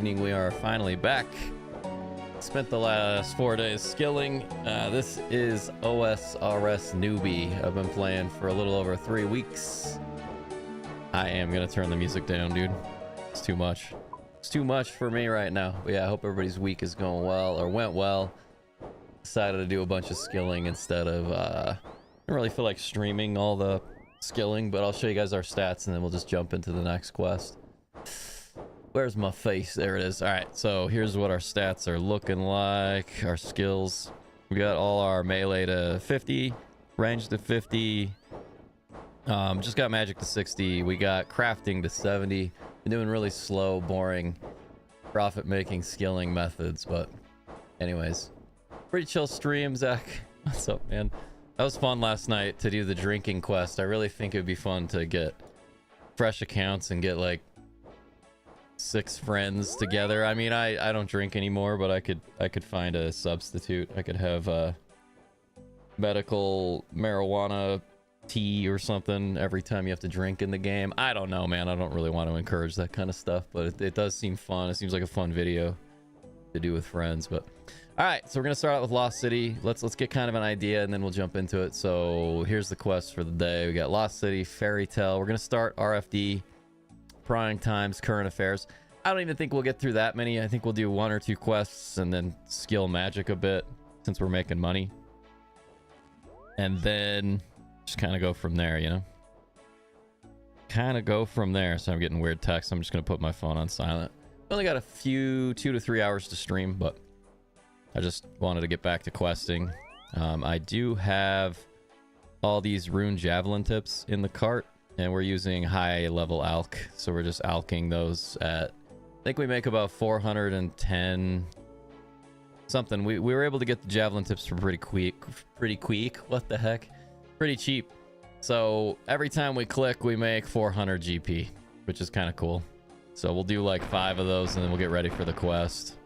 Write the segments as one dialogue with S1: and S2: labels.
S1: evening. We are finally back. Spent the last 4 days skilling. This is OSRS Newbie. I've been playing for a little over 3 weeks. I am gonna turn the music down, dude. It's too much. It's too much for me right now. But yeah, I hope everybody's week is going well, or went well. Decided to do a bunch of skilling instead of I don't really feel like streaming all the skilling, but I'll show you guys our stats and then we'll just jump into the next quest. Where's my face? There it is. All right, so here's what our stats are looking like. Our skills, we got all our melee to 50, range to 50, just got magic to 60. We got crafting to 70. Been doing really slow, boring, profit-making skilling methods, but anyways, pretty chill stream. Zach, what's up, man? That was fun last night to do the drinking quest. I really think it would be fun to get fresh accounts and get like 6 friends together. I mean, I don't drink anymore, but I could find a substitute. I could have medical marijuana tea or something every time you have to drink in the game. I don't know, man. I don't really want to encourage that kind of stuff, but it does seem fun. It seems like a fun video to do with friends. But all right, so we're gonna start out with Lost City. Let's get kind of an idea and then we'll jump into it. So here's the quest for the day. We got Lost City, Fairy Tale. We're gonna start RFD, Prying Times, Current Affairs. I don't even think we'll get through that many. I think we'll do 1 or 2 quests and then skill magic a bit since we're making money, and then just kind of go from there, you know? Kind of go from there. So I'm getting weird text. I'm just going to put my phone on silent. Only got a few 2 to 3 hours to stream, but I just wanted to get back to questing. I do have all these rune javelin tips in the cart, and we're using high level alch. So we're just alching those at, I think we make about 410 something. We were able to get the javelin tips for pretty quick. What the heck? Pretty cheap. So every time we click, we make 400 GP, which is kind of cool. So we'll do like 5 of those and then we'll get ready for the quest.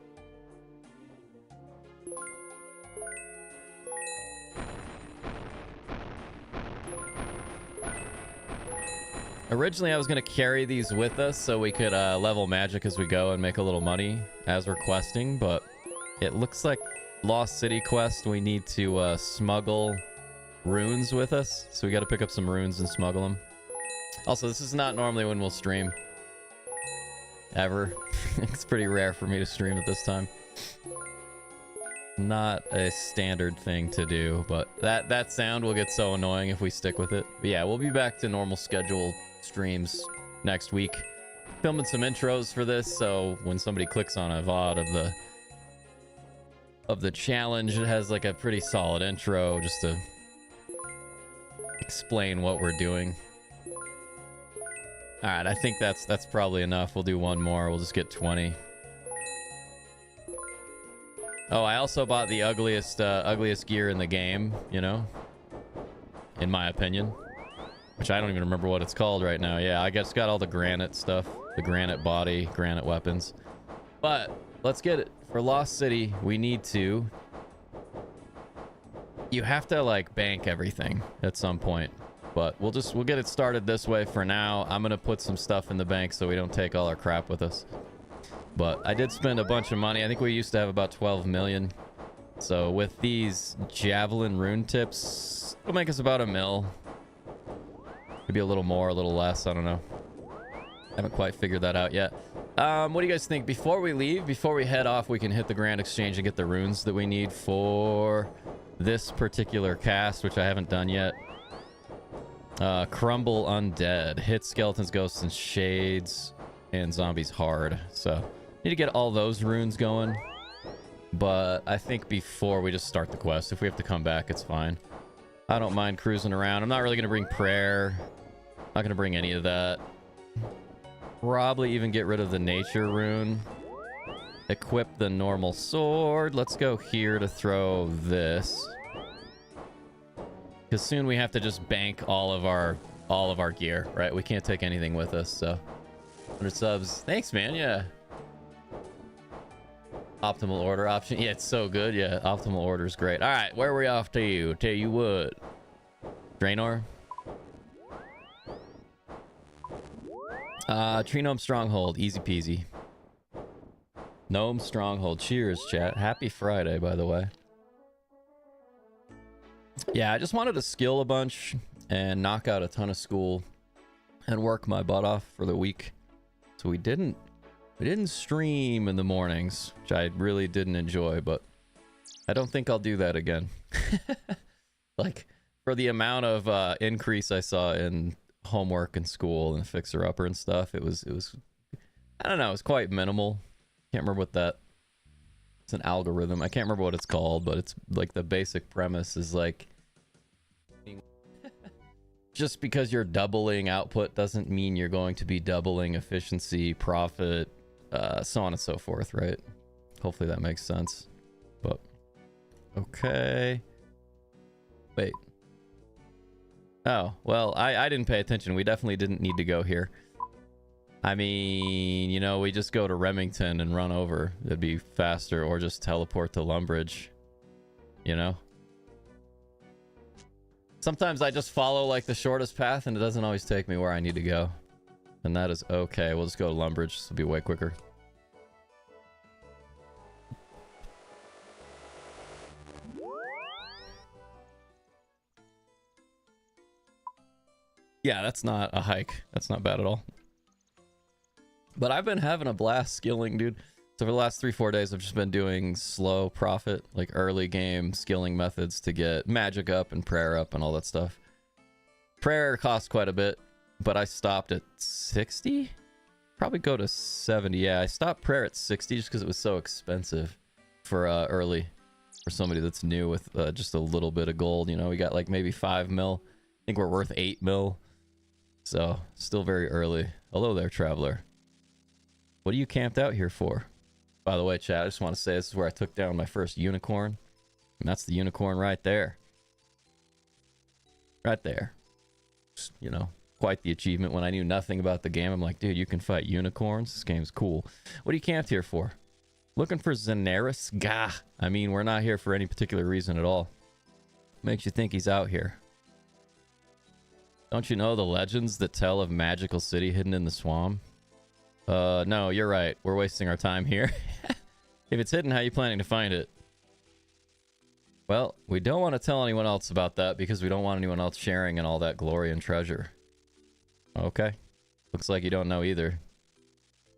S1: Originally I was going to carry these with us so we could level magic as we go and make a little money as we're questing, but it looks like Lost City quest we need to smuggle runes with us, so we got to pick up some runes and smuggle them. Also, this is not normally when we'll stream ever. It's pretty rare for me to stream at this time. Not a standard thing to do, but that sound will get so annoying if we stick with it. But yeah, we'll be back to normal scheduled streams next week. Filming some intros for this, so when somebody clicks on a VOD of the challenge, it has like a pretty solid intro just to explain what we're doing. All right, I think that's probably enough. We'll do 1 more. We'll just get 20. Oh, I also bought the ugliest gear in the game, you know, in my opinion, which I don't even remember what it's called right now. Yeah, I guess got all the granite stuff, the granite body, granite weapons. But let's get it. For Lost City, we need to, you have to like bank everything at some point, but we'll get it started this way for now. I'm gonna put some stuff in the bank so we don't take all our crap with us. But I did spend a bunch of money. I think we used to have about 12 million. So with these javelin rune tips, it'll make us about $1 million. Maybe a little more, a little less, I don't know. Haven't quite figured that out yet. What do you guys think? Before we leave, before we head off, we can hit the Grand Exchange and get the runes that we need for this particular cast, which I haven't done yet. Crumble Undead. Hit skeletons, ghosts, and shades, and zombies hard. So need to get all those runes going. But I think before we just start the quest, if we have to come back, it's fine. I don't mind cruising around. I'm not really going to bring prayer. Not going to bring any of that. Probably even get rid of the nature rune. Equip the normal sword. Let's go here to throw this, because soon we have to just bank all of our gear, right? We can't take anything with us. So 100 subs. Thanks, man. Yeah. Optimal order option. Yeah, it's so good. Yeah, optimal order is great. All right, where are we off to? Tell you what. Draenor. Tree Gnome Stronghold, easy peasy. Gnome Stronghold. Cheers, chat. Happy Friday, by the way. Yeah, I just wanted to skill a bunch and knock out a ton of school and work my butt off for the week. So we didn't stream in the mornings, which I really didn't enjoy, but I don't think I'll do that again. Like, for the amount of increase I saw in homework and school and fixer upper and stuff, it was I don't know, it was quite minimal. Can't remember what that, it's an algorithm, I can't remember what it's called, but it's like the basic premise is like just because you're doubling output doesn't mean you're going to be doubling efficiency, profit, so on and so forth, right? Hopefully that makes sense. But okay, wait, oh well, I didn't pay attention. We definitely didn't need to go here. I mean, you know, we just go to Remington and run over. It'd be faster, or just teleport to Lumbridge, you know? Sometimes I just follow like the shortest path and it doesn't always take me where I need to go. And that is okay. We'll just go to Lumbridge. This will be way quicker. Yeah, that's not a hike. That's not bad at all. But I've been having a blast skilling, dude. So for the last 3-4 days, I've just been doing slow profit, like early game skilling methods to get magic up and prayer up and all that stuff. Prayer costs quite a bit, but I stopped at 60? Probably go to 70. Yeah, I stopped prayer at 60 just because it was so expensive for early, for somebody that's new with just a little bit of gold. You know, we got like maybe 5 mil. I think we're worth 8 mil. So still very early. Hello there, traveler. What are you camped out here for? By the way, chat, I just want to say this is where I took down my first unicorn. And that's the unicorn right there. Right there. Just, you know, quite the achievement. When I knew nothing about the game, I'm like, dude, you can fight unicorns? This game's cool. What are you camped here for? Looking for Zeneris? Gah! I mean, we're not here for any particular reason at all. Makes you think he's out here. Don't you know the legends that tell of magical city hidden in the swamp? No, you're right. We're wasting our time here. If it's hidden, how are you planning to find it? Well, we don't want to tell anyone else about that because we don't want anyone else sharing in all that glory and treasure. Okay. Looks like you don't know either.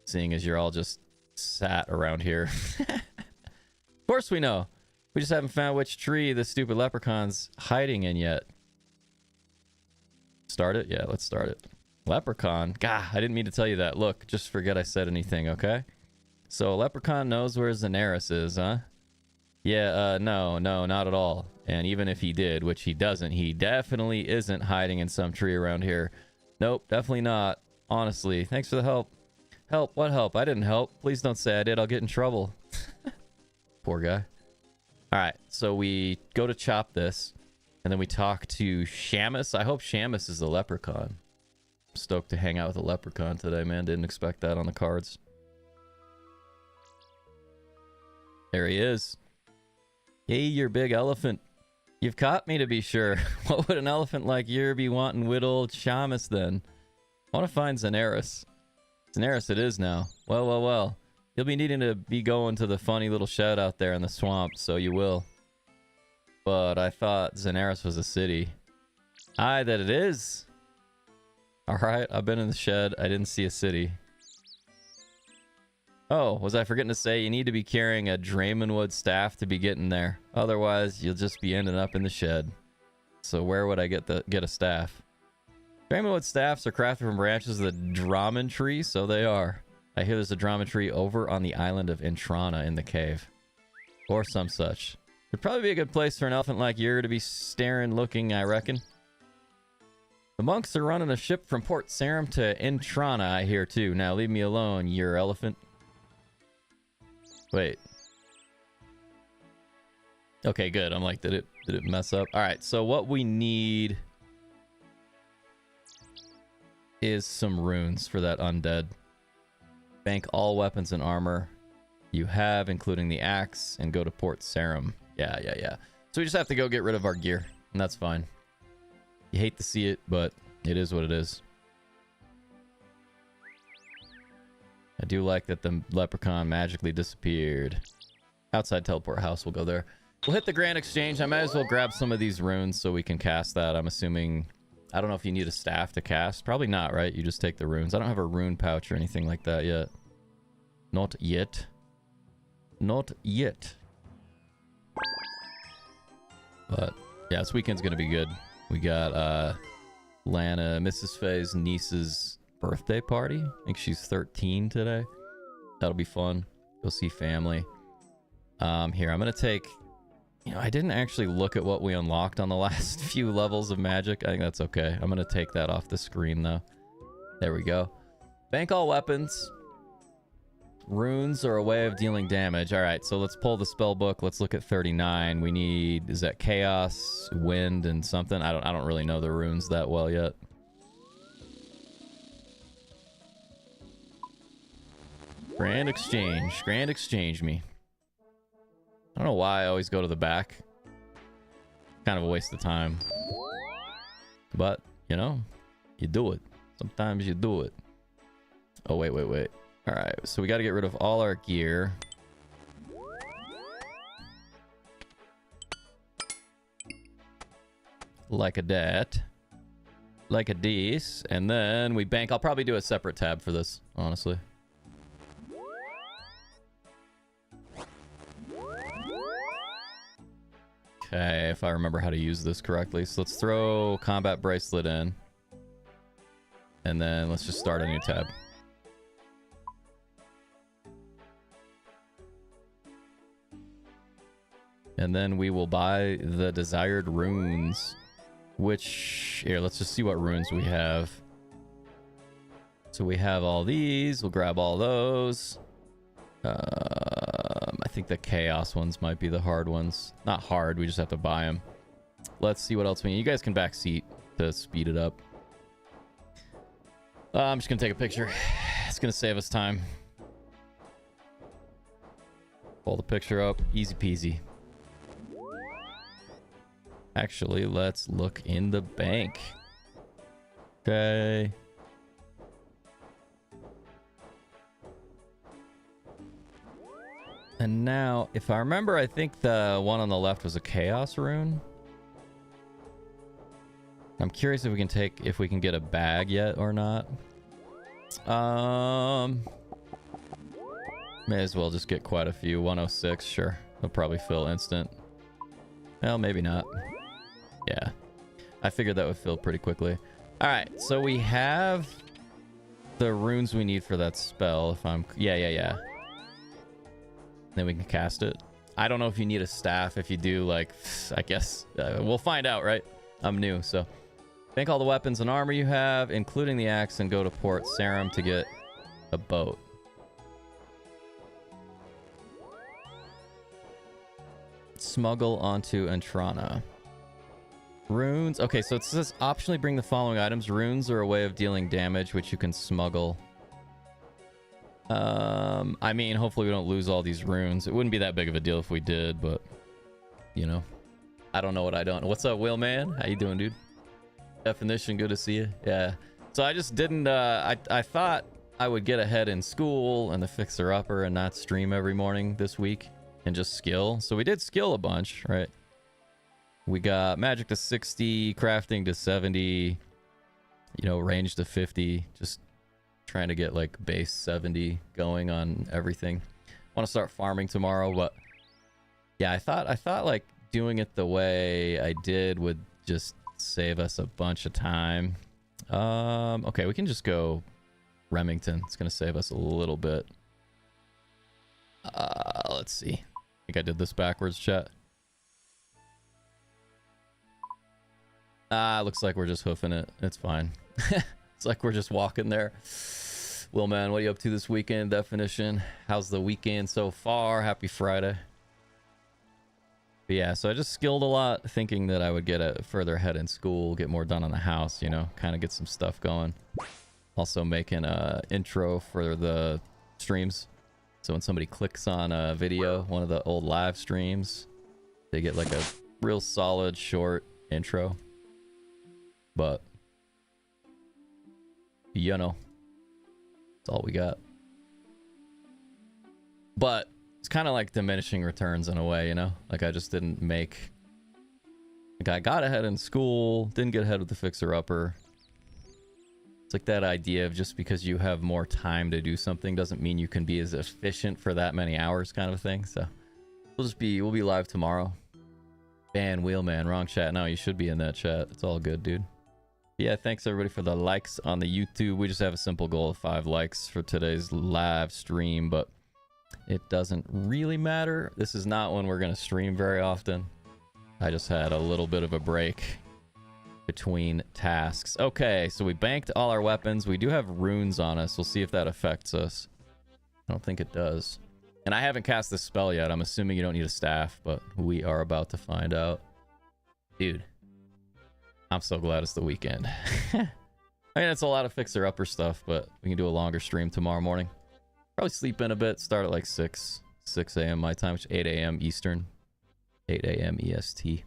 S1: Seeing as you're all just sat around here. Of course we know. We just haven't found which tree the stupid leprechaun's hiding in yet. Start it? Yeah, let's start it. Leprechaun? Gah, I didn't mean to tell you that. Look, just forget I said anything, okay? So, Leprechaun knows where Zeneris is, huh? Yeah, no, not at all. And even if he did, which he doesn't, he definitely isn't hiding in some tree around here. Nope, definitely not. Honestly, thanks for the help. Help? What help? I didn't help. Please don't say I did. I'll get in trouble. Poor guy. Alright, so we go to chop this, and then we talk to Shamus. I hope Shamus is the leprechaun. I'm stoked to hang out with a leprechaun today, man. Didn't expect that on the cards. There he is. Hey, you big elephant. You've caught me, to be sure. What would an elephant like you be wanting with old Shamus then? I want to find Zeneris. Zeneris it is now. Well. You'll be needing to be going to the funny little shed out there in the swamp, so you will. But I thought Zeneris was a city. Aye, that it is. Alright, I've been in the shed. I didn't see a city. Oh, was I forgetting to say you need to be carrying a Dramonwood staff to be getting there. Otherwise, you'll just be ending up in the shed. So where would I get a staff? Dramonwood staffs are crafted from branches of the Dramon tree, so they are. I hear there's a Dramon tree over on the island of Intrana in the cave. Or some such. It'd probably be a good place for an elephant like you to be staring looking, I reckon. The monks are running a ship from Port Sarum to Intrana, I hear too. Now leave me alone, you elephant. Wait. Okay, good. I'm like, did it mess up? Alright, so what we need is some runes for that undead. Bank all weapons and armor you have, including the axe, and go to Port Sarum. Yeah. So we just have to go get rid of our gear, and that's fine. You hate to see it, but it is what it is. I do like that the leprechaun magically disappeared. Outside teleport house, we'll go there. We'll hit the Grand Exchange. I might as well grab some of these runes so we can cast that. I'm assuming... I don't know if you need a staff to cast. Probably not, right? You just take the runes. I don't have a rune pouch or anything like that yet. Not yet. Not yet. But, yeah, this weekend's gonna be good. We got, Lana, Mrs. Faye's niece's birthday party. I think she's 13 today. That'll be fun. Go see family. Here, I'm gonna take... You know, I didn't actually look at what we unlocked on the last few levels of magic. I think that's okay. I'm gonna take that off the screen, though. There we go. Bank all weapons. Runes are a way of dealing damage. All right, so let's pull the spell book. Let's look at 39. We need... Is that chaos, wind, and something? I don't really know the runes that well yet. Grand Exchange. Grand Exchange me. I don't know why I always go to the back. Kind of a waste of time. But, you know, you do it. Sometimes you do it. Oh, wait. Alright, so we got to get rid of all our gear. Like a that. Like a this. And then we bank. I'll probably do a separate tab for this, honestly. Okay, if I remember how to use this correctly. So let's throw combat bracelet in. And then let's just start a new tab. And then we will buy the desired runes. Which, here, let's just see what runes we have. So we have all these. We'll grab all those. I think the chaos ones might be the hard ones. Not hard, we just have to buy them. Let's see what else we need. You guys can backseat to speed it up. I'm just gonna take a picture. It's gonna save us time. Pull the picture up. Easy peasy. Actually, let's look in the bank. Okay. And now, if I remember, I think the one on the left was a chaos rune. I'm curious if we can get a bag yet or not. May as well just get quite a few. 106, sure. They'll probably fill instant. Well, maybe not. Yeah. I figured that would fill pretty quickly. Alright, so we have the runes we need for that spell. If I'm... Yeah. Then we can cast it. I don't know if you need a staff. If you do, like, I guess we'll find out, right? I'm new, so bank all the weapons and armor you have, including the axe, and go to Port Sarum to get a boat. Smuggle onto Entrana. Runes. Okay, so it says optionally bring the following items. Runes are a way of dealing damage, which you can smuggle. I mean, hopefully we don't lose all these runes. It wouldn't be that big of a deal if we did, but you know, I don't know what I don't. What's up, Will man? How you doing, dude? Definition, good to see you. Yeah. So I just didn't. I thought I would get ahead in school and the fixer upper and not stream every morning this week and just skill. So we did skill a bunch, right? We got magic to 60, crafting to 70, you know, range to 50. Just trying to get like base 70 going on everything. Want to start farming tomorrow, but yeah, I thought like doing it the way I did would just save us a bunch of time. Okay, we can just go Remington. It's gonna save us a little bit. Let's see. I think I did this backwards, chat. Looks like we're just hoofing it. It's fine. It's like we're just walking there. Will man, what are you up to this weekend? Definition. How's the weekend so far? Happy Friday. But yeah, so I just skilled a lot, thinking that I would get further ahead in school, get more done on the house, you know, kind of get some stuff going. Also making a intro for the streams. So when somebody clicks on a video, one of the old live streams, they get like a real solid short intro. But you know, that's all we got. But it's kind of like diminishing returns in a way, you know? Like I just didn't make... Like I got ahead in school, didn't get ahead with the fixer-upper. It's like that idea of just because you have more time to do something doesn't mean you can be as efficient for that many hours kind of thing. So we'll be live tomorrow. Ban Wheelman, wrong chat. No, you should be in that chat. It's all good, dude. Yeah, thanks everybody for the likes on the YouTube. We just have a simple goal of 5 likes for today's live stream, but it doesn't really matter. This is not when we're going to stream very often. I just had a little bit of a break between tasks. Okay, so we banked all our weapons. We do have runes on us. We'll see if that affects us. I don't think it does. And I haven't cast this spell yet. I'm assuming you don't need a staff, but we are about to find out. Dude, I'm so glad it's the weekend. I mean, it's a lot of fixer-upper stuff, but we can do a longer stream tomorrow morning. Probably sleep in a bit. Start at like 6 a.m. my time, which is 8 a.m. Eastern. 8 a.m. EST.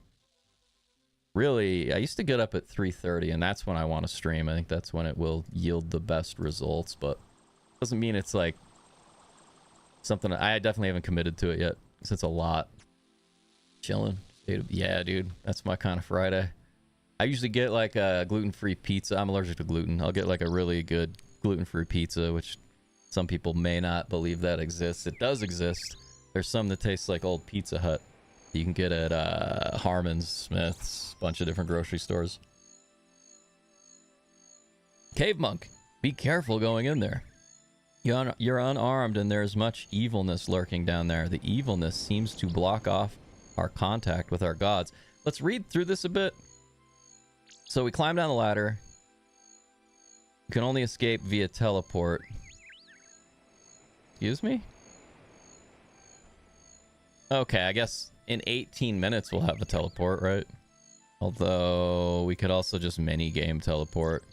S1: Really, I used to get up at 3:30, and that's when I want to stream. I think that's when it will yield the best results, but doesn't mean it's like something I definitely haven't committed to it yet, because it's a lot. Chilling. Yeah, dude, that's my kind of Friday. I usually get like a gluten-free pizza. I'm allergic to gluten. I'll get like a really good gluten-free pizza, which some people may not believe that exists. It does exist. There's some that taste like old Pizza Hut. You can get at Harmon's, Smith's, a bunch of different grocery stores. Cave Monk, be careful going in there. You're unarmed and there's much evilness lurking down there. The evilness seems to block off our contact with our gods. Let's read through this a bit. So we climb down the ladder. You can only escape via teleport. Excuse me? Okay, I guess in 18 minutes we'll have a teleport, right? Although we could also just mini game teleport.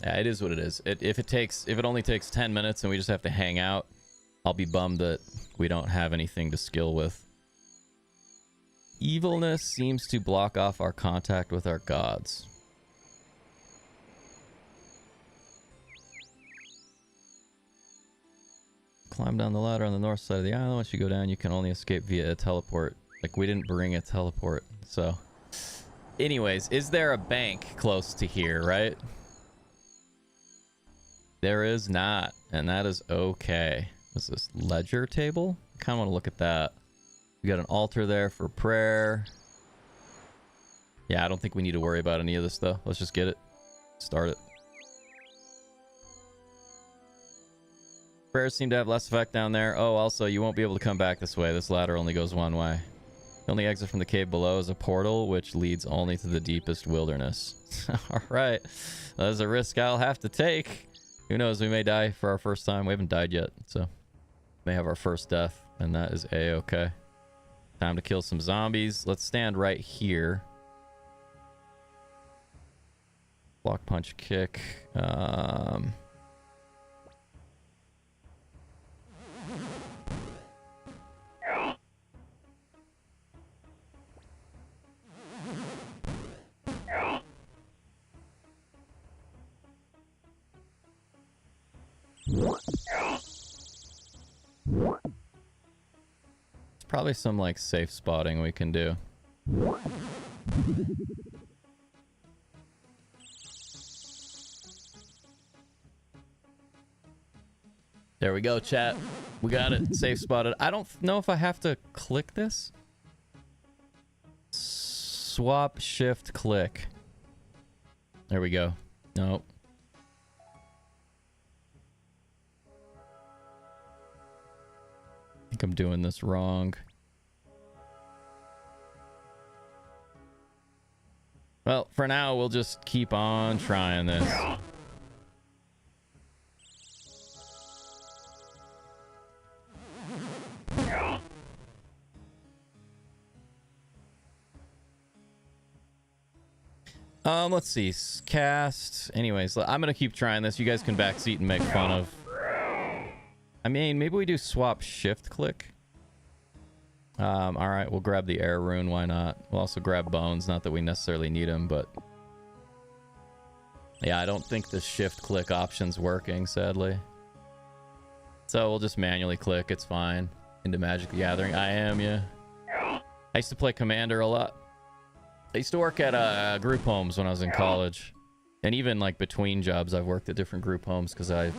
S1: Yeah, it is what it is. If it only takes 10 minutes and we just have to hang out, I'll be bummed that we don't have anything to skill with. Evilness seems to block off our contact with our gods. Climb down the ladder on the north side of the island. Once you go down, you can only escape via a teleport. Like, we didn't bring a teleport, so... Anyways, is there a bank close to here, right? There is not, and that is okay. What's this? Ledger table? I kind of want to look at that. We got an altar there for prayer. Yeah, I don't think we need to worry about any of this, though. Let's just get it. Start it. Prayers seem to have less effect down there. Oh, also, you won't be able to come back this way. This ladder only goes one way. The only exit from the cave below is a portal, which leads only to the deepest wilderness. Alright. That's a risk I'll have to take. Who knows? We may die for our first time. We haven't died yet, so... May have our first death, and that is A-okay. Time to kill some zombies. Let's stand right here. Block, punch, kick. Probably some like safe spotting we can do. There we go, chat. We got it. Safe spotted. I don't know if I have to click this. Swap, shift, click. There we go. Nope. I think I'm doing this wrong. Well, for now, we'll just keep on trying this. Let's see. Cast. Anyways, I'm gonna keep trying this. You guys can backseat and make fun of... I mean, maybe we do swap shift click. Alright, we'll grab the air rune, why not? We'll also grab bones, not that we necessarily need them, but... Yeah, I don't think the shift click option's working, sadly. So we'll just manually click. It's fine. Into Magic the Gathering. I am, yeah. I used to play Commander a lot. I used to work at group homes when I was in college. And even like between jobs, I've worked at different group homes because like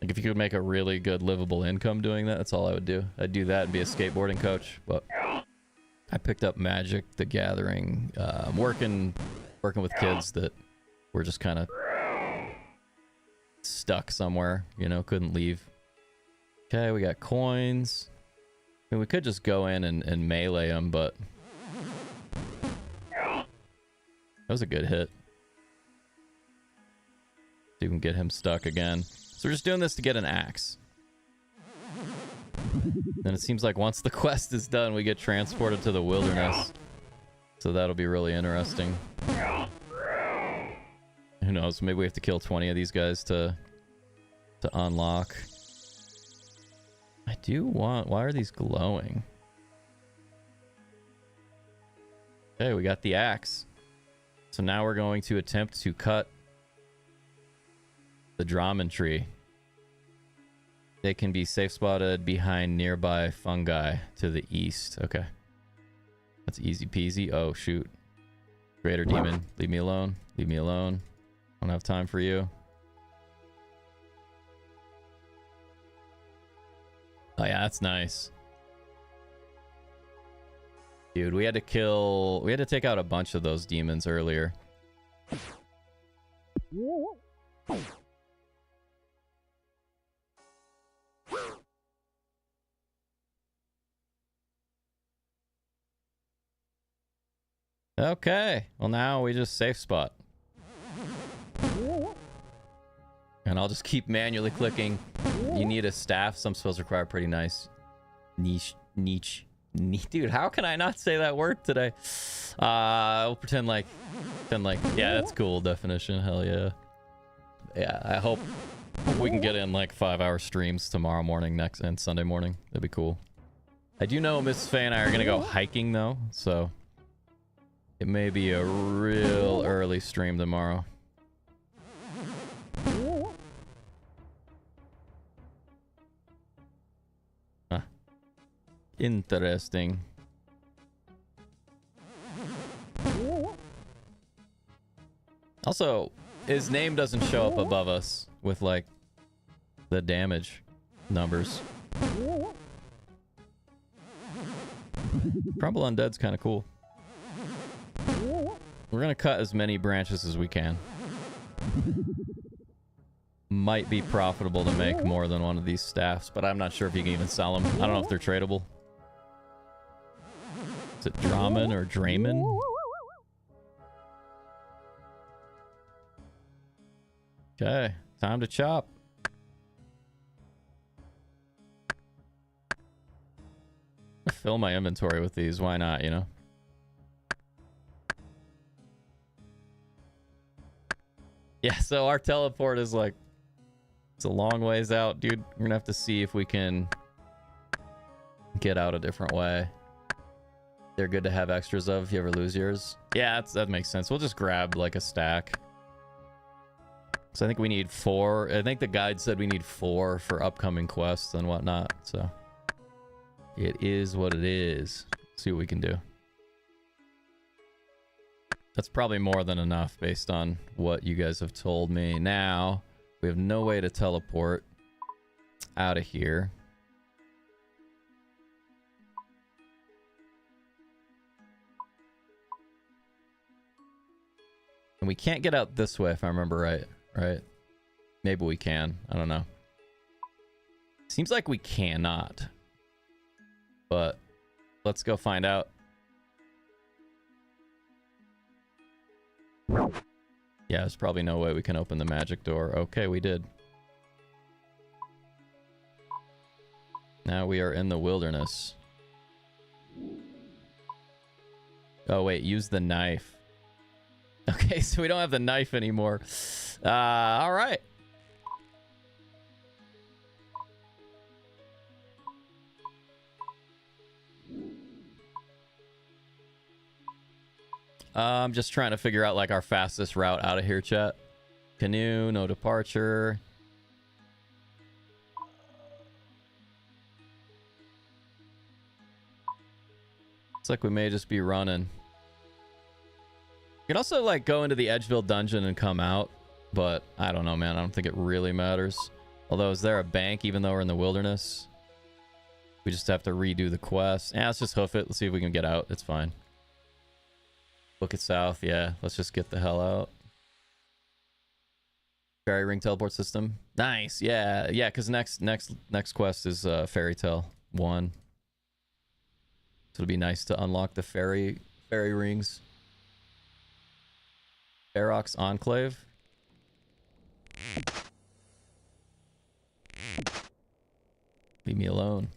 S1: if you could make a really good livable income doing that, that's all I would do. I'd do that and be a skateboarding coach. But I picked up Magic the Gathering, working with kids that were just kind of stuck somewhere, you know, couldn't leave. Okay, we got coins. I mean, we could just go in and melee him, but that was a good hit. See if we can get him stuck again. So we're just doing this to get an axe. And it seems like once the quest is done, we get transported to the wilderness. So that'll be really interesting. Who knows? Maybe we have to kill 20 of these guys to unlock. I do want... Why are these glowing? Okay, we got the axe. So now we're going to attempt to cut the Draman tree. They can be safe spotted behind nearby fungi to the east. Okay. That's easy peasy. Oh, shoot. Greater demon. Leave me alone. Leave me alone. Don't have time for you. Oh yeah, that's nice. Dude, we had to take out a bunch of those demons earlier. Okay, well now we just safe spot. And I'll just keep manually clicking. You need a staff. Some spells require pretty nice niche. Dude, how can I not say that word today? We'll pretend like, yeah, that's cool definition. Hell yeah. Yeah, I hope we can get in like 5-hour streams tomorrow morning and Sunday morning. That'd be cool. I do know Miss Faye and I are gonna go hiking though, so it may be a real early stream tomorrow. Huh. Interesting. Also, his name doesn't show up above us with like the damage numbers. Crumble Undead's kind of cool. We're gonna cut as many branches as we can. Might be profitable to make more than one of these staffs, but I'm not sure if you can even sell them. I don't know if they're tradable. Is it Draman or Draman? Okay, time to chop. Fill my inventory with these, why not, you know? Yeah, so our teleport is like, it's a long ways out, dude. We're gonna have to see if we can get out a different way. They're good to have extras of if you ever lose yours. Yeah, that makes sense. We'll just grab like a stack. So I think we need 4. I think the guide said we need 4 for upcoming quests and whatnot. So it is what it is. Let's see what we can do. That's probably more than enough based on what you guys have told me. Now, we have no way to teleport out of here. And we can't get out this way if I remember right. Right? Maybe we can. I don't know. Seems like we cannot. But let's go find out. Yeah, there's probably no way we can open the magic door. Okay, we did. Now we are in the wilderness. Oh, wait, use the knife. Okay, so we don't have the knife anymore. All right. I'm just trying to figure out like our fastest route out of here, chat. Canoe, no departure. Looks like we may just be running. You can also like go into the Edgeville dungeon and come out, but I don't know, man. I don't think it really matters. Although, is there a bank even though we're in the wilderness? We just have to redo the quest. Yeah, let's just hoof it. Let's see if we can get out. It's fine. Book it south. Yeah, let's just get the hell out. Fairy ring teleport system. Nice. Yeah, yeah. Because next quest is Fairy Tale 1. So it'll be nice to unlock the fairy rings. Ferox Enclave. Leave me alone.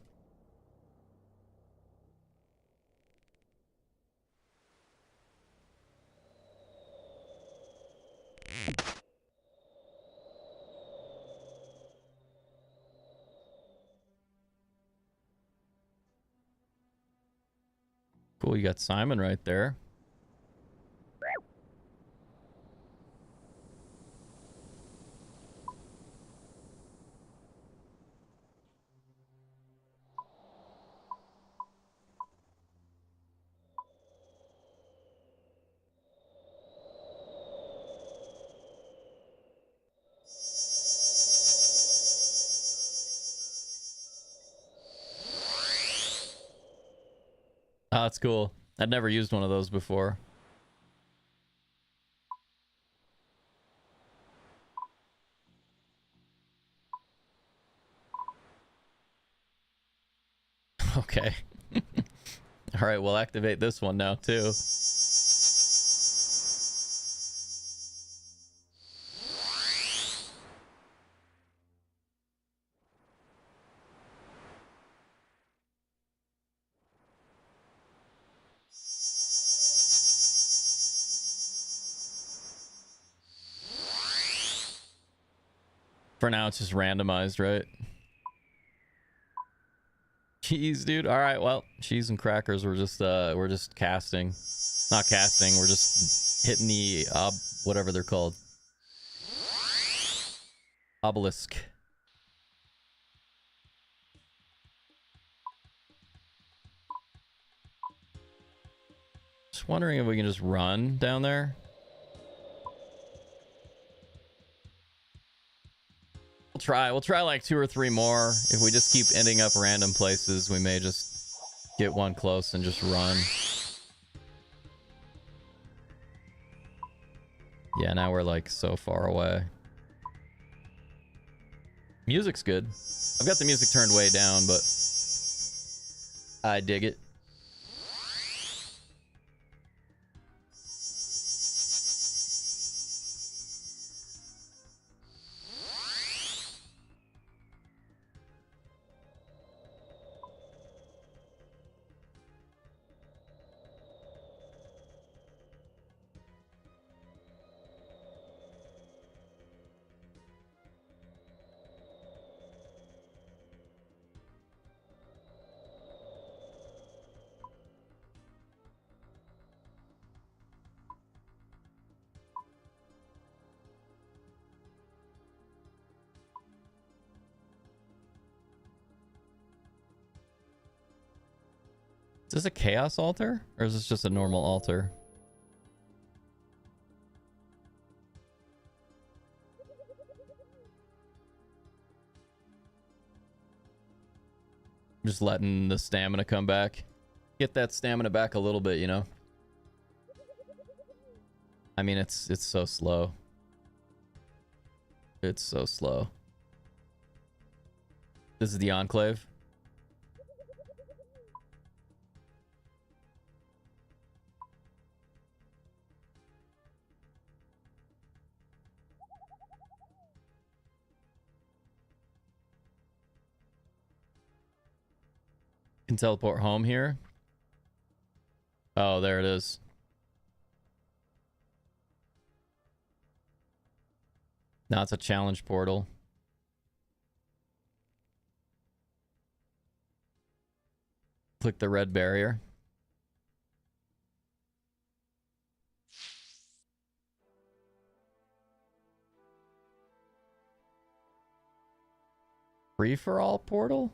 S1: Cool, you got Simon right there. Oh, that's cool. I'd never used one of those before. Okay. All right, we'll activate this one now too. For now, it's just randomized, right? Cheese, dude. All right, well, cheese and crackers. We're just casting, not casting. We're just hitting the whatever they're called, obelisk. Just wondering if we can just run down there. We'll try like 2 or 3 more. If we just keep ending up random places, we may just get one close and just run. Yeah, now we're like so far away. Music's good. I've got the music turned way down, but I dig it. Is this a chaos altar? Or is this just a normal altar? I'm just letting the stamina come back. Get that stamina back a little bit, you know? I mean, it's so slow. It's so slow. This is the Enclave. Can teleport home here. Oh, there it is. Now it's a challenge portal. Click the red barrier. Free for all portal?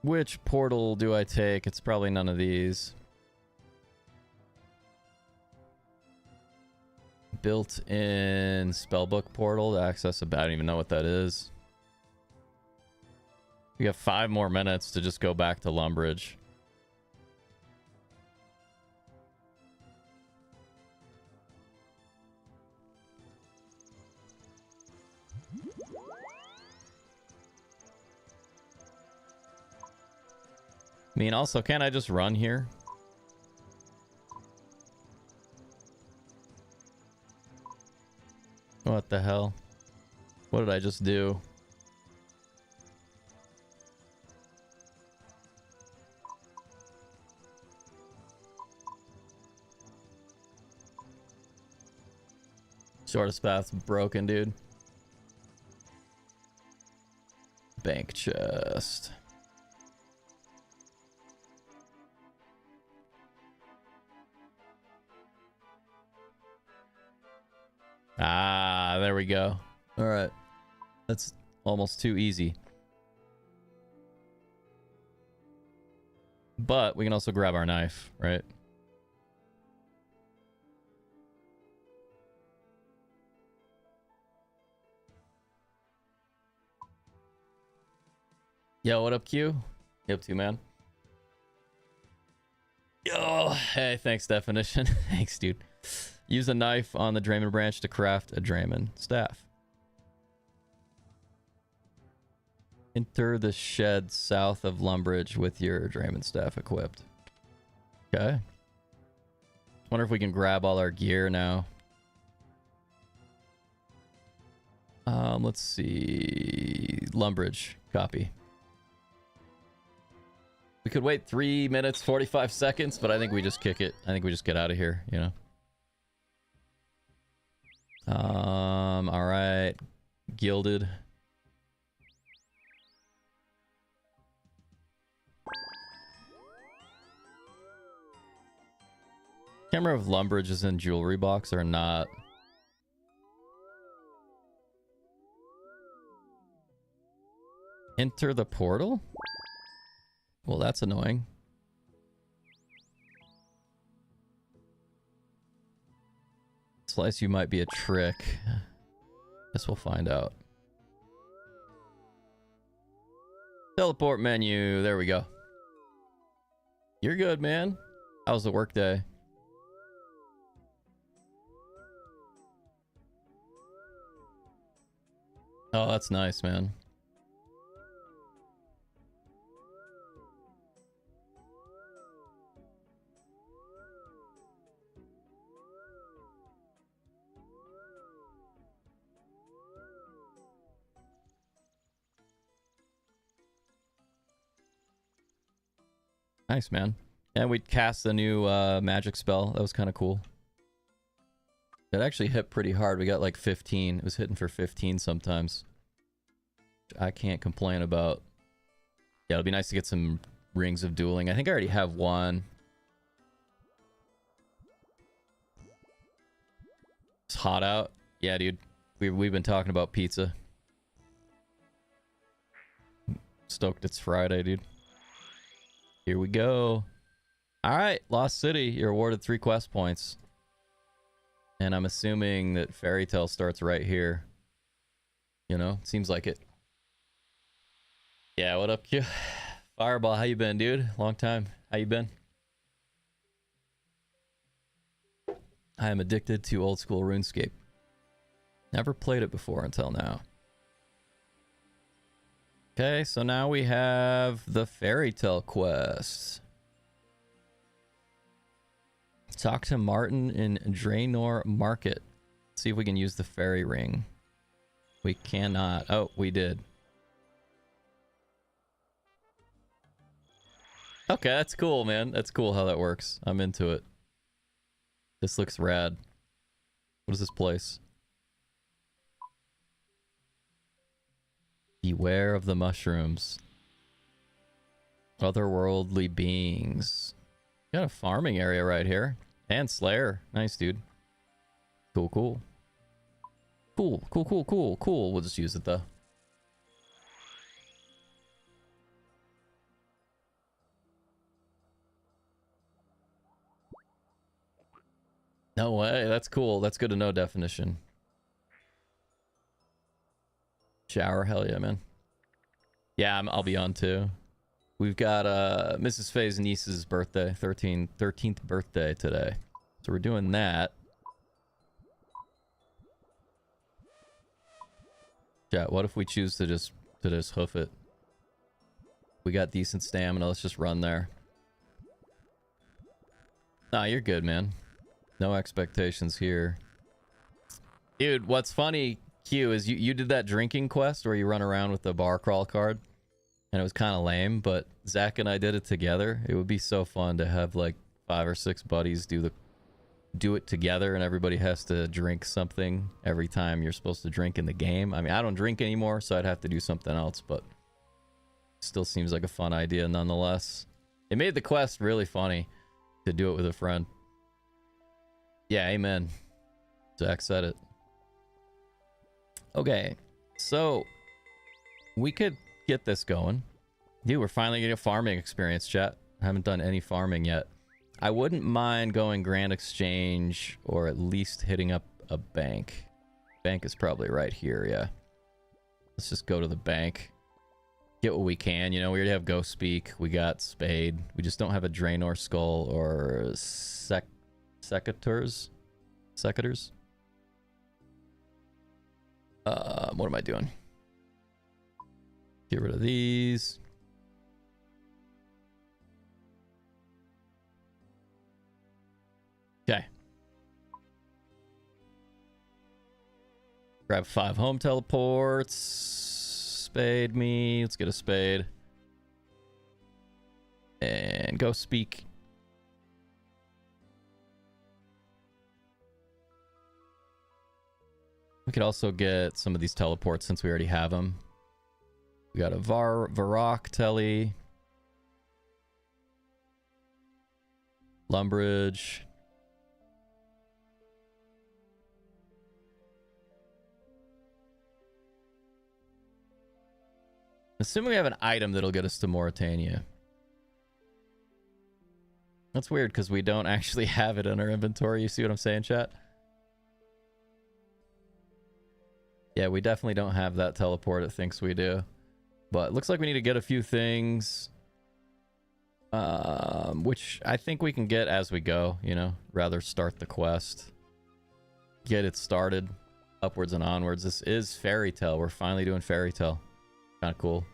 S1: Which portal do I take? It's probably none of these. Built-in spellbook portal to access a... I don't even know what that is. We have 5 more minutes to just go back to Lumbridge. I mean, also, can't I just run here? What the hell? What did I just do? Shortest path's broken, dude. Bank chest. Ah, there we go. All right. That's almost too easy. But we can also grab our knife, right? Yo, what up, Q? You up to, man? Yo, hey, thanks, Definition. Thanks, dude. Use a knife on the Draymond branch to craft a Draymond staff. Enter the shed south of Lumbridge with your Draymond staff equipped. Okay. Wonder if we can grab all our gear now. Let's see. Lumbridge, copy. We could wait 3 minutes, 45 seconds, but I think we just kick it. I think we just get out of here, you know? All right. Gilded. Can't remember if Lumbridge is in jewelry box or not. Enter the portal? Well, that's annoying. Slice you might be a trick. Guess we'll find out. Teleport menu. There we go. You're good, man. How's the work day? Oh, that's nice, man. Nice, man. And we cast a new magic spell. That was kind of cool. It actually hit pretty hard. We got like 15. It was hitting for 15 sometimes. Which I can't complain about. Yeah, it'll be nice to get some rings of dueling. I think I already have one. It's hot out. Yeah, dude. We've been talking about pizza. Stoked it's Friday, dude. Here we go. All right, Lost City. You're awarded 3 quest points. And I'm assuming that Fairy Tale starts right here. You know, seems like it. Yeah, what up, Q? Fireball, how you been, dude? Long time. How you been? I am addicted to Old School RuneScape. Never played it before until now. Okay, so now we have the Fairy Tale quest. Talk to Martin in Draenor Market. See if we can use the fairy ring. We cannot. Oh, we did. Okay, that's cool, man. That's cool how that works. I'm into it. This looks rad. What is this place? Beware of the mushrooms. Otherworldly beings. Got a farming area right here. And Slayer. Nice, dude. Cool, cool. Cool, cool, cool, cool, cool. We'll just use it, though. No way. That's cool. That's good to know. Definition. Shower. Hell yeah, man. Yeah, I'll be on too. We've got Mrs. Faye's niece's birthday, 13th birthday today. So we're doing that. Chat, what if we choose to just hoof it? We got decent stamina, let's just run there. Nah, you're good, man. No expectations here. Dude, what's funny, Q, is you did that drinking quest where you run around with the bar crawl card. And it was kind of lame, but Zach and I did it together. It would be so fun to have like 5 or 6 buddies do it together, and everybody has to drink something every time you're supposed to drink in the game. I mean, I don't drink anymore, so I'd have to do something else, but still seems like a fun idea nonetheless. It made the quest really funny to do it with a friend. Yeah, amen. Zach said it. Okay, so we could get this going. Dude, we're finally getting a farming experience, chat. I haven't done any farming yet. I wouldn't mind going Grand Exchange or at least hitting up a bank. Bank is probably right here, yeah. Let's just go to the bank. Get what we can. You know, we already have Ghost Speak. We got Spade. We just don't have a Draenor Skull or Secators. What am I doing? Get rid of these. Okay. Grab 5 home teleports. Spade me. Let's get a spade. And go speak. We could also get some of these teleports since we already have them. We got a Varrock Telly. Lumbridge. Assuming we have an item that'll get us to Mauritania. That's weird because we don't actually have it in our inventory. You see what I'm saying, chat? Yeah, we definitely don't have that teleport it thinks we do. But it looks like we need to get a few things. Which I think we can get as we go, you know? Rather start the quest. Get it started. Upwards and onwards. This is Fairy Tale. We're finally doing Fairy Tale. Kind of cool.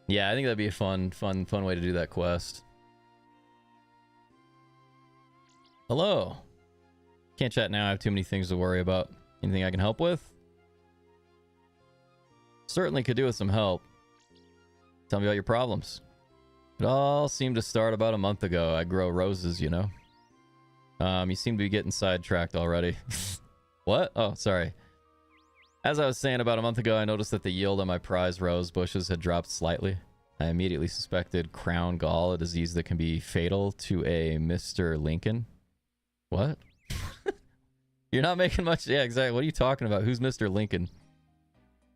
S1: Yeah, I think that'd be a fun way to do that quest. Hello. Can't chat now. I have too many things to worry about. Anything I can help with? Certainly could do with some help. Tell me about your problems. It all seemed to start about a month ago. I grow roses, you know. You seem to be getting sidetracked already. What? Oh, sorry. As I was saying, about a month ago, I noticed that the yield on my prize rose bushes had dropped slightly. I immediately suspected crown gall, a disease that can be fatal to a Mr. Lincoln. What? You're not making much... Yeah, exactly. What are you talking about? Who's Mr. Lincoln?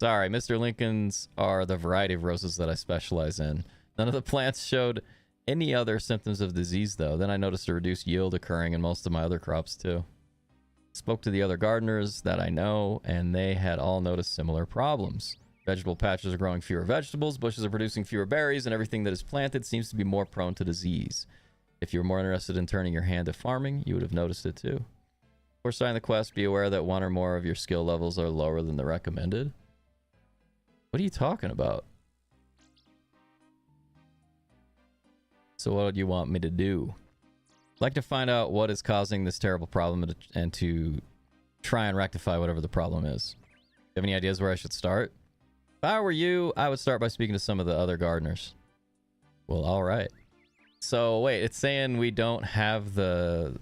S1: Sorry, Mr. Lincolns are the variety of roses that I specialize in. None of the plants showed any other symptoms of disease, though. Then I noticed a reduced yield occurring in most of my other crops, too. Spoke to the other gardeners that I know, and they had all noticed similar problems. Vegetable patches are growing fewer vegetables, bushes are producing fewer berries, and everything that is planted seems to be more prone to disease. If you're more interested in turning your hand to farming, you would have noticed it too. Before starting the quest, be aware that 1 or more of your skill levels are lower than the recommended. What are you talking about? So what do you want me to do? I'd like to find out what is causing this terrible problem and to try and rectify whatever the problem is. Do you have any ideas where I should start? If I were you, I would start by speaking to some of the other gardeners. Well, all right. So wait, it's saying we don't have the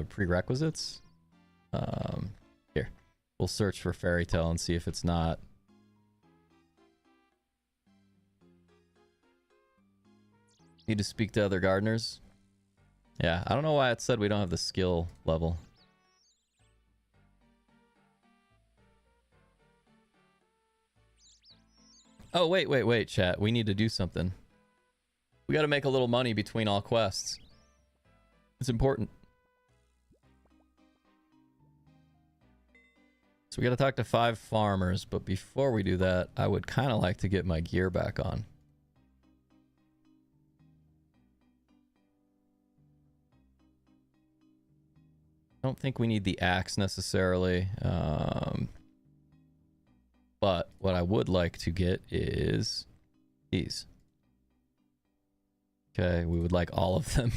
S1: prerequisites? Here. We'll search for Fairy Tale and see if it's not. Need to speak to other gardeners? Yeah, I don't know why it said we don't have the skill level. Oh, wait, chat. We need to do something. We gotta make a little money between all quests. It's important. So we got to talk to 5 farmers, but before we do that, I would kind of like to get my gear back on. I don't think we need the axe necessarily, but what I would like to get is these. Okay, we would like all of them.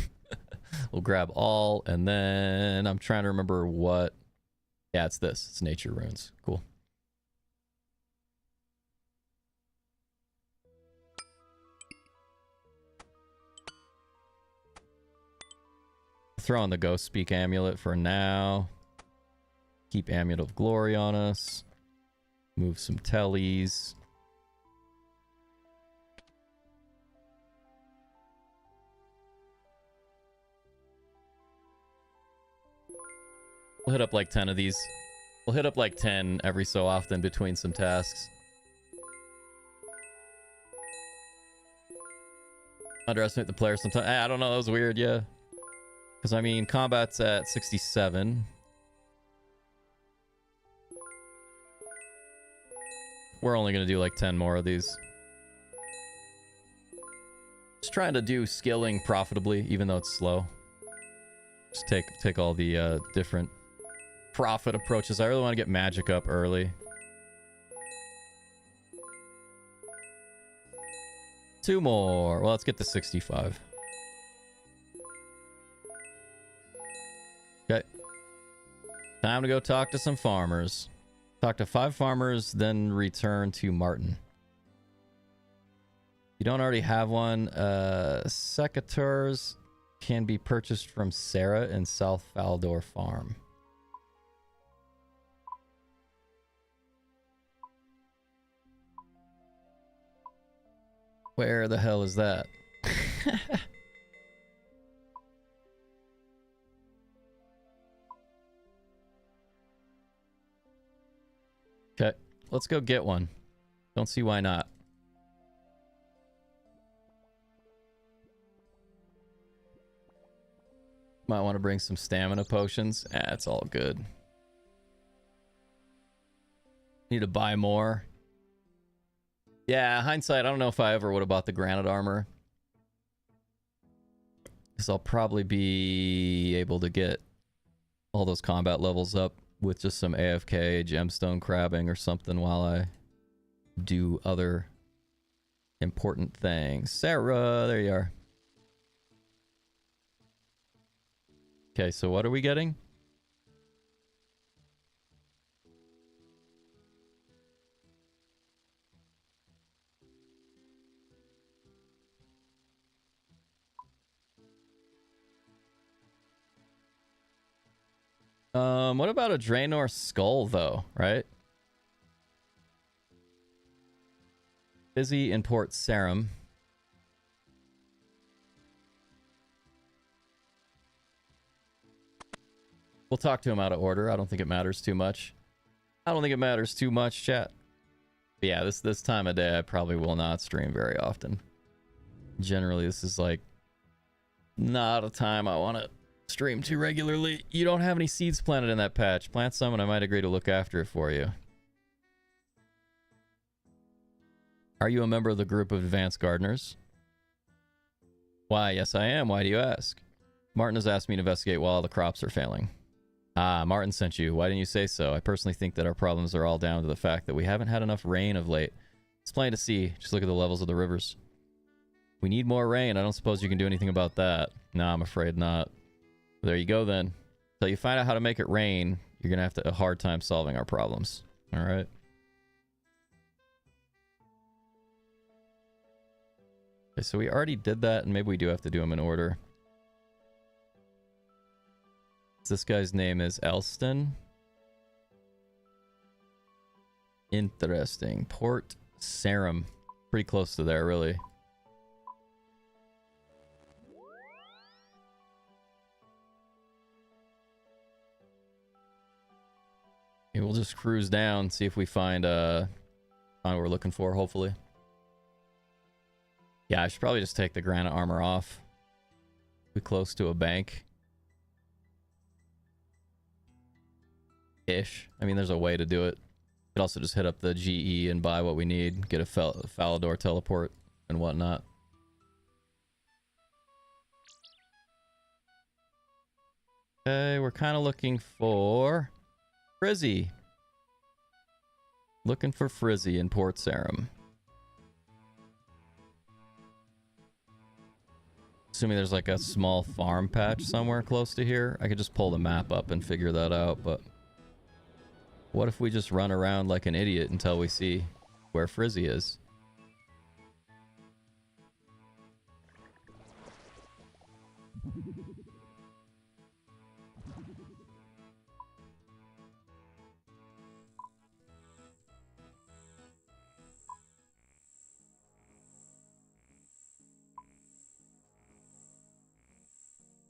S1: We'll grab all, and then I'm trying to remember what... Yeah, it's this. It's nature runes. Cool. Throw on the Ghost Speak amulet for now. Keep Amulet of Glory on us. Move some tellies. We'll hit up like 10 of these. We'll hit up like 10 every so often between some tasks. Underestimate the player sometimes. I don't know, that was weird, yeah. Because, I mean, combat's at 67. We're only going to do like 10 more of these. Just trying to do skilling profitably, even though it's slow. Just take all the different profit approaches. I really want to get magic up early. Two more. Well, let's get to 65. Okay. Time to go talk to some farmers. Talk to 5 farmers, then return to Martin. You don't already have one. Secateurs can be purchased from Sarah in South Faldor Farm. Where the hell is that? Okay, let's go get one. Don't see why not. Might want to bring some stamina potions. It's all good. Need to buy more. Yeah, hindsight, I don't know if I ever would have bought the granite armor. Because I'll probably be able to get all those combat levels up with just some AFK gemstone crabbing or something while I do other important things. Sarah, there you are. Okay, so what are we getting? What about a Draenor skull though, right? Busy import serum. We'll talk to him out of order. I don't think it matters too much. I don't think it matters too much, chat. But yeah, this time of day I probably will not stream very often. Generally, this is like not a time I want to stream too regularly. You don't have any seeds planted in that patch. Plant some and I might agree to look after it for you. Are you a member of the group of advanced gardeners? Why, yes I am. Why do you ask? Martin has asked me to investigate while the crops are failing. Ah, Martin sent you. Why didn't you say so? I personally think that our problems are all down to the fact that we haven't had enough rain of late. It's plain to see. Just look at the levels of the rivers. We need more rain. I don't suppose you can do anything about that. No, I'm afraid not. There you go then. Until you find out how to make it rain, you're going to have a hard time solving our problems. Alright? Okay, so we already did that, and maybe we do have to do them in order. This guy's name is Elston. Interesting. Port Sarum. Pretty close to there, really. Okay, we'll just cruise down, see if we find what we're looking for, hopefully. Yeah, I should probably just take the granite armor off. We're close to a bank. Ish. I mean, there's a way to do it. Could also just hit up the GE and buy what we need. Get a Falador teleport and whatnot. Okay, we're kind of looking for Frizzy. Looking for Frizzy in Port Sarim. Assuming there's like a small farm patch somewhere close to here. I could just pull the map up and figure that out, but what if we just run around like an idiot until we see where Frizzy is?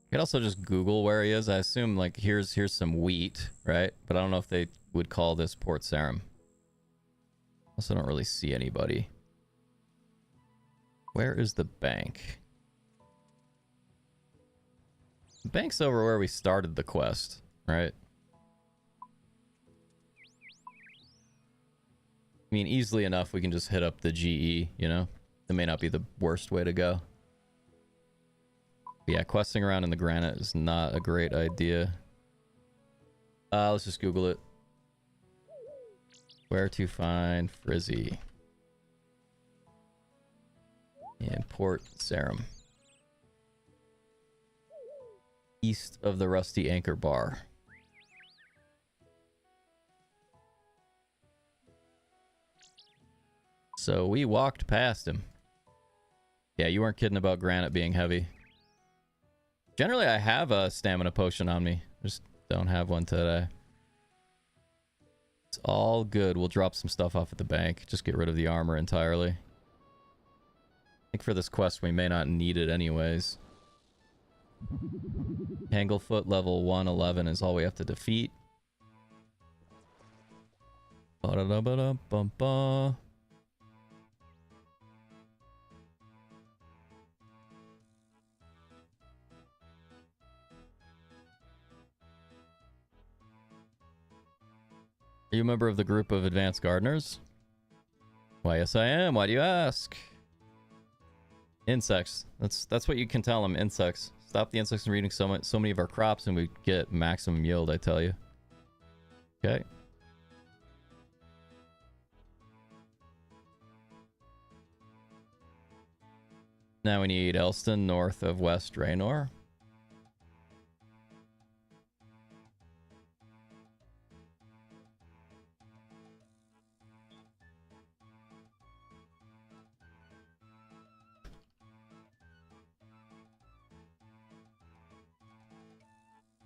S1: You could also just Google where he is. I assume like here's some wheat, right? But I don't know if they would call this Port Sarim. Also don't really see anybody. Where is the bank? The bank's over where we started the quest, right? I mean, easily enough we can just hit up the GE, you know? That may not be the worst way to go. But yeah, questing around in the granite is not a great idea. Let's just Google it. Where to find Frizzy in Port Sarim. East of the Rusty Anchor Bar. So we walked past him. Yeah, you weren't kidding about granite being heavy. Generally, I have a stamina potion on me. Just don't have one today. It's all good. We'll drop some stuff off at the bank. Just get rid of the armor entirely. I think for this quest, we may not need it anyways. Tanglefoot level 111 is all we have to defeat. Ba-da-da-ba-da-bum-ba. Are you a member of the group of advanced gardeners? Why, yes I am. Why do you ask? Insects. That's what you can tell them. Insects. Stop the insects from eating so many of our crops and we get maximum yield, I tell you. Okay. Now we need Elston north of West Raynor.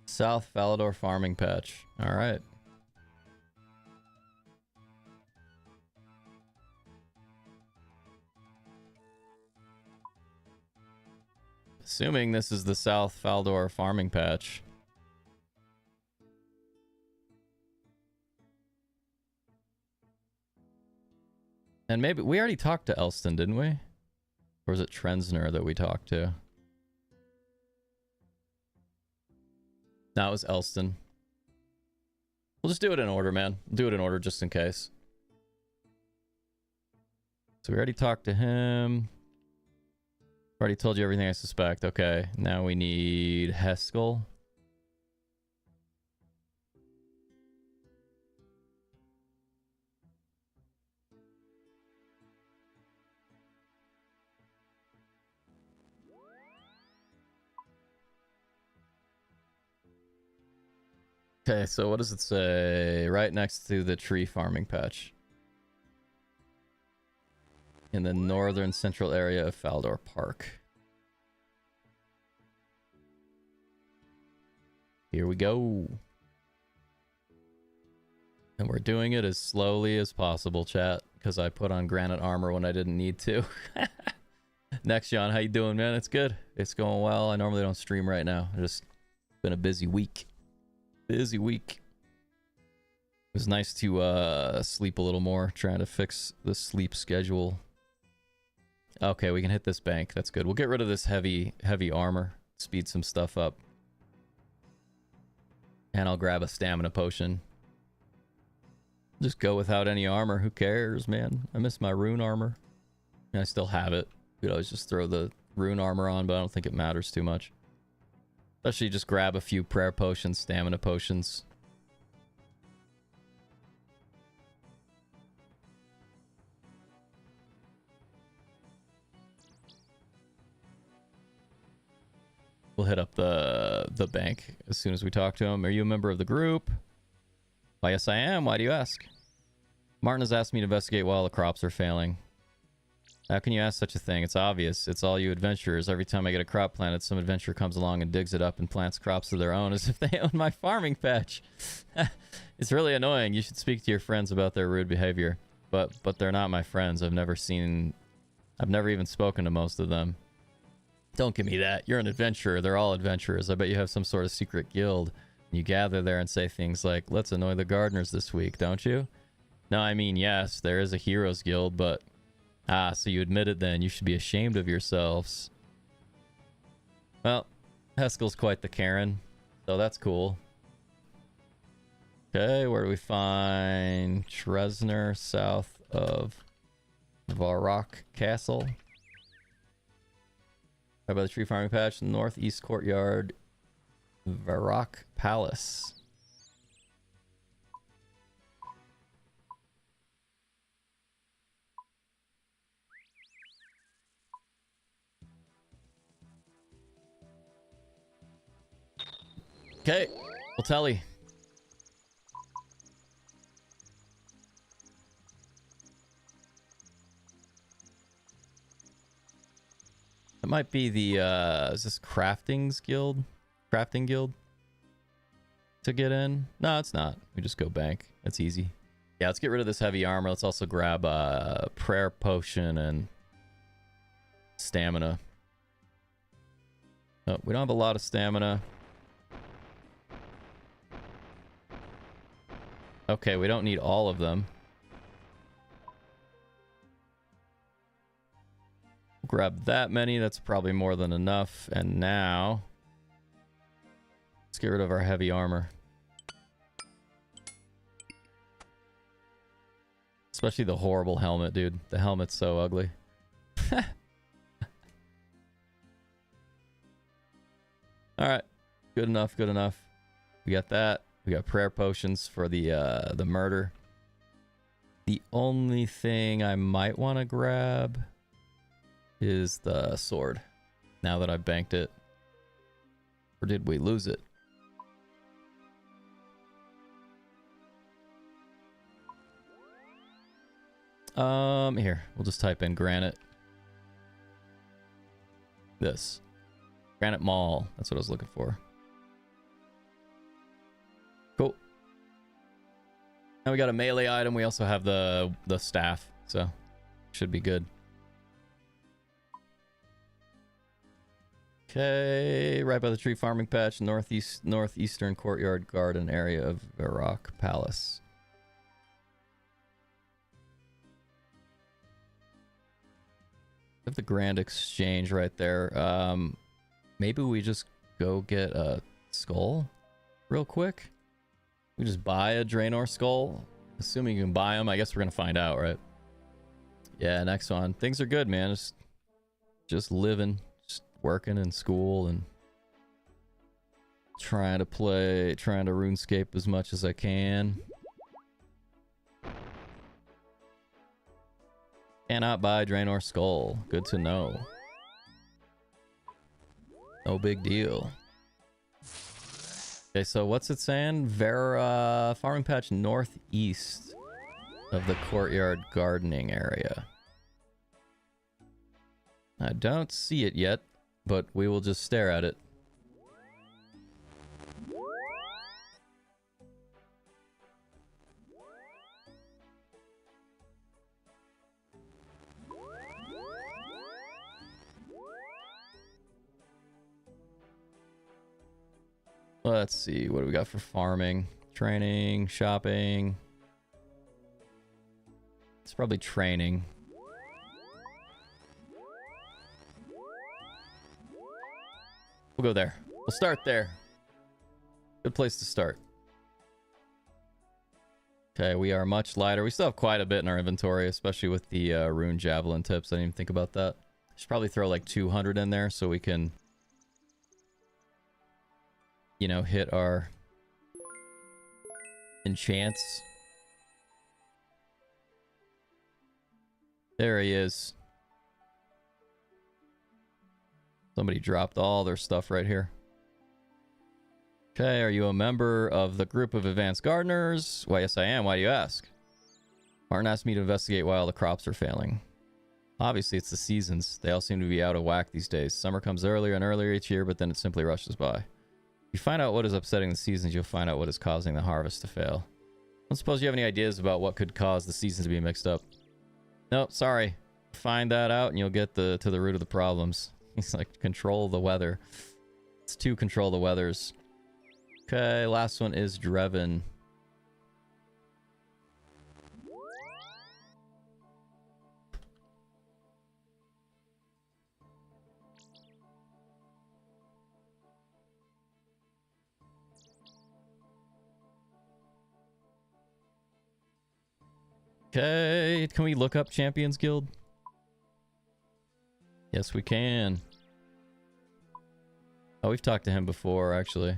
S1: South Falador farming patch. All right. Assuming this is the South Falador farming patch. And maybe we already talked to Elston, didn't we? Or was it Trensner that we talked to? No, it was Elston. We'll just do it in order, man. Do it in order just in case. So we already talked to him. Already told you everything I suspect. Okay, now we need Heskel. Okay, so what does it say? Right next to the tree farming patch. In the northern central area of Falador Park. Here we go. And we're doing it as slowly as possible, chat, because I put on granite armor when I didn't need to. Next, John, how you doing, man? It's good. It's going well. I normally don't stream right now. It's just been a busy week. Busy week. It was nice to sleep a little more, trying to fix the sleep schedule. Okay, we can hit this bank. That's good. We'll get rid of this heavy armor. Speed some stuff up. And I'll grab a stamina potion. Just go without any armor. Who cares, man? I miss my rune armor. I still have it. You could always just throw the rune armor on, but I don't think it matters too much. Especially just grab a few prayer potions, stamina potions. We'll hit up the bank as soon as we talk to him. Are you a member of the group? Why, yes, I am. Why do you ask? Martin has asked me to investigate while the crops are failing. How can you ask such a thing? It's obvious. It's all you adventurers. Every time I get a crop planted, some adventurer comes along and digs it up and plants crops of their own as if they own my farming patch. It's really annoying. You should speak to your friends about their rude behavior. But they're not my friends. I've never even spoken to most of them. Don't give me that. You're an adventurer. They're all adventurers. I bet you have some sort of secret guild. You gather there and say things like, let's annoy the gardeners this week, don't you? No, I mean, yes, there is a heroes guild, but... Ah, so you admit it then. You should be ashamed of yourselves. Well, Heskel's quite the Karen, so that's cool. Okay, where do we find Tresner south of Varrock Castle? Right by the tree farming patch, northeast courtyard, Varrock Palace. Okay, we'll tally. It might be the is this Crafting Guild to get in? No, it's not. We just go bank. That's easy. Yeah, let's get rid of this heavy armor. Let's also grab prayer potion and stamina. Oh, we don't have a lot of stamina. Okay, we don't need all of them. Grab that many. That's probably more than enough. And now, let's get rid of our heavy armor. Especially the horrible helmet, dude. The helmet's so ugly. Alright. Good enough, good enough. We got that. We got prayer potions for the murder. The only thing I might want to grab is the sword. Now that I've banked it. Or did we lose it? Here. We'll just type in granite. This. Granite Mall. That's what I was looking for. Cool. Now we got a melee item. We also have the staff, so should be good. Okay, right by the tree farming patch, northeastern courtyard garden area of Varrock Palace. We have the Grand Exchange right there. Maybe we just go get a skull real quick. We just buy a Draenor skull, assuming you can buy them. I guess we're gonna find out, right? Yeah, next one. Things are good, man. Just living, just working in school and trying to RuneScape as much as I can. Cannot buy Draenor skull. Good to know. No big deal. Okay, so what's it saying? Farming patch northeast of the courtyard gardening area. I don't see it yet, but we will just stare at it. Let's see, what do we got for farming? Training, shopping. It's probably training. We'll go there. We'll start there. Good place to start. Okay, we are much lighter. We still have quite a bit in our inventory, especially with the rune javelin tips. I didn't even think about that. Should probably throw like 200 in there so we can, you know, hit our enchants. There he is. Somebody dropped all their stuff right here. Okay, are you a member of the group of advanced gardeners? Why, yes I am. Why do you ask? Martin asked me to investigate why all the crops are failing. Obviously, it's the seasons. They all seem to be out of whack these days. Summer comes earlier and earlier each year, but then it simply rushes by. If you find out what is upsetting the seasons, you'll find out what is causing the harvest to fail. I don't suppose you have any ideas about what could cause the seasons to be mixed up. No, sorry. Find that out and you'll get to the root of the problems. He's like, control the weather. It's to control the weathers. Okay, last one is Drevin. Okay, can we look up Champions Guild? Yes, we can. Oh, we've talked to him before, actually.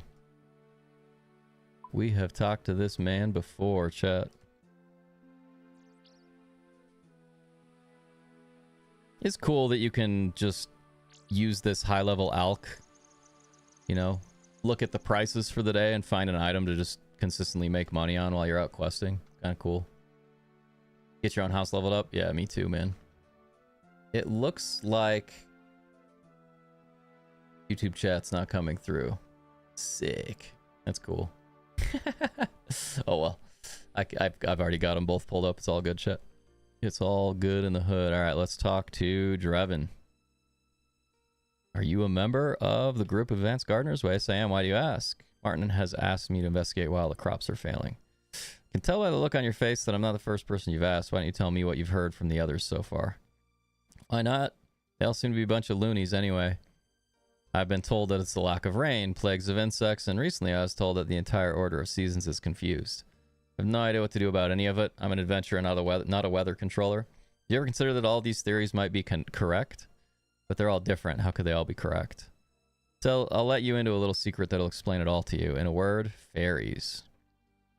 S1: We have talked to this man before, chat. It's cool that you can just use this high-level alch, you know, look at the prices for the day and find an item to just consistently make money on while you're out questing. Kind of cool. Get your own house leveled up? Yeah, me too, man. It looks like YouTube chat's not coming through. Sick. That's cool. Oh well. I've already got them both pulled up. It's all good, chat. It's all good in the hood. All right, let's talk to Drevin. Are you a member of the group of advanced gardeners? Why, yes, I am. Why do you ask? Martin has asked me to investigate while the crops are failing. I can tell by the look on your face that I'm not the first person you've asked. Why don't you tell me what you've heard from the others so far? Why not? They all seem to be a bunch of loonies anyway. I've been told that it's the lack of rain, plagues of insects, and recently I was told that the entire order of seasons is confused. I have no idea what to do about any of it. I'm an adventurer, not a weather controller. Do you ever consider that all these theories might be correct? But they're all different. How could they all be correct? So I'll let you into a little secret that'll explain it all to you. In a word, fairies.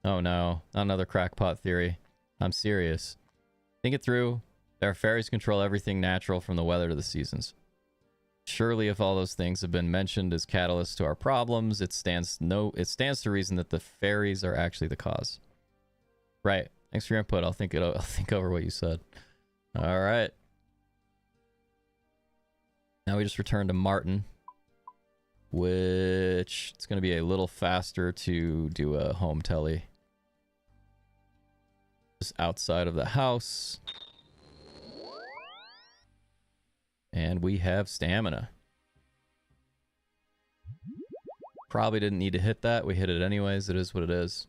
S1: Oh no, not another crackpot theory. I'm serious. Think it through. There are fairies control everything natural from the weather to the seasons. Surely if all those things have been mentioned as catalysts to our problems, it stands to reason that the fairies are actually the cause. Right. Thanks for your input. I'll think over what you said. All right. Now we just return to Martin, which it's going to be a little faster to do a home telly. Just outside of the house. And we have stamina. Probably didn't need to hit that. We hit it anyways. It is what it is.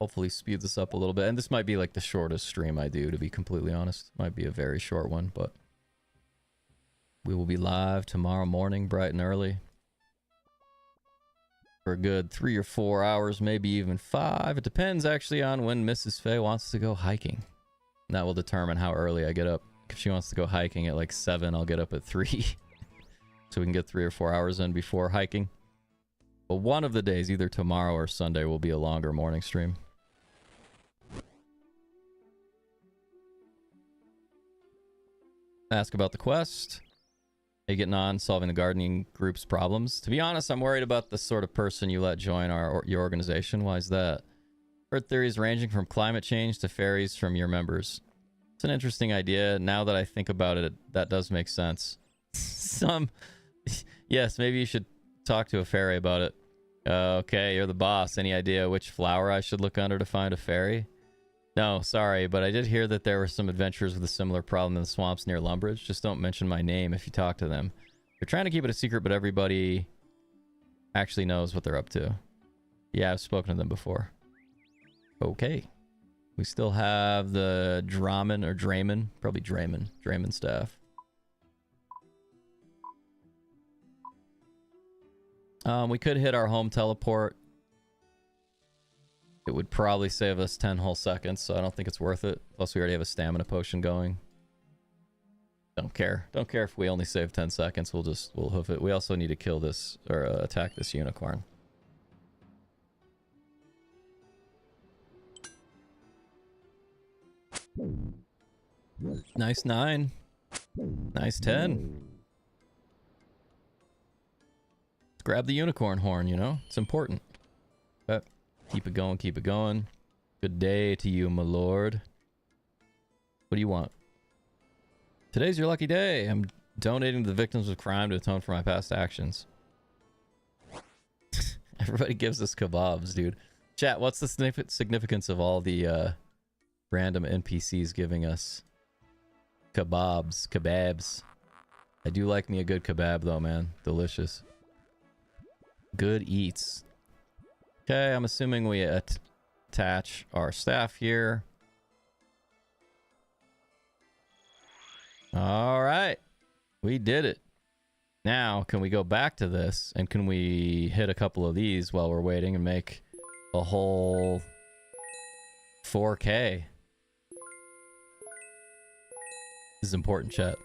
S1: Hopefully speed this up a little bit. And this might be like the shortest stream I do, to be completely honest. Might be a very short one, but we will be live tomorrow morning, bright and early. For a good 3 or 4 hours, maybe even 5. It depends actually on when Mrs. Faye wants to go hiking. And that will determine how early I get up. If she wants to go hiking at like 7, I'll get up at 3. So we can get 3 or 4 hours in before hiking. But one of the days, either tomorrow or Sunday, will be a longer morning stream. Ask about the quest. How you getting on solving the gardening group's problems? To be honest, I'm worried about the sort of person you let join your organization. Why is that? Heard theories ranging from climate change to fairies from your members. It's an interesting idea. Now that I think about it, that does make sense. Yes, maybe you should talk to a fairy about it. Okay, you're the boss. Any idea which flower I should look under to find a fairy? No, sorry, but I did hear that there were some adventurers with a similar problem in the swamps near Lumbridge. Just don't mention my name if you talk to them. They're trying to keep it a secret, but everybody actually knows what they're up to. Yeah, I've spoken to them before. Okay. We still have the Dramen or Dramen, probably Dramen staff. We could hit our home teleport. it would probably save us 10 whole seconds, so I don't think it's worth it. Plus, we already have a stamina potion going. Don't care. Don't care if we only save 10 seconds. We'll hoof it. We also need to kill this, or attack this unicorn. Nice 9. Nice 10. Let's grab the unicorn horn, you know? It's important. But keep it going, keep it going. Good day to you, my lord. What do you want? Today's your lucky day. I'm donating to the victims of crime to atone for my past actions. Everybody gives us kebabs, dude. Chat, what's the significance of all the random NPCs giving us kebabs? I do like me a good kebab though, man. Delicious. Good eats. Okay, I'm assuming we attach our staff here. All right, we did it. Now, can we go back to this and can we hit a couple of these while we're waiting and make a whole 4K? This is important, chat.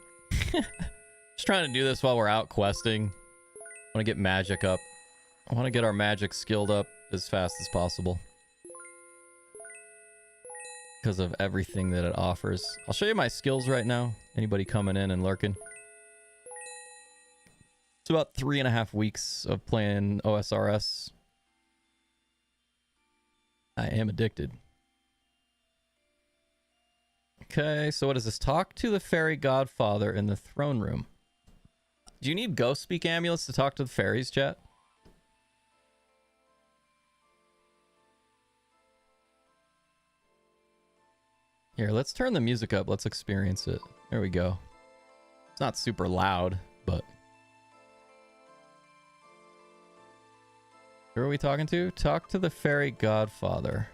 S1: Just trying to do this while we're out questing. I want to get magic up. I want to get our magic skilled up as fast as possible, because of everything that it offers. I'll show you my skills right now. Anybody coming in and lurking? It's about 3.5 weeks of playing OSRS. I am addicted. Okay, so what is this? Talk to the fairy godfather in the throne room. Do you need ghost speak amulets to talk to the fairies, chat? Here, let's turn the music up. Let's experience it. There we go. It's not super loud, but... Who are we talking to? Talk to the fairy godfather.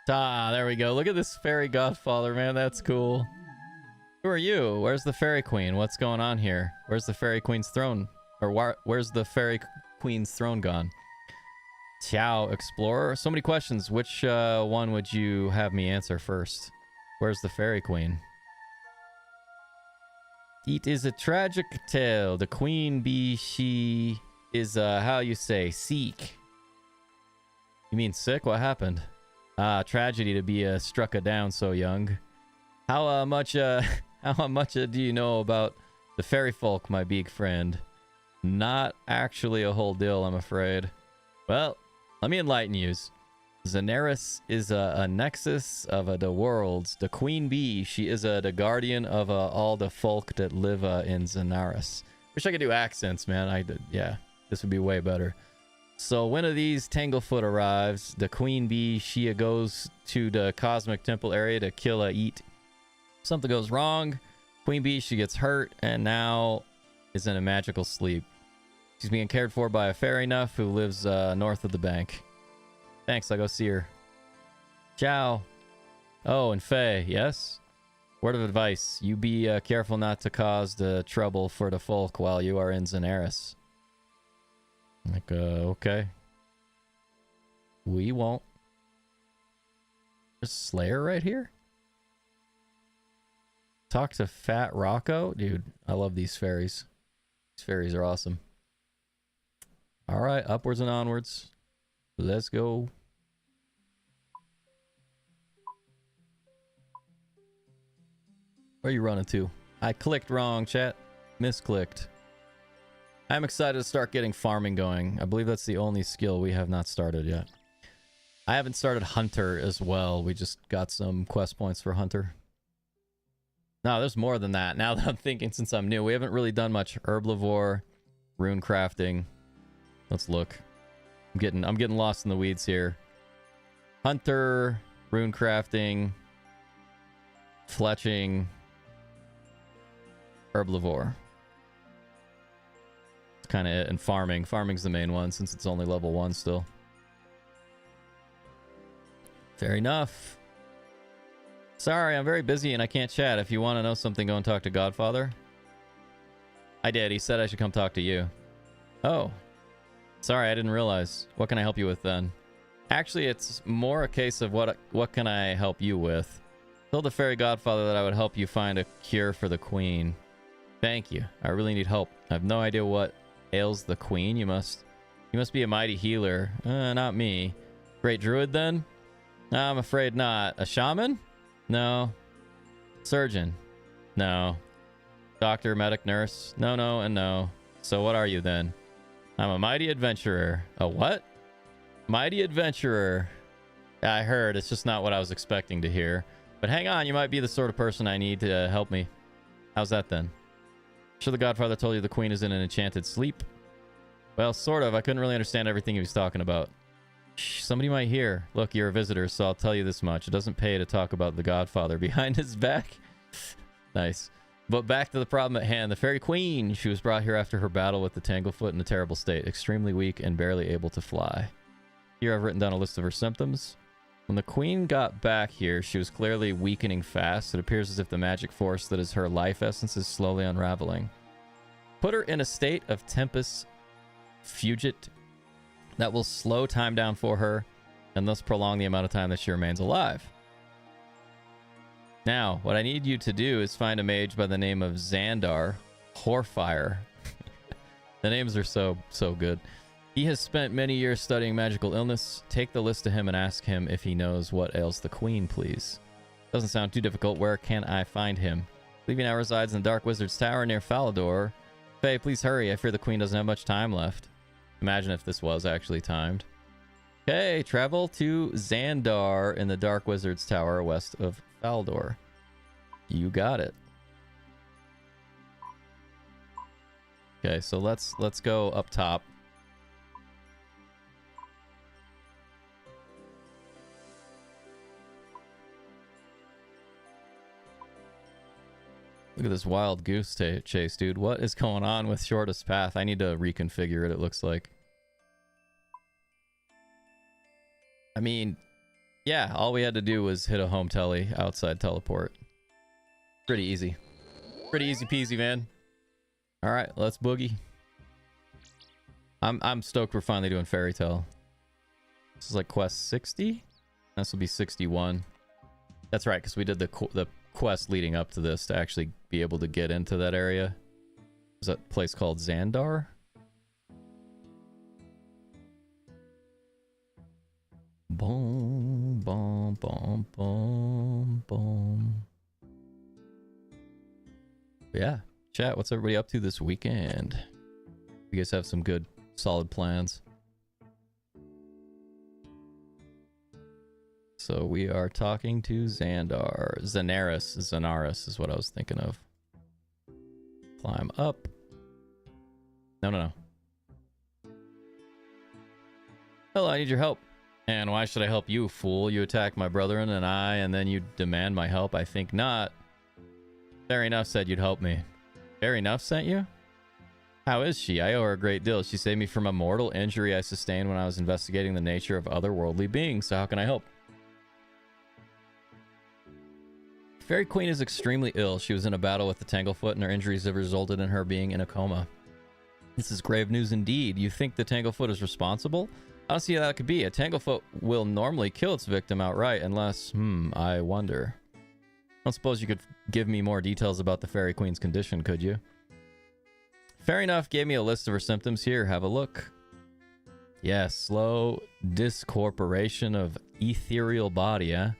S1: Ah, there we go. Look at this fairy godfather, man. That's cool. Who are you? Where's the fairy queen? What's going on here? Where's the fairy queen's throne? Or where's the fairy queen's throne gone? Ciao, explorer. So many questions. Which one would you have me answer first? Where's the fairy queen? It is a tragic tale. The queen bee, she is, how you say, seek. You mean sick? What happened? Ah, tragedy to be struck down so young. How much do you know about the fairy folk, my big friend? Not actually a whole deal, I'm afraid. Well, let me enlighten yous. Zenaris is a nexus of the worlds. The queen bee, she is the guardian of all the folk that live in Zenaris. Wish I could do accents, man. Yeah, this would be way better. So when of these Tanglefoot arrives, the queen bee, she goes to the cosmic temple area to kill eat. Something goes wrong. Queen bee, she gets hurt and now is in a magical sleep. She's being cared for by a fairy nuff who lives north of the bank. Thanks, I'll go see her. Ciao. Oh, and Faye, yes? Word of advice. You be careful not to cause the trouble for the folk while you are in Zenaris. Like, okay. We won't. There's Slayer right here? Talk to Fat Rocco? Dude, I love these fairies. These fairies are awesome. Alright, upwards and onwards. Let's go. Where are you running to? I clicked wrong, chat. Misclicked. I'm excited to start getting farming going. I believe that's the only skill we have not started yet. I haven't started Hunter as well. We just got some quest points for Hunter. No, there's more than that. Now that I'm thinking, since I'm new, we haven't really done much herbivore, rune crafting. Let's look. I'm getting lost in the weeds here. Hunter, rune crafting, fletching, herbivore. It's kind of it. And farming. Farming's the main one since it's only level 1 still. Fair enough. Sorry, I'm very busy and I can't chat. If you want to know something, go and talk to Godfather. I did. He said I should come talk to you. Oh. Sorry, I didn't realize. What can I help you with then? Actually, it's more a case of what can I help you with. Told the fairy godfather that I would help you find a cure for the queen. Thank you. I really need help. I have no idea what ails the queen. You must be a mighty healer. Not me. Great druid then? I'm afraid not. A shaman? No. Surgeon? No. Doctor, medic, nurse? No, no, and no. So what are you then? I'm a mighty adventurer. A what? Mighty adventurer. I heard. It's just not what I was expecting to hear. But hang on, you might be the sort of person I need to help me. How's that then? Sure the Godfather told you the queen is in an enchanted sleep? Well, sort of. I couldn't really understand everything he was talking about. Shh, somebody might hear. Look, you're a visitor, so I'll tell you this much. It doesn't pay to talk about the Godfather behind his back. Nice. But back to the problem at hand. The fairy queen. She was brought here after her battle with the Tanglefoot in a terrible state. Extremely weak and barely able to fly. Here I've written down a list of her symptoms. When the queen got back here, she was clearly weakening fast. It appears as if the magic force that is her life essence is slowly unraveling. Put her in a state of tempus fugit that will slow time down for her and thus prolong the amount of time that she remains alive. Now, what I need you to do is find a mage by the name of Xandar Horfire. The names are so good. He has spent many years studying magical illness. Take the list to him and ask him if he knows what ails the queen, please. Doesn't sound too difficult. Where can I find him? I believe he now resides in the Dark Wizard's Tower near Falador. Faye, please hurry. I fear the queen doesn't have much time left. Imagine if this was actually timed. Okay, travel to Xandar in the Dark Wizard's Tower west of Falador. You got it. Okay, so let's go up top. Look at this wild goose chase, dude. What is going on with shortest path? I need to reconfigure it, it looks like. I mean, yeah, all we had to do was hit a home telly outside teleport. Pretty easy. Pretty easy peasy, man. All right, let's boogie. I'm stoked we're finally doing Fairy Tale. This is like quest 60? This will be 61. That's right, because we did the quest leading up to this to actually be able to get into that area. Is that place called Xandar? Boom, boom, boom, boom, boom. Yeah, chat, what's everybody up to this weekend? You guys have some good, solid plans. So we are talking to Xandar. Zenaris is what I was thinking of. Climb up. No. Hello, I need your help. And why should I help you, fool? You attacked my brother and I, and then you demand my help? I think not. Fair enough said you'd help me. Fair enough sent you? How is she? I owe her a great deal. She saved me from a mortal injury I sustained when I was investigating the nature of otherworldly beings. So how can I help? Fairy Queen is extremely ill. She was in a battle with the Tanglefoot, and her injuries have resulted in her being in a coma. This is grave news indeed. You think the Tanglefoot is responsible? I don't see how that could be. A Tanglefoot will normally kill its victim outright, unless, I wonder. I don't suppose you could give me more details about the Fairy Queen's condition, could you? Fair enough gave me a list of her symptoms. Here, have a look. Yes, slow discorporation of ethereal body, eh?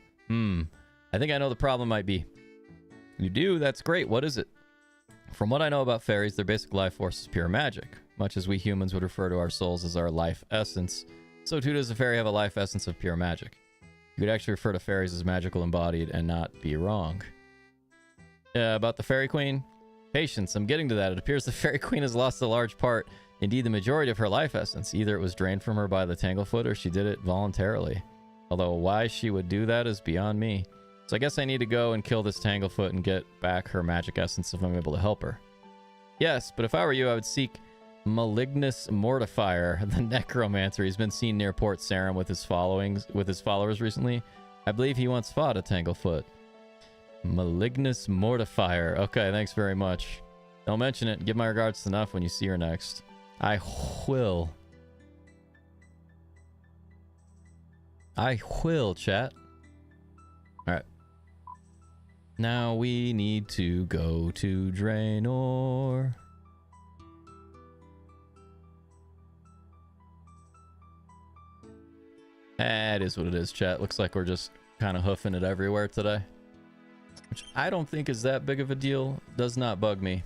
S1: I think I know the problem might be. You do? That's great. What is it? From what I know about fairies, their basic life force is pure magic. Much as we humans would refer to our souls as our life essence, so too does a fairy have a life essence of pure magic. You could actually refer to fairies as magical embodied and not be wrong. About the Fairy Queen? Patience, I'm getting to that. It appears the Fairy Queen has lost a large part, indeed the majority of her life essence. Either it was drained from her by the Tanglefoot or she did it voluntarily. Although why she would do that is beyond me. So I guess I need to go and kill this Tanglefoot and get back her magic essence if I'm able to help her. Yes, but if I were you, I would seek Malignus Mortifier, the necromancer. He's been seen near Port Sarim with his followers recently. I believe he once fought a Tanglefoot. Malignus Mortifier. Okay, thanks very much. Don't mention it. Give my regards to Nuff when you see her next. I will. I will, chat. Alright. Now we need to go to Draenor. It is what it is, chat. Looks like we're just kind of hoofing it everywhere today. Which I don't think is that big of a deal. Does not bug me.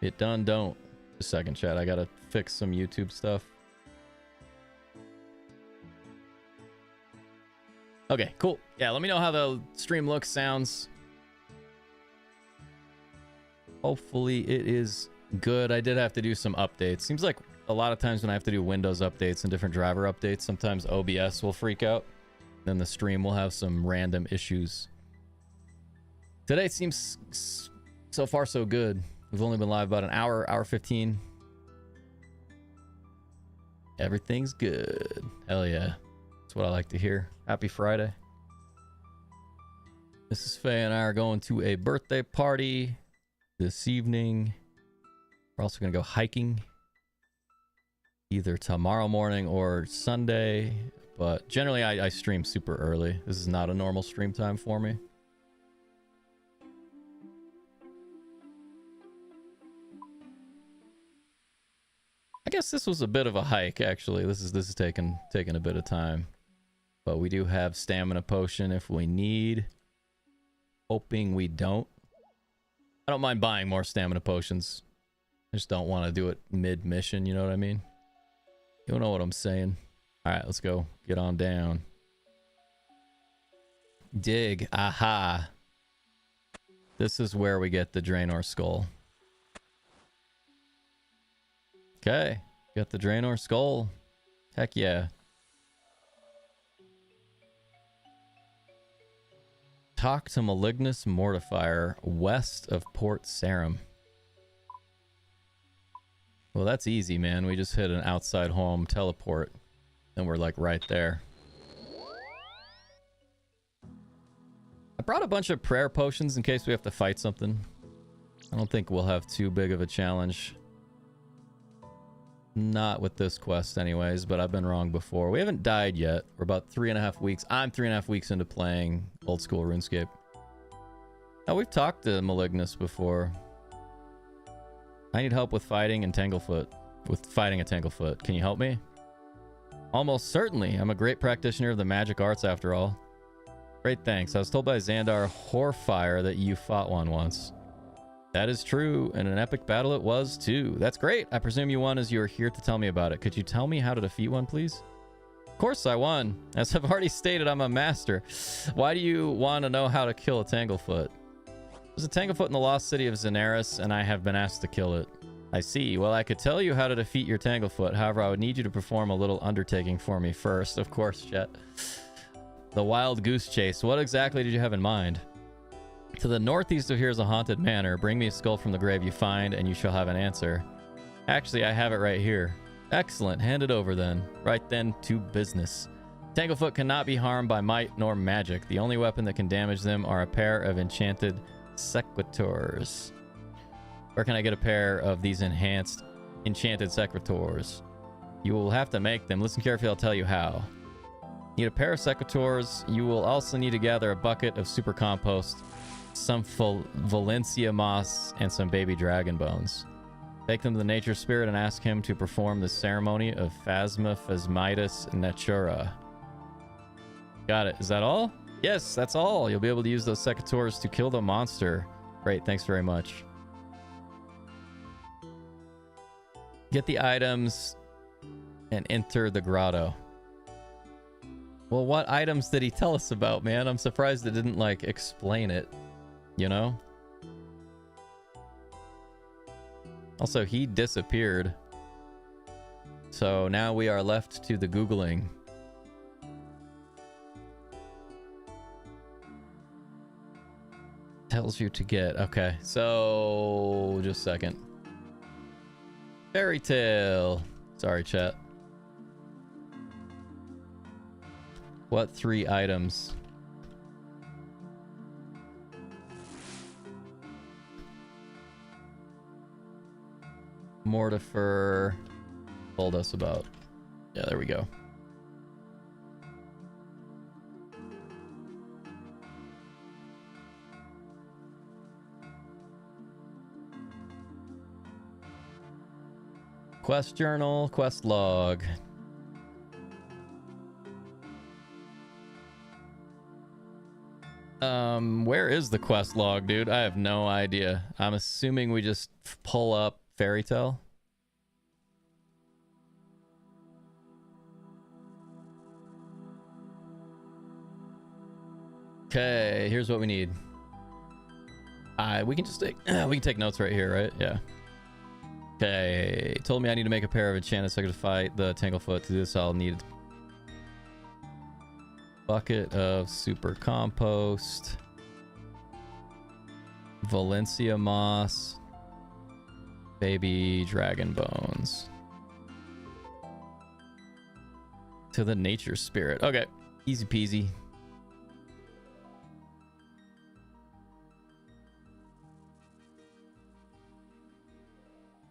S1: It done don't. Just a second, chat. I gotta fix some YouTube stuff. Okay, cool. Yeah, let me know how the stream looks, sounds. Hopefully it is good. I did have to do some updates. Seems like a lot of times when I have to do Windows updates and different driver updates, sometimes OBS will freak out. Then the stream will have some random issues. Today seems so far so good. We've only been live about an hour 15. Everything's good. Hell yeah. That's what I like to hear. Happy Friday. Mrs. Faye and I are going to a birthday party this evening. We're also going to go hiking either tomorrow morning or Sunday. But generally, I stream super early. This is not a normal stream time for me. I guess this was a bit of a hike, actually. This is taking a bit of time. But we do have stamina potion if we need. Hoping we don't. I don't mind buying more stamina potions. I just don't want to do it mid-mission, you know what I mean? You know what I'm saying. Alright, let's go. Get on down. Dig. Aha. This is where we get the Draenor skull. Okay. Got the Draenor skull. Heck yeah. Talk to Malignus Mortifier west of Port Sarum. Well, that's easy, man. We just hit an outside home teleport. And we're like right there. I brought a bunch of prayer potions in case we have to fight something. I don't think we'll have too big of a challenge. Not with this quest anyways, but I've been wrong before. We haven't died yet. We're about 3.5 weeks. I'm 3.5 weeks into playing Old School RuneScape. Now, we've talked to Malignus before. I need help with fighting and Tanglefoot. With fighting a Tanglefoot. Can you help me? Almost certainly. I'm a great practitioner of the magic arts after all. Great, thanks. I was told by Xandar Horfire that you fought one once. That is true, and an epic battle it was too. That's great. I presume you won as you are here to tell me about it. Could you tell me how to defeat one, please? Of course I won. As I've already stated, I'm a master. Why do you want to know how to kill a Tanglefoot? There's a Tanglefoot in the lost city of Zenaris, and I have been asked to kill it. I see. Well, I could tell you how to defeat your Tanglefoot. However, I would need you to perform a little undertaking for me first. Of course, Chet. The Wild Goose Chase. What exactly did you have in mind? To the northeast of here is a haunted manor. Bring me a skull from the grave you find, and you shall have an answer. Actually, I have it right here. Excellent. Hand it over then. Right then, to business. Tanglefoot cannot be harmed by might nor magic. The only weapon that can damage them are a pair of enchanted sequitors. Where can I get a pair of these enhanced enchanted sequitors? You will have to make them. Listen carefully, I'll tell you how. Need a pair of sequitors. You will also need to gather a bucket of super compost, some Valencia moss, and some baby dragon bones. Take them to the nature spirit and ask him to perform the ceremony of Phasma Phasmitis Natura. Got it. Is that all? Yes, that's all. You'll be able to use those sequitors to kill the monster. Great, thanks very much. Get the items and enter the grotto. Well, what items did he tell us about, man? I'm surprised it didn't, like, explain it, you know? Also, he disappeared. So now we are left to the Googling. Tells you to get. Okay, so just a second. Fairy tale. Sorry, chat. What 3 items? Mortifer told us about. Yeah, there we go. Quest journal, quest log. Where is the quest log, dude? I have no idea. I'm assuming we just pull up Fairy Tale. Okay, here's what we need. We can just take we can take notes right here, right? Yeah. Okay, told me I need to make a pair of enchanted so I could fight the Tanglefoot. To do this, I'll need bucket of super compost, Valencia moss, baby dragon bones. To the nature spirit. Okay, easy peasy.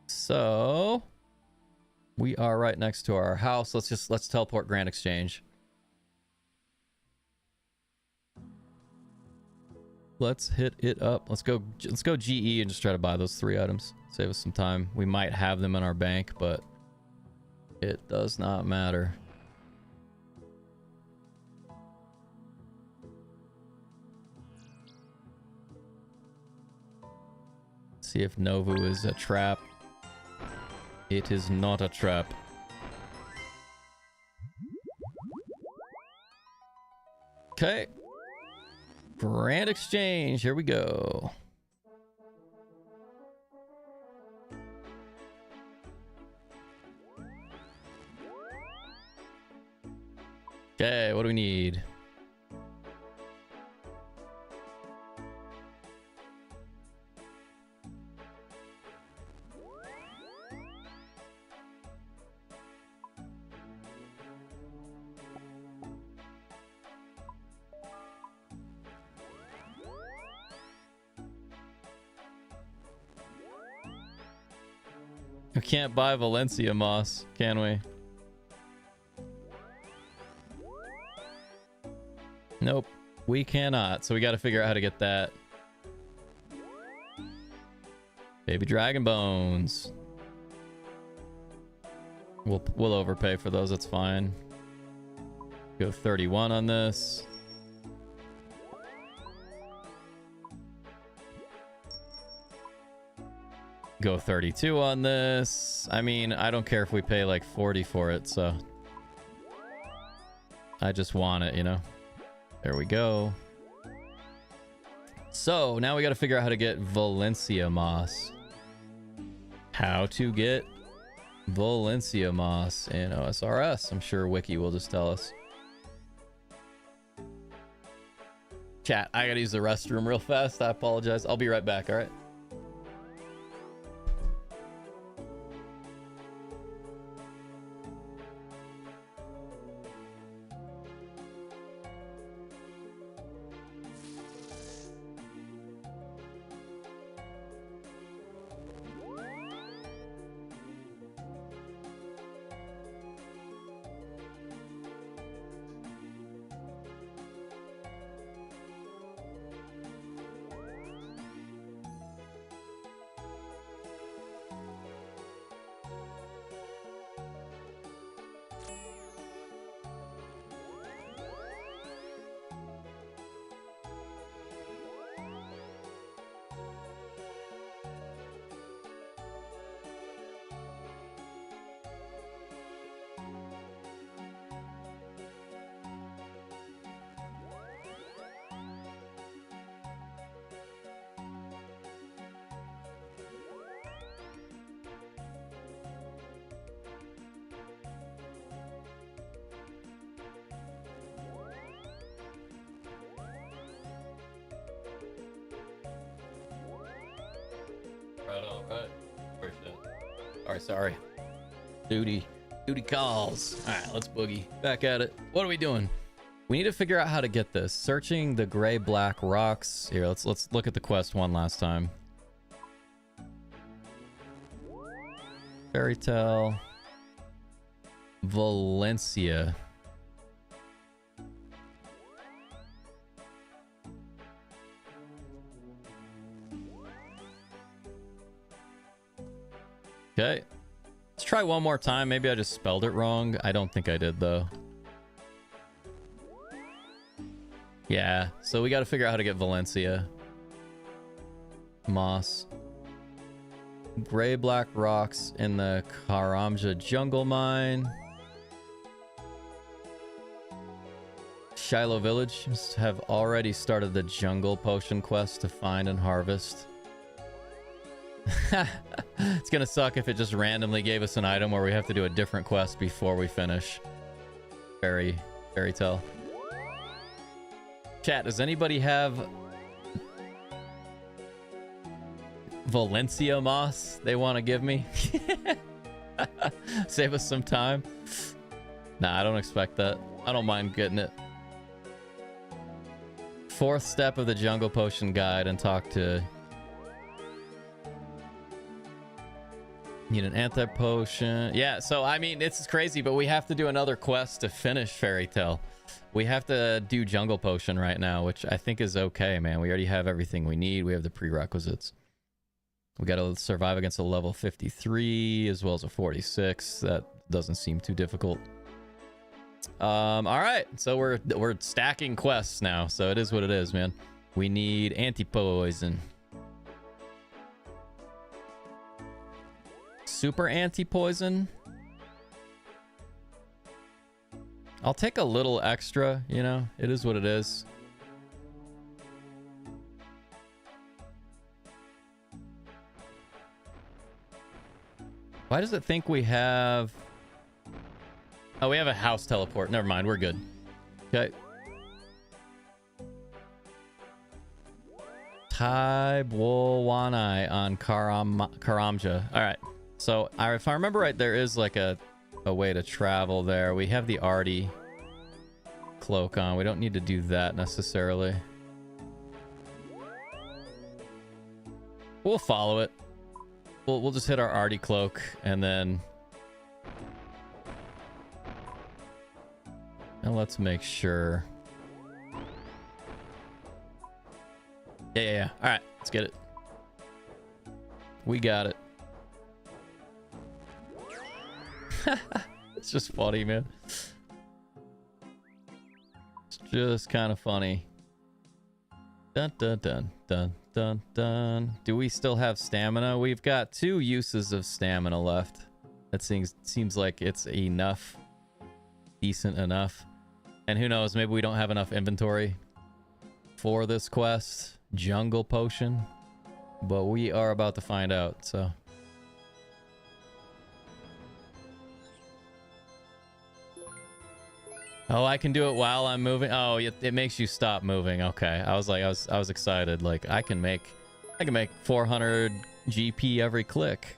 S1: So we are right next to our house. Let's teleport Grand Exchange. Let's hit it up. Let's go GE and just try to buy those 3 items. Save us some time. We might have them in our bank, but it does not matter. See if Novu is a trap. It is not a trap. Okay. Grand Exchange. Here we go. Okay, what do we need? We can't buy Valencia moss, can we? Nope, we cannot. So we got to figure out how to get that. Baby dragon bones. We'll overpay for those. That's fine. Go 31 on this. Go 32 on this. I mean, I don't care if we pay like 40 for it, so I just want it, you know. There we go. So now we got to figure out how to get Valencia moss. How to get Valencia moss in OSRS. I'm sure Wiki will just tell us. Chat, I gotta use the restroom real fast. I apologize. I'll be right back, all right? Sorry. Duty calls. All right, let's boogie. Back at it. What are we doing? We need to figure out how to get this. Searching the gray black rocks. Here, let's look at the quest one last time. Fairy Tale. Valencia. Okay. Let's try one more time. Maybe I just spelled it wrong. I don't think I did, though. Yeah, so we got to figure out how to get Valencia. Moss. Gray black rocks in the Karamja jungle mine. Shiloh village have already started the jungle potion quest to find and harvest. It's gonna suck if it just randomly gave us an item where we have to do a different quest before we finish. Fairy Tale. Chat, does anybody have Valencia moss they want to give me? Save us some time. Nah, I don't expect that. I don't mind getting it. Fourth step of the jungle potion guide and talk to... Need an anti potion. Yeah, so I mean, it's crazy, but we have to do another quest to finish Fairy Tale. We have to do jungle potion right now, which I think is okay, man. We already have everything we need. We have the prerequisites. We got to survive against a level 53 as well as a 46. That doesn't seem too difficult. All right, so we're stacking quests now, so it is what it is, man. We need anti-poison. Super anti-poison. I'll take a little extra, you know, it is what it is. Why does it think we have... Oh, we have a house teleport. Never mind, we're good. Okay. Taibwanai on Karamja. All right. So if I remember right, there is like a way to travel there. We have the Artie cloak on. We don't need to do that necessarily. We'll follow it. We'll just hit our Artie cloak and then... And let's make sure. Yeah. All right, let's get it. We got it. It's just funny, man. It's just kind of funny. Dun dun dun dun dun dun. Do we still have stamina? We've got 2 uses of stamina left. That seems like it's enough. Decent enough. And who knows, maybe we don't have enough inventory for this quest. Jungle potion. But we are about to find out, so... Oh, I can do it while I'm moving. Oh, it makes you stop moving. Okay, I was excited. Like I can make 400 GP every click.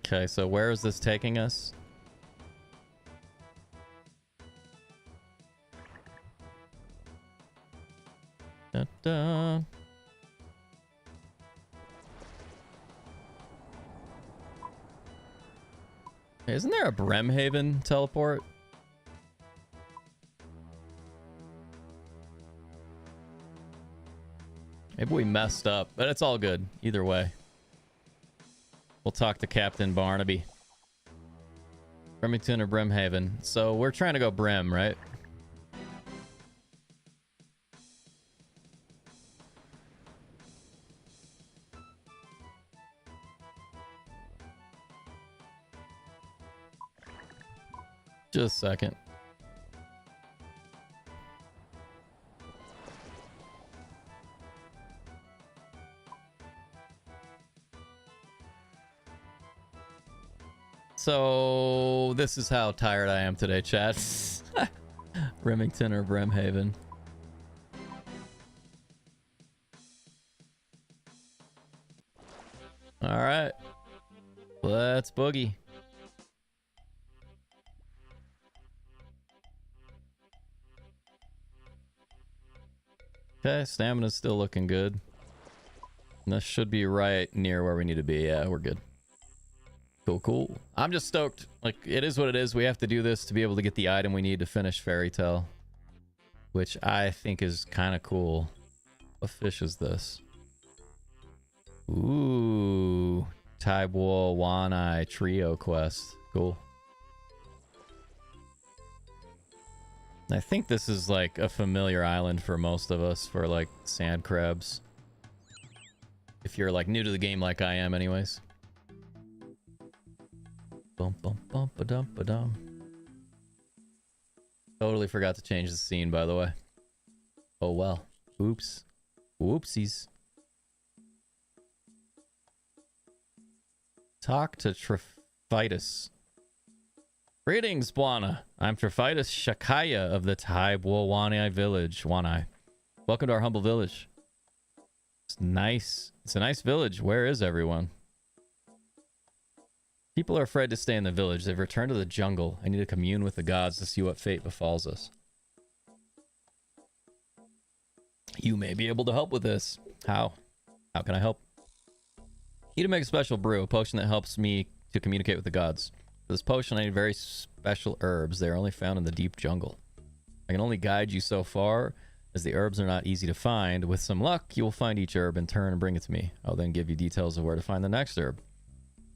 S1: Okay, so where is this taking us? Dun, dun. Isn't there a Bremhaven teleport? Maybe we messed up, but it's all good. Either way. We'll talk to Captain Barnaby. Remington or Bremhaven. So we're trying to go Brem, right? Just a second. So this is how tired I am today, chat. Remington or Bremhaven. All right, let's boogie. Okay, stamina's still looking good. And this should be right near where we need to be. Yeah, we're good. Cool, cool. I'm just stoked. Like, it is what it is. We have to do this to be able to get the item we need to finish Fairy Tale, which I think is kind of cool. What fish is this? Ooh, Taibo Wanai Trio quest. Cool. I think this is like a familiar island for most of us for like sand crabs. If you're like new to the game like I am anyways. Bum bum bum ba dum ba dum. Totally forgot to change the scene, by the way. Oh well. Oops. Whoopsies. Talk to Trophitus. Greetings, Bwana. I'm Trophitus Shakaya of the Taibo Wanai village. Wanai. Welcome to our humble village. It's nice. It's a nice village. Where is everyone? People are afraid to stay in the village. They've returned to the jungle. I need to commune with the gods to see what fate befalls us. You may be able to help with this. How? How can I help? Need to make a special brew, a potion that helps me to communicate with the gods. For this potion, I need very special herbs. They are only found in the deep jungle. I can only guide you so far, as the herbs are not easy to find. With some luck, you will find each herb in turn and bring it to me. I'll then give you details of where to find the next herb.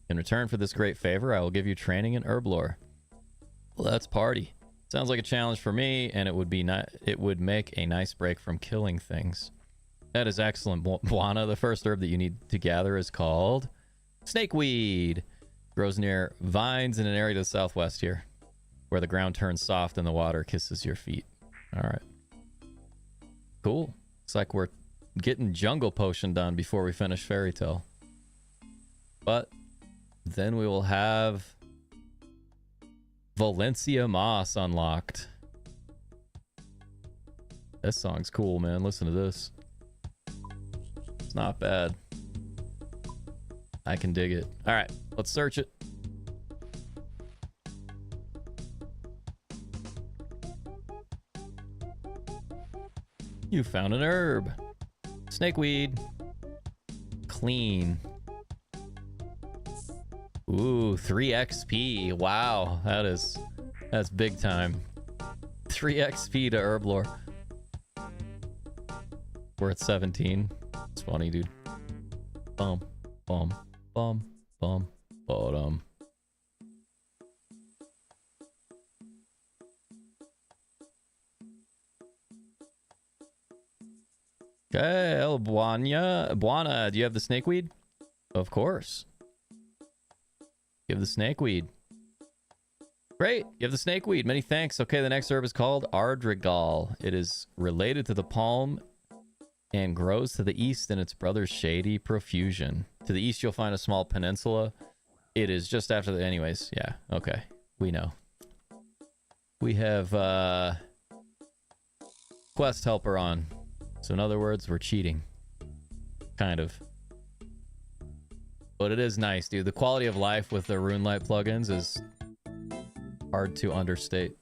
S1: In return for this great favor, I will give you training in herb lore. Well, let's party. Sounds like a challenge for me, and it would make a nice break from killing things. That is excellent, Bwana. The first herb that you need to gather is called snakeweed. Grows near vines in an area to the southwest here, where the ground turns soft and the water kisses your feet. All right. Cool. Looks like we're getting jungle potion done before we finish Fairy Tale. But then we will have Valencia Moss unlocked. This song's cool, man. Listen to this. It's not bad. I can dig it. All right, let's search it. You found an herb. Snakeweed. Clean. Ooh, 3 XP. Wow, that's big time. 3 XP to herb lore. We're at 17. It's funny, dude. Bum, bum, bum, bum, bottom. Okay, El Bwana, do you have the snakeweed? Of course. You have the snakeweed. Great, you have the snakeweed. Many thanks. Okay, the next herb is called Ardrigal. It is related to the palm and grows to the east in its brother's shady profusion. To the east, you'll find a small peninsula. It is just after the... Anyways, yeah, okay. We know. We have quest helper on. So in other words, we're cheating. Kind of. But it is nice, dude. The quality of life with the RuneLite plugins is hard to understate.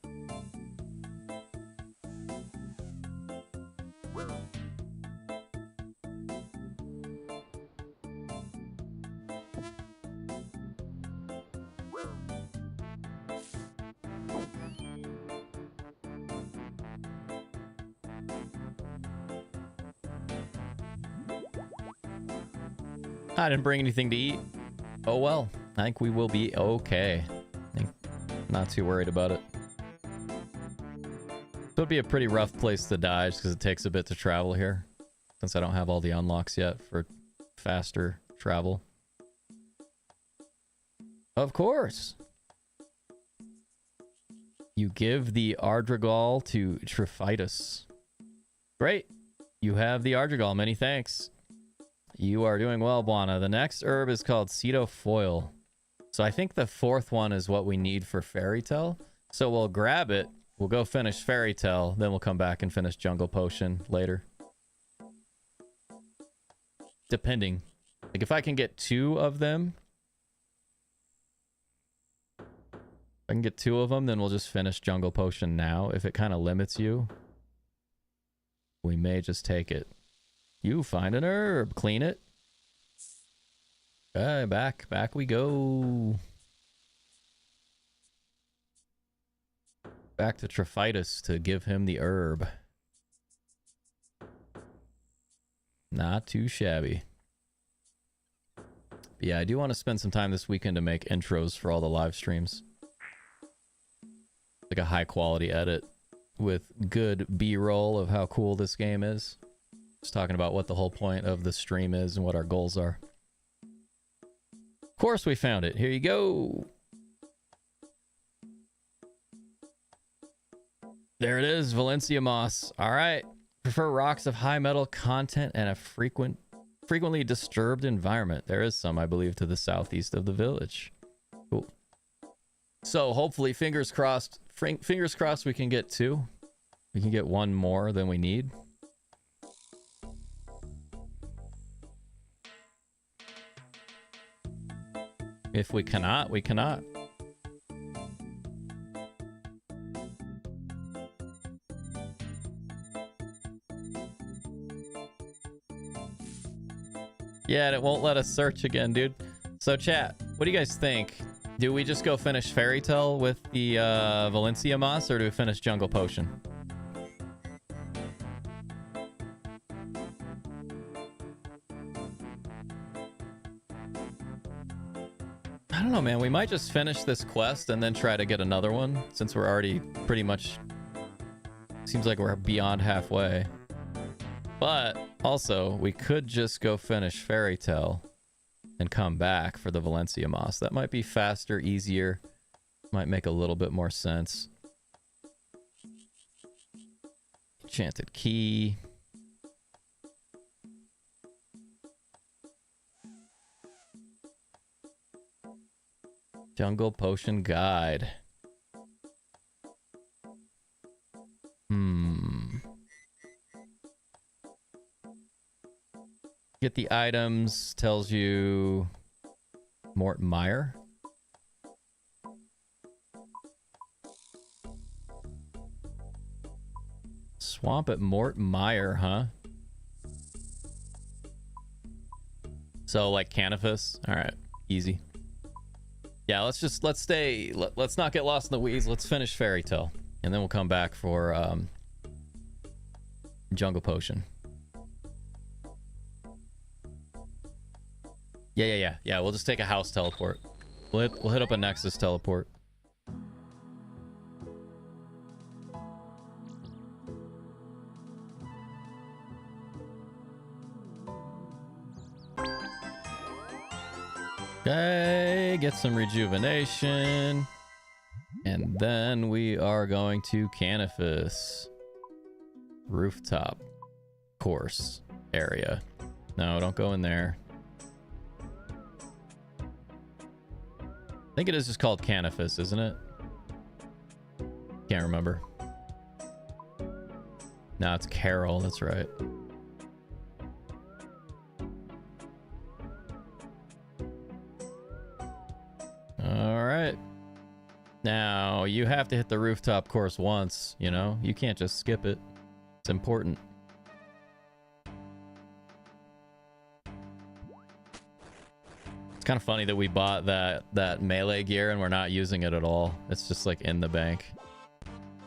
S1: I didn't bring anything to eat. Oh well, I think we will be okay. Not too worried about it. It would be a pretty rough place to die just because it takes a bit to travel here, since I don't have all the unlocks yet for faster travel. Of course. You give the Ardrigal to Trophitus. Great. You have the Ardrigal. Many thanks. You are doing well, Bwana. The next herb is called Ceto Foil. So I think the fourth one is what we need for Fairy Tale. So we'll grab it. We'll go finish Fairy Tale. Then we'll come back and finish Jungle Potion later. Depending. Like if I can get 2 of them. If I can get 2 of them, then we'll just finish Jungle Potion now. If it kind of limits you. We may just take it. You find an herb, clean it. Okay, back we go. Back to Trophitus to give him the herb. Not too shabby. But yeah, I do want to spend some time this weekend to make intros for all the live streams. Like a high quality edit with good B-roll of how cool this game is. Just talking about what the whole point of the stream is and what our goals are. Of course we found it. Here you go. There it is, Valencia moss. All right. Prefer rocks of high metal content and a frequently disturbed environment. There is some, I believe, to the southeast of the village. Cool. So hopefully, fingers crossed we can get 2. We can get 1 more than we need. If we cannot, we cannot. Yeah, and it won't let us search again, dude. So chat, what do you guys think? Do we just go finish Fairy Tale with the Valencia moss, or do we finish Jungle Potion? I don't know, man. We might just finish this quest and then try to get another one, since we're already pretty much... Seems like we're beyond halfway. But also, we could just go finish Fairy Tale and come back for the Valencia moss. That might be faster, easier. Might make a little bit more sense. Enchanted Key. Jungle Potion Guide. Get the items, tells you Mort Mire. Swamp at Mort Mire, huh? So like Canifus. All right, easy. Yeah, let's not get lost in the weeds. Let's finish Fairy Tale, and then we'll come back for Jungle Potion. Yeah. We'll just take a house teleport. We'll hit up a Nexus teleport. Okay, get some rejuvenation. And then we are going to Canifus. Rooftop course area. No, don't go in there. I think it is just called Canifus, isn't it? Can't remember. No, it's Carol, that's right. All right. Now, you have to hit the rooftop course once, you know? You can't just skip it. It's important. It's kind of funny that we bought that melee gear and we're not using it at all. It's just like in the bank.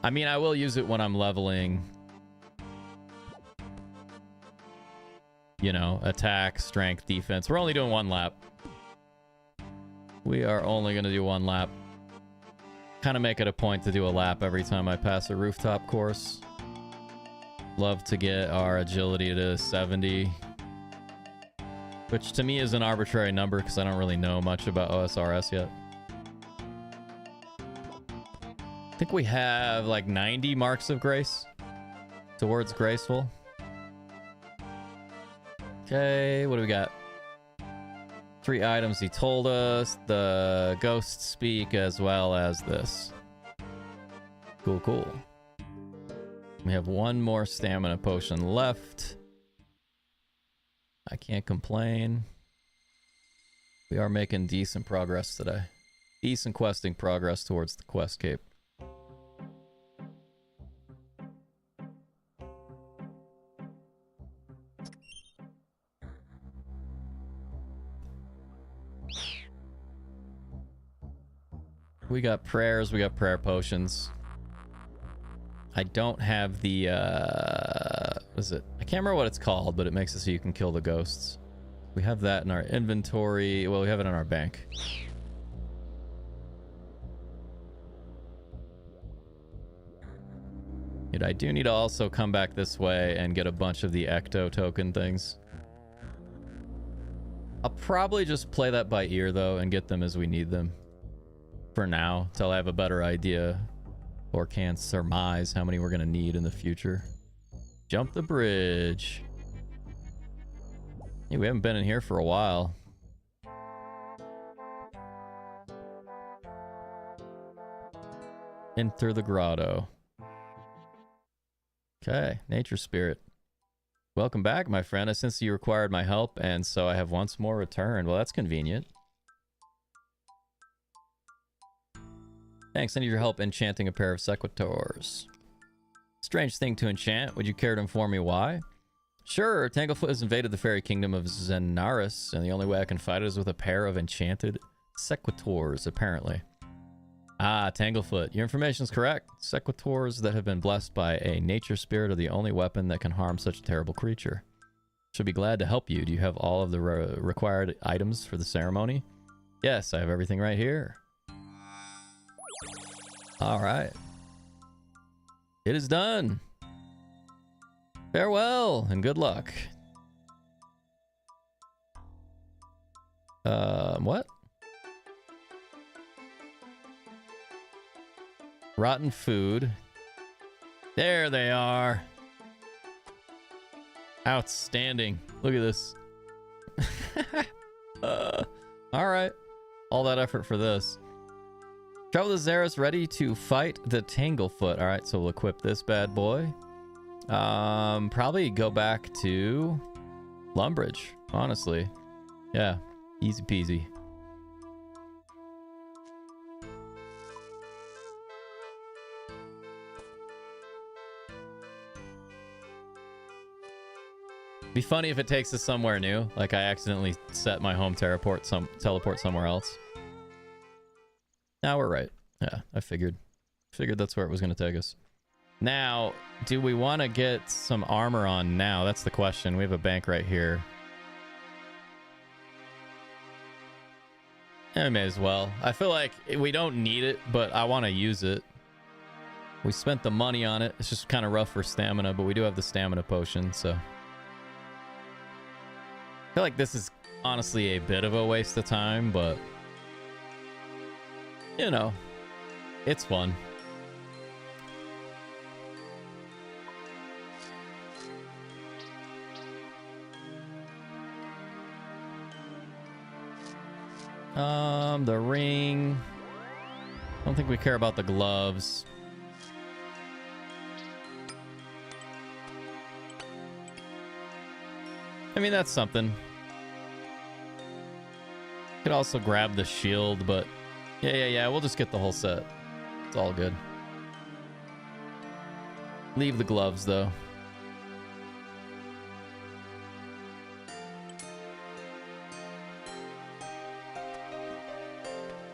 S1: I mean, I will use it when I'm leveling, you know, attack, strength, defense. We're only doing 1 lap. We are only going to do 1 lap. Kind of make it a point to do a lap every time I pass a rooftop course. Love to get our agility to 70. Which to me is an arbitrary number because I don't really know much about OSRS yet. I think we have like 90 marks of grace towards Graceful. Okay, what do we got? 3 items he told us. The Ghost Speak as well as this. Cool. We have 1 more stamina potion left. I can't complain. We are making decent progress today. Decent questing progress towards the quest cape. We got prayers, we got prayer potions. I don't have the what is it? I can't remember what it's called, but it makes it so you can kill the ghosts. We have that in our inventory. Well, we have it in our bank. Dude, I do need to also come back this way and get a bunch of the ecto token things. I'll probably just play that by ear though and get them as we need them for now till I have a better idea or can surmise how many we're gonna need in the future. Jump the bridge. Hey, we haven't been in here for a while. Enter the grotto. Okay, nature spirit. Welcome back, my friend. I sense you required my help, and so I have once more returned. Well, that's convenient. Thanks, I need your help enchanting a pair of sequitors. Strange thing to enchant. Would you care to inform me why? Sure, Tanglefoot has invaded the fairy kingdom of Zenaris, and the only way I can fight it is with a pair of enchanted sequitors, apparently. Ah, Tanglefoot. Your information is correct. Sequitors that have been blessed by a nature spirit are the only weapon that can harm such a terrible creature. Should be glad to help you. Do you have all of the required items for the ceremony? Yes, I have everything right here. All right. It is done. Farewell and good luck. What? Rotten food. There they are. Outstanding. Look at this. All right. All that effort for this. Travel to Xeris ready to fight the Tanglefoot. All right, so we'll equip this bad boy. Probably go back to Lumbridge, honestly. Yeah, easy peasy. Be funny if it takes us somewhere new. Like I accidentally set my home teleport somewhere else. Now we're right. Yeah, I figured that's where it was going to take us. Now, do we want to get some armor on now? That's the question. We have a bank right here. I may as well. I feel like we don't need it, but I want to use it. We spent the money on it. It's just kind of rough for stamina, but we do have the stamina potion, so... I feel like this is honestly a bit of a waste of time, but... you know, it's fun. The ring. I don't think we care about the gloves. I mean, that's something. Could also grab the shield, but yeah, we'll just get the whole set. It's all good. Leave the gloves, though.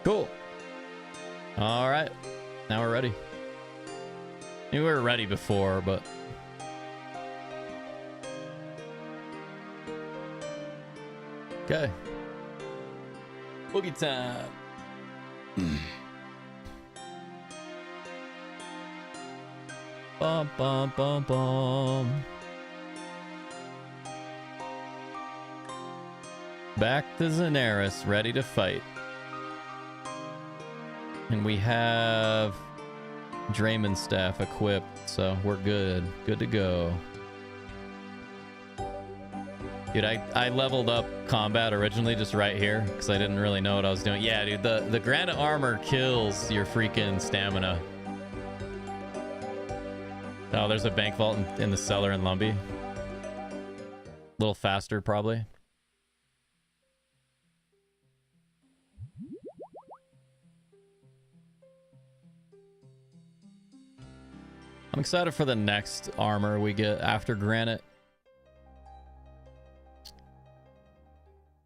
S1: Cool. All right. Now we're ready. I mean, we were ready before, but... okay. Boogie time. Bum, bum, bum, bum. Back to Zenaris, ready to fight. And we have Draymond's staff equipped, so we're good. Good to go. Dude, I leveled up combat originally just right here because I didn't really know what I was doing. Yeah, dude, the granite armor kills your freaking stamina. Oh, there's a bank vault in the cellar in Lumbee. A little faster, probably. I'm excited for the next armor we get after granite.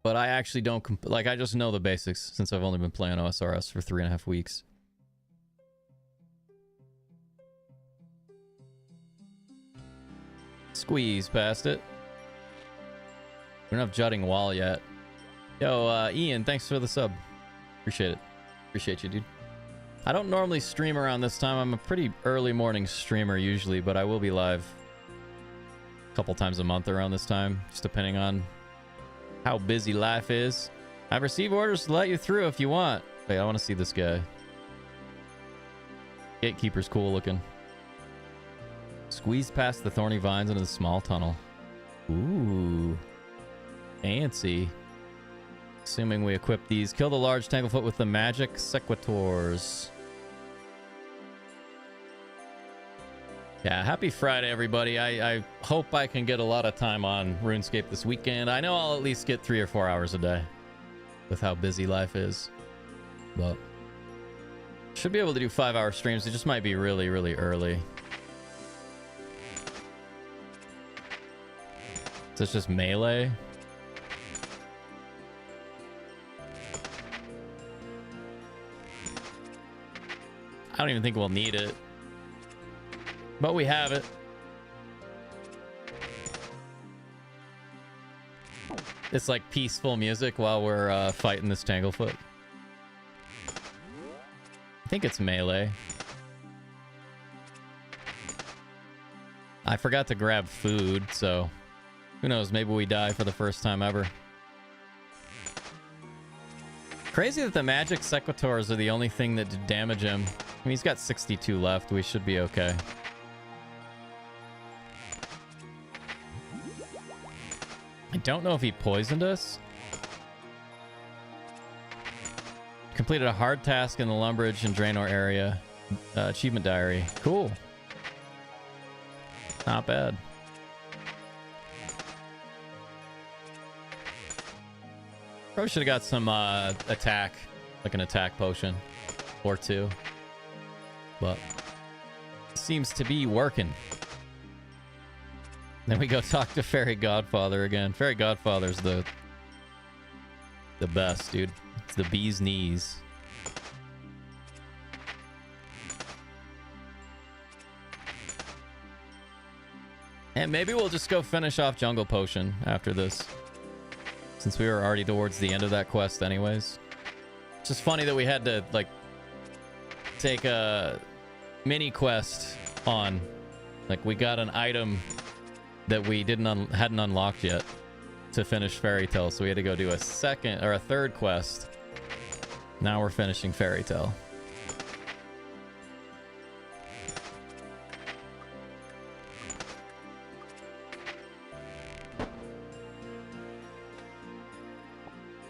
S1: But I actually don't... like, I just know the basics since I've only been playing OSRS for 3.5 weeks. Squeeze past it. We don't have jutting wall yet. Yo, Ian, thanks for the sub. Appreciate it. Appreciate you, dude. I don't normally stream around this time. I'm a pretty early morning streamer usually, but I will be live a couple times a month around this time, just depending on how busy life is. I've received orders to let you through if you want. Wait, I want to see this guy. Gatekeeper's cool looking. Squeeze past the thorny vines into the small tunnel. Ooh. Fancy. Assuming we equip these. Kill the large tanglefoot with the magic sequitors. Yeah, happy Friday, everybody. I hope I can get a lot of time on RuneScape this weekend. I know I'll at least get 3 or 4 hours a day with how busy life is. But should be able to do 5-hour streams. It just might be really, really early. So it's just melee. I don't even think we'll need it. But we have it. It's like peaceful music while we're fighting this Tanglefoot. I think it's melee. I forgot to grab food, so who knows? Maybe we die for the first time ever. Crazy that the magic sequitors are the only thing that did damage him. I mean, he's got 62 left. We should be okay. I don't know if he poisoned us. Completed a hard task in the Lumbridge and Draenor area. Achievement diary. Cool. Not bad. Probably should have got some attack, like an attack potion or 2. But seems to be working. Then we go talk to Fairy Godfather again. Fairy Godfather's the best, dude. It's the bee's knees. And maybe we'll just go finish off Jungle Potion after this, since we were already towards the end of that quest anyways. It's just funny that we had to, like, take a mini quest on. Like, we got an item that we hadn't unlocked yet to finish Fairy Tale, so we had to go do a second or a third quest. Now we're finishing Fairy Tale.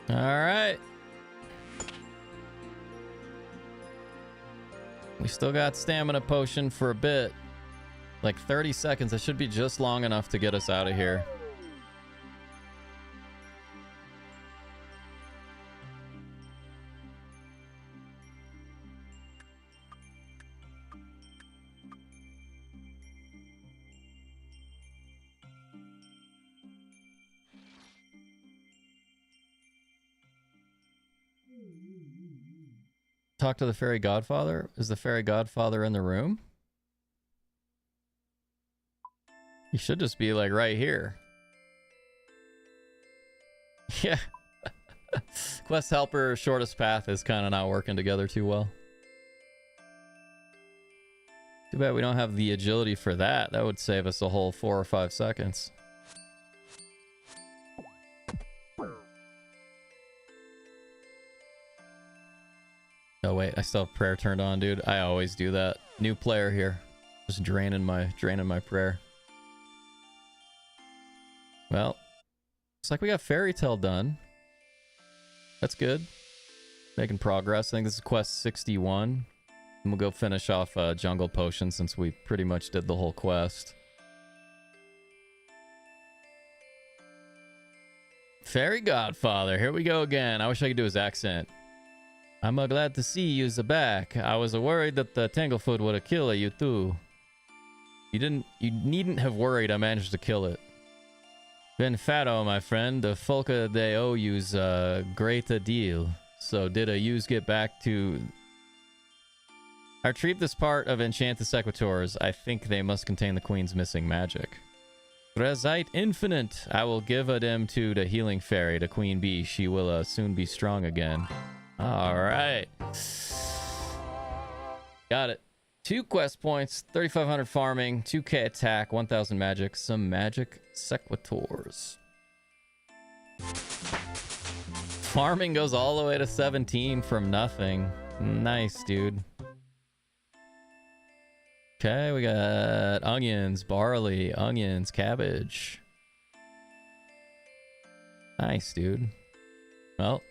S1: All right. We still got stamina potion for a bit. Like 30 seconds. That should be just long enough to get us out of here. Talk to the Fairy Godfather? Is the Fairy Godfather in the room? He should just be like right here. Yeah. Quest helper, shortest path is kind of not working together too well. Too bad we don't have the agility for that. That would save us a whole 4 or 5 seconds. Oh wait, I still have prayer turned on, dude. I always do that. New player here. Just draining my prayer. Well, looks like we got Fairy Tale done. That's good. Making progress. I think this is quest 61. And we'll go finish off Jungle Potion since we pretty much did the whole quest. Fairy Godfather, here we go again. I wish I could do his accent. I'm glad to see you's back. I was worried that the Tanglefoot would have killed you too. You needn't have worried. I managed to kill it. Ben Fado, my friend, the Folka they owe you's a great deal. So did a yous get back to... I retrieved this part of Enchanted Sequitors. I think they must contain the Queen's missing magic. Resite Infinite. I will give a dem to the healing fairy, the queen bee. She will soon be strong again. All right. Got it. 2 quest points, 3,500 farming, 2k attack, 1,000 magic, some magic sequitors. Farming goes all the way to 17 from nothing. Nice, dude. Okay, we got onions, barley, onions, cabbage. Nice, dude. Well,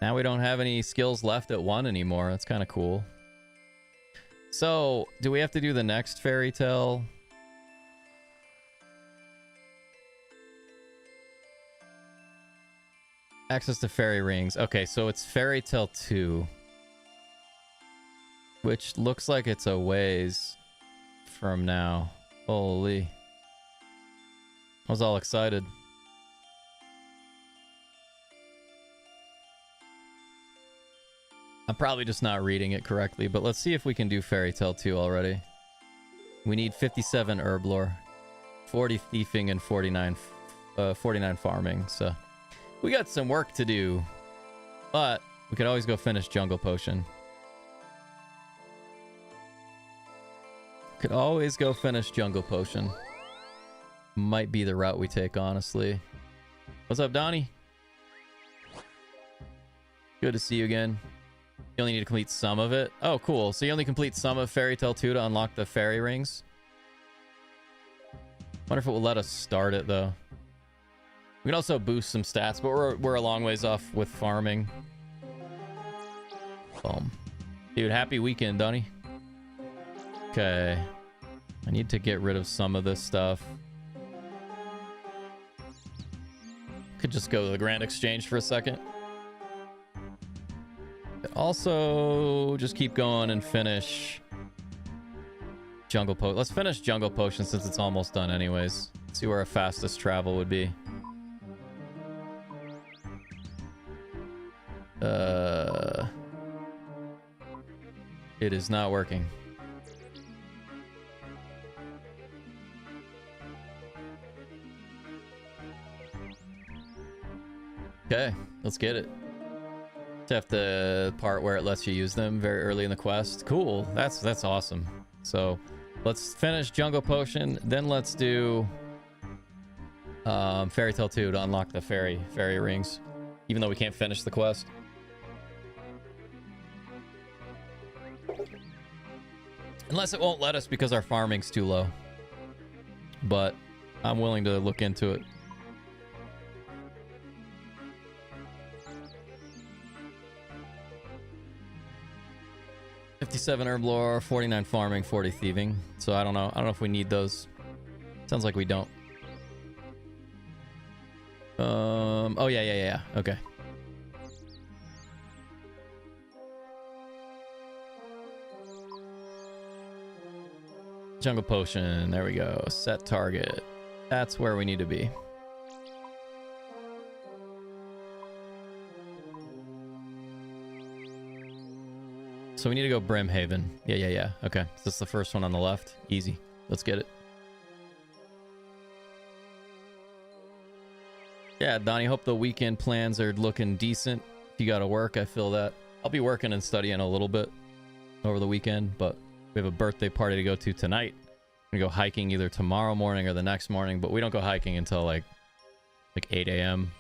S1: now we don't have any skills left at 1 anymore. That's kind of cool. So, do we have to do the next fairy tale? Access to fairy rings. Okay, so it's fairy tale 2. Which looks like it's a ways from now. Holy. I was all excited. I'm probably just not reading it correctly, but let's see if we can do Fairy Tale 2 already. We need 57 herb lore, 40 thieving, and 49 farming, so we got some work to do, but we could always go finish Jungle Potion. Could always go finish Jungle Potion. Might be the route we take, honestly. What's up, Donnie? Good to see you again. You only need to complete some of it. Oh, cool. So you only complete some of Fairy Tale 2 to unlock the fairy rings. Wonder if it will let us start it, though. We can also boost some stats, but we're a long ways off with farming. Boom. Dude, happy weekend, Donnie. Okay. I need to get rid of some of this stuff. Could just go to the Grand Exchange for a second. Also, just keep going and finish Jungle Potion. Let's finish Jungle Potion since it's almost done anyways. See where our fastest travel would be. It is not working. Okay, let's get it. Have the part where it lets you use them very early in the quest. Cool. That's awesome. So let's finish Jungle Potion, then let's do Fairy Tale 2 to unlock the fairy rings, even though we can't finish the quest. Unless it won't let us because our farming's too low. But I'm willing to look into it. $57 herb lore, 49 farming, 40 thieving. So I don't know if we need those. Sounds like we don't. Oh yeah. Okay. Jungle Potion. There we go. Set target. That's where we need to be. So we need to go Brimhaven. Yeah. Okay. So this is the first one on the left. Easy. Let's get it. Yeah, Donnie, hope the weekend plans are looking decent. If you gotta work, I feel that. I'll be working and studying a little bit over the weekend, but we have a birthday party to go to tonight. We're gonna go hiking either tomorrow morning or the next morning, but we don't go hiking until like 8 a.m.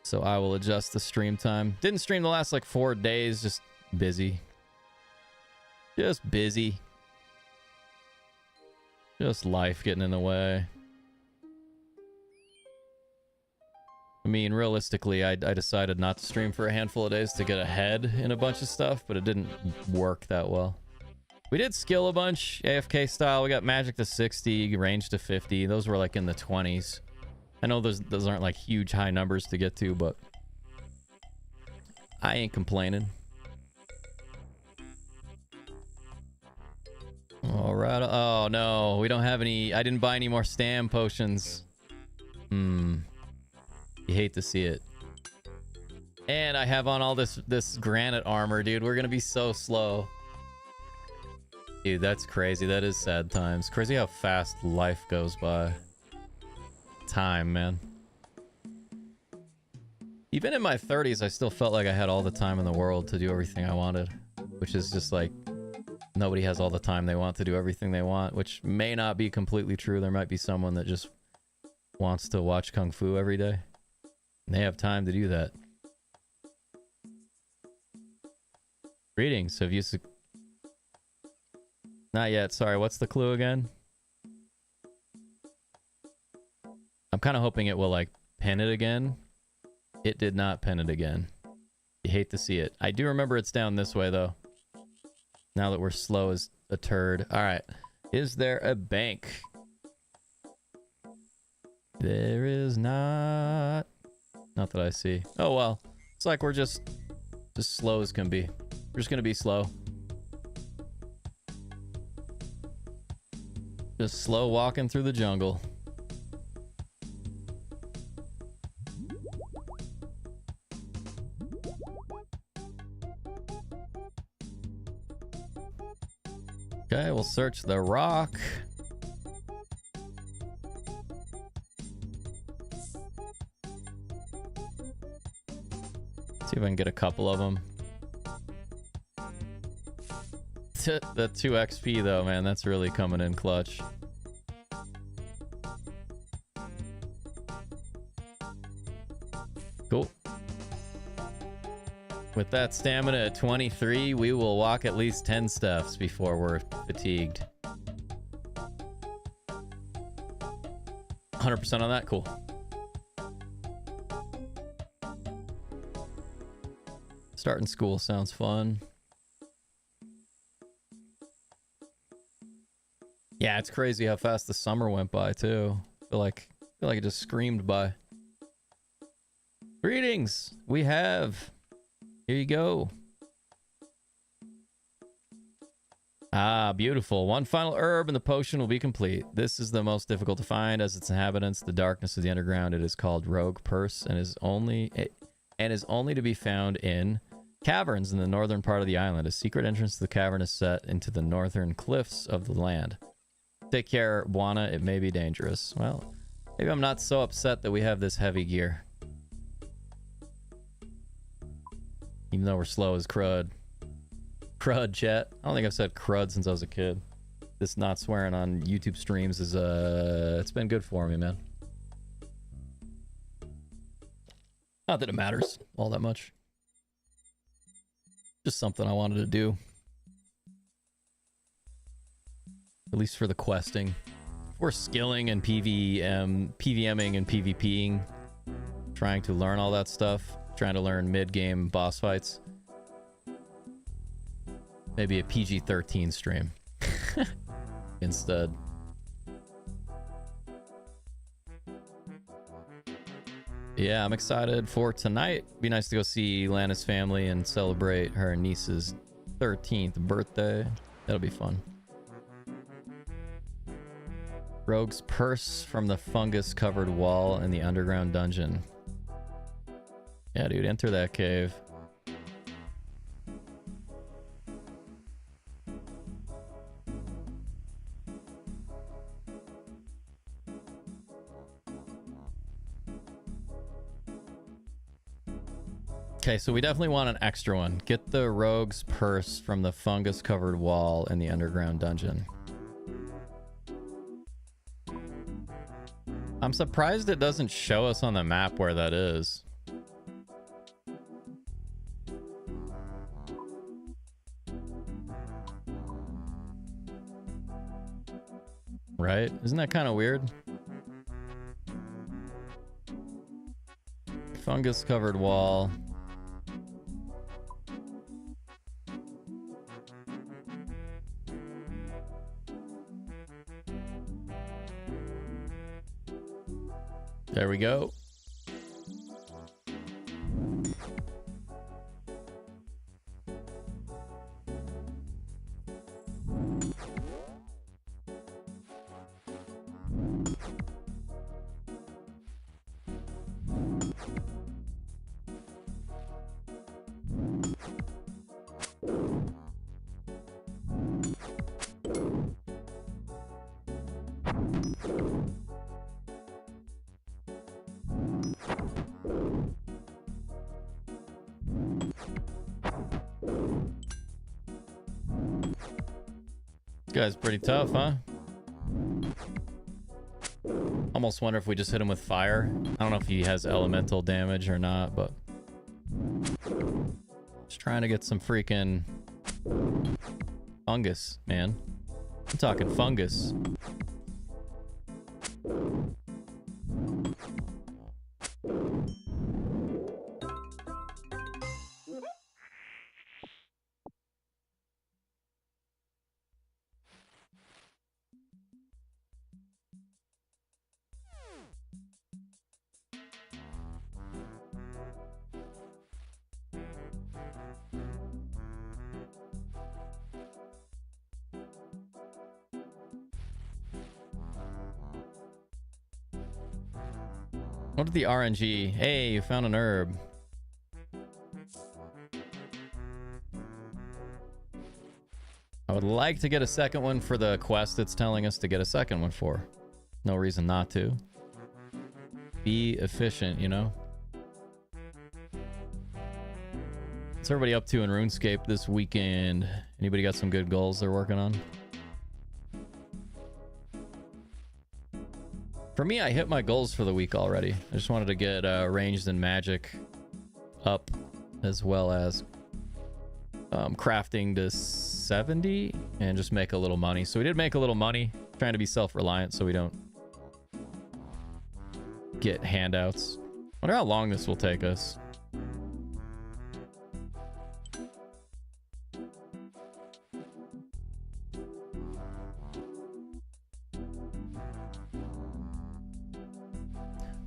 S1: So I will adjust the stream time. Didn't stream the last like 4 days, just busy. Just busy. Just life getting in the way. I mean, realistically, I decided not to stream for a handful of days to get ahead in a bunch of stuff, but it didn't work that well. We did skill a bunch, AFK style. We got magic to 60, range to 50. Those were like in the 20s. I know those aren't like huge high numbers to get to, but I ain't complaining. All right. Oh no, we don't have any. I didn't buy any more stam potions. You hate to see it. And I have on all this granite armor, dude. We're gonna be so slow. Dude, that's crazy. That is sad times. Crazy how fast life goes by. time, man. Even in my 30s, I still felt like I had all the time in the world to do everything I wanted. Which is just like, nobody has all the time they want to do everything they want, which may not be completely true. There might be someone that just wants to watch Kung Fu every day. And they have time to do that. Greetings. Have you... Not yet. Sorry, what's the clue again? I'm kind of hoping it will, like, pin it again. It did not pin it again. You hate to see it. I do remember it's down this way, though. Now that we're slow as a turd. Alright. Is there a bank? There is not. Not that I see. Oh, well. It's like we're just slow as can be. We're just gonna be slow. Just slow walking through the jungle. Okay, we'll search the rock. See if I can get a couple of them. The 2 XP though, man, that's really coming in clutch. Cool. With that stamina at 23, we will walk at least 10 steps before we're fatigued. 100% on that, cool. Starting school sounds fun. Yeah, it's crazy how fast the summer went by too. I feel like it just screamed by. Greetings! We have... Here you go. Ah, beautiful. One final herb and the potion will be complete. This is the most difficult to find as its inhabitants, the darkness of the underground. It is called Rogue Purse and is only to be found in caverns in the northern part of the island. A secret entrance to the cavern is set into the northern cliffs of the land. Take care, Buana. It may be dangerous. Well, maybe I'm not so upset that we have this heavy gear. Even though we're slow as crud. Crud, chat. I don't think I've said crud since I was a kid. This not swearing on YouTube streams is, it's been good for me, man. Not that it matters all that much. Just something I wanted to do. At least for the questing. If we're skilling and PVMing and PvPing, trying to learn all that stuff, trying to learn mid-game boss fights. Maybe a PG-13 stream instead. Yeah, I'm excited for tonight. Be nice to go see Lana's family and celebrate her niece's 13th birthday. That'll be fun. Rogue's purse from the fungus-covered wall in the underground dungeon. Yeah, dude, enter that cave. Okay, so we definitely want an extra one. Get the rogue's purse from the fungus-covered wall in the underground dungeon. I'm surprised it doesn't show us on the map where that is. Right? Isn't that kind of weird? Fungus-covered wall. There we go. Guy's pretty tough, huh? Almost wonder if we just hit him with fire. I don't know if he has elemental damage or not, but just trying to get some freaking fungus, man. I'm talking fungus. What did the RNG? Hey, you found an herb. I would like to get a second one for the quest it's telling us to get a second one for. No reason not to. Be efficient, you know? What's everybody up to in RuneScape this weekend? Anybody got some good goals they're working on? For me, I hit my goals for the week already. I just wanted to get ranged and magic up, as well as crafting to 70 and just make a little money. So we did make a little money, trying to be self-reliant so we don't get handouts. Wonder how long this will take us.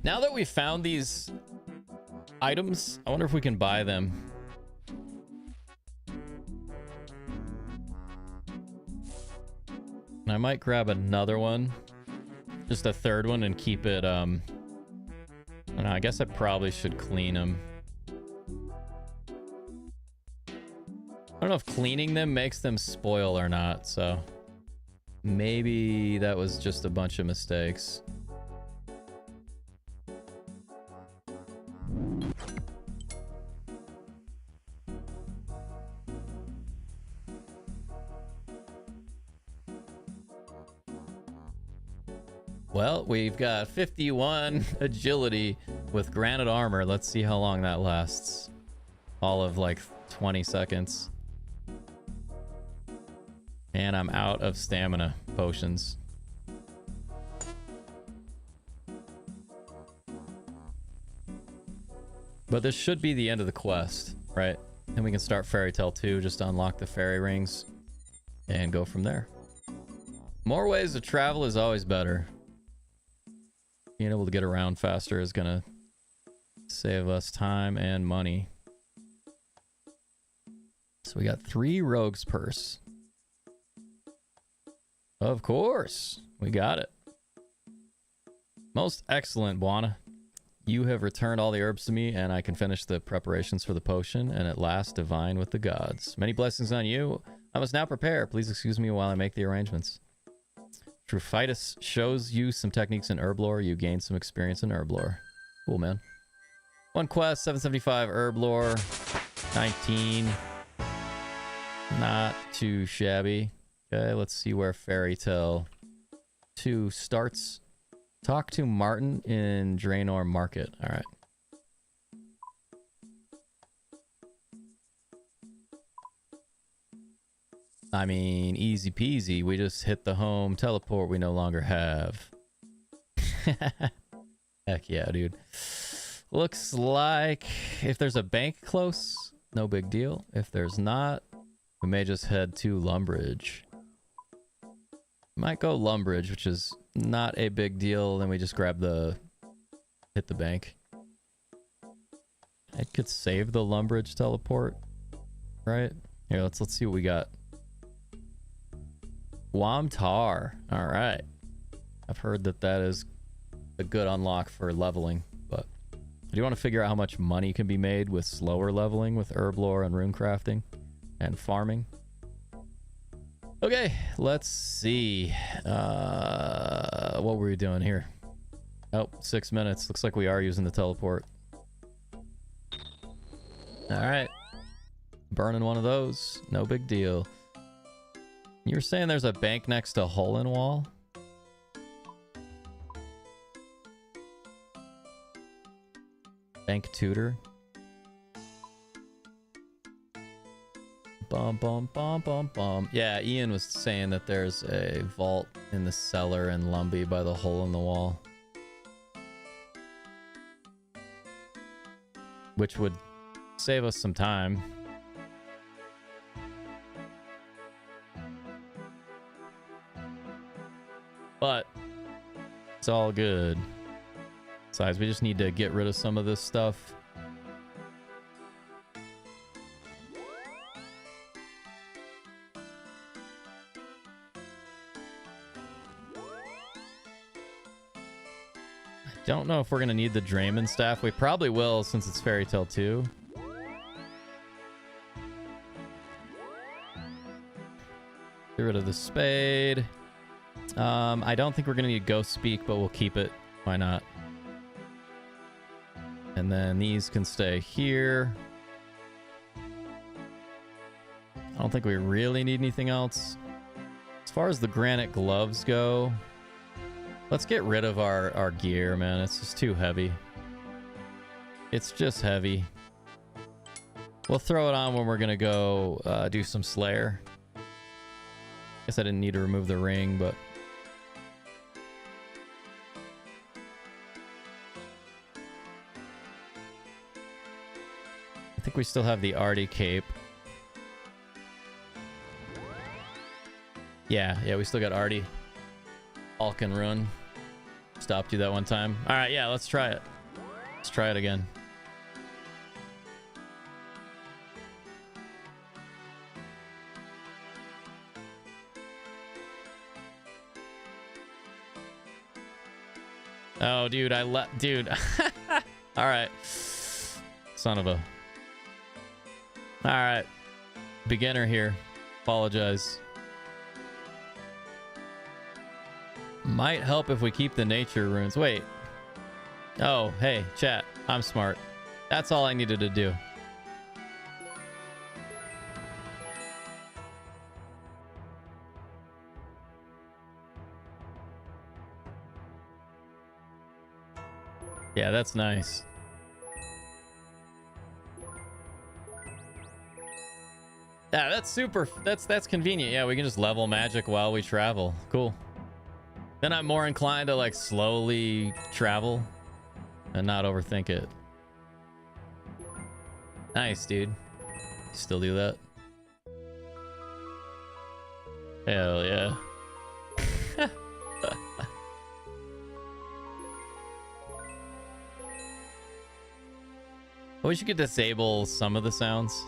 S1: Now that we've found these items, I wonder if we can buy them. And I might grab another one, just a third one, and keep it, I don't know, I guess I probably should clean them. I don't know if cleaning them makes them spoil or not, so maybe that was just a bunch of mistakes. Well, we've got 51 agility with granite armor. Let's see how long that lasts. All of like 20 seconds. And I'm out of stamina potions. But this should be the end of the quest, right? And we can start Fairy Tale 2, just to unlock the fairy rings and go from there. More ways to travel is always better. Being able to get around faster is gonna save us time and money. So we got 3 rogues purse. Of course, we got it. Most excellent, Buana. You have returned all the herbs to me, and I can finish the preparations for the potion, and at last divine with the gods. Many blessings on you. I must now prepare. Please excuse me while I make the arrangements. Truphitis shows you some techniques in herb lore. You gain some experience in herb lore. Cool, man. 1 quest, 775 herb lore. 19. Not too shabby. Okay, let's see where Fairy Tale 2 starts. Talk to Martin in Draenor Market. All right. I mean, easy peasy. We just hit the home teleport we no longer have. Heck yeah, dude. Looks like if there's a bank close, no big deal. If there's not, we may just head to Lumbridge. Might go Lumbridge, which is not a big deal. Then we just grab the... hit the bank. I could save the Lumbridge teleport, right? Here, let's see what we got. Wamtar. All right. I've heard that that is a good unlock for leveling, but I do want to figure out how much money can be made with slower leveling with herb lore and rune crafting and farming. Okay, let's see. What were we doing here? Oh, 6 minutes. Looks like we are using the teleport. All right. Burning one of those. No big deal. You were saying there's a bank next to hole in wall? Bank tutor? Bum, bum, bum, bum, bum. Yeah, Ian was saying that there's a vault in the cellar in Lumbee by the hole in the wall. Which would save us some time. But it's all good. Besides, we just need to get rid of some of this stuff. Don't know if we're gonna need the Draymond staff. We probably will since it's Fairy Tale 2. Get rid of the spade. I don't think we're gonna need Ghost Speak, but we'll keep it. Why not? And then these can stay here. I don't think we really need anything else. As far as the granite gloves go, let's get rid of our gear, man. It's just too heavy. It's just heavy. We'll throw it on when we're gonna go do some Slayer. Guess I didn't need to remove the ring, but... I think we still have the Artie cape. Yeah, we still got Artie. Alk and Rune. Stopped you that one time. Alright, yeah, let's try it. Let's try it again. Oh, dude, dude. Alright. Son of a... Alright. Beginner here. Apologize. Might help if we keep the nature runes. Wait. Oh, hey, chat. I'm smart. That's all I needed to do. Yeah, that's nice. Yeah, that's super. That's convenient. Yeah, we can just level magic while we travel. Cool. Then I'm more inclined to like slowly travel and not overthink it. Nice, dude. Still do that? Hell yeah. I wish you could disable some of the sounds.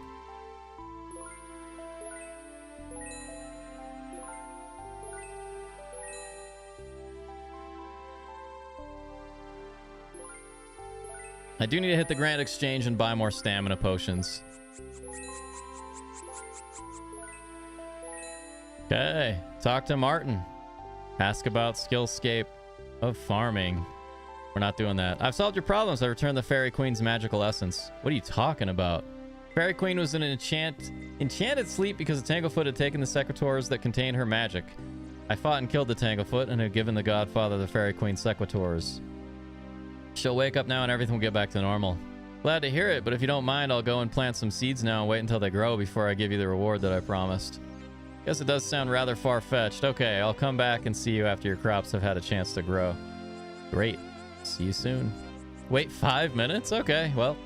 S1: I do need to hit the Grand Exchange and buy more stamina potions. Okay, talk to Martin. Ask about Skillscape of farming. We're not doing that. I've solved your problems. I returned the Fairy Queen's magical essence. What are you talking about? Fairy Queen was in an enchanted sleep because the Tanglefoot had taken the sequitors that contained her magic. I fought and killed the Tanglefoot and had given the Godfather the Fairy Queen sequitors. She'll wake up now and everything will get back to normal. Glad to hear it, but if you don't mind, I'll go and plant some seeds now and wait until they grow before I give you the reward that I promised. Guess it does sound rather far-fetched. Okay, I'll come back and see you after your crops have had a chance to grow. Great. See you soon. Wait 5 minutes? Okay, well.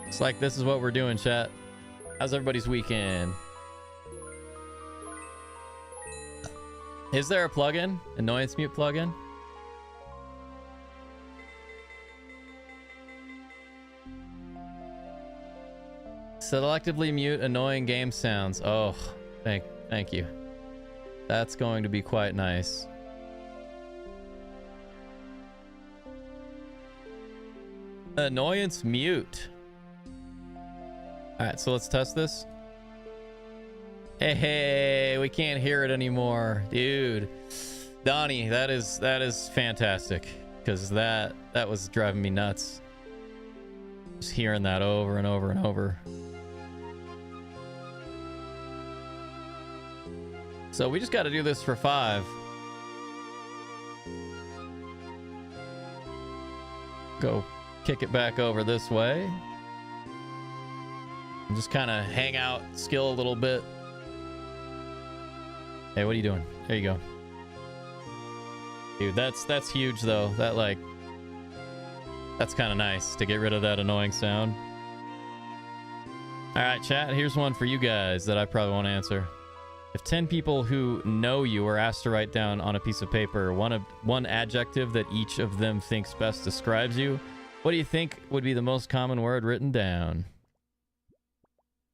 S1: Looks like this is what we're doing, chat. How's everybody's weekend? Is there a plugin? Annoyance mute plugin? Selectively mute annoying game sounds. Oh, thank you. That's going to be quite nice. Annoyance mute. All right, so let's test this. Hey, we can't hear it anymore, dude. Donnie, that is fantastic, because that was driving me nuts. Just hearing that over and over and over. So we just got to do this for 5. Go kick it back over this way. And just kind of hang out, skill a little bit. Hey, what are you doing? There you go. Dude, that's huge though. That like, that's kind of nice to get rid of that annoying sound. All right, chat, here's one for you guys that I probably won't answer. If 10 people who know you were asked to write down on a piece of paper one adjective that each of them thinks best describes you, what do you think would be the most common word written down?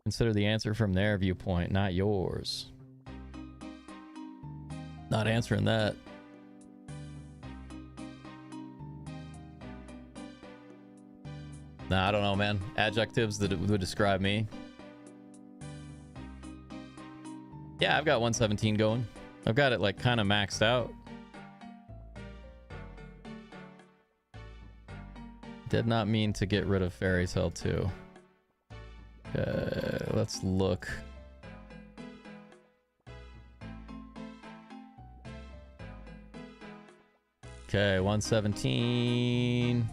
S1: Consider the answer from their viewpoint, not yours. Not answering that. Nah, I don't know, man. Adjectives that would describe me. Yeah, I've got 117 going. I've got it like kind of maxed out. Did not mean to get rid of Fairy Tale 2. Let's look. Okay, 117.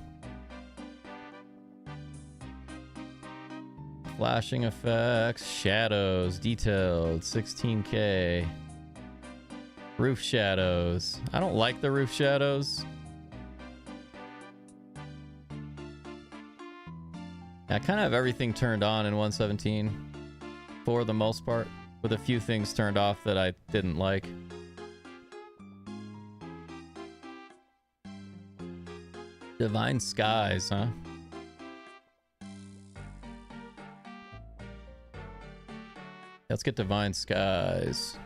S1: Flashing effects, shadows, detailed, 16K. Roof shadows. I don't like the roof shadows. I kind of have everything turned on in 117 for the most part, with a few things turned off that I didn't like. Divine Skies, huh? Let's get Divine Skies.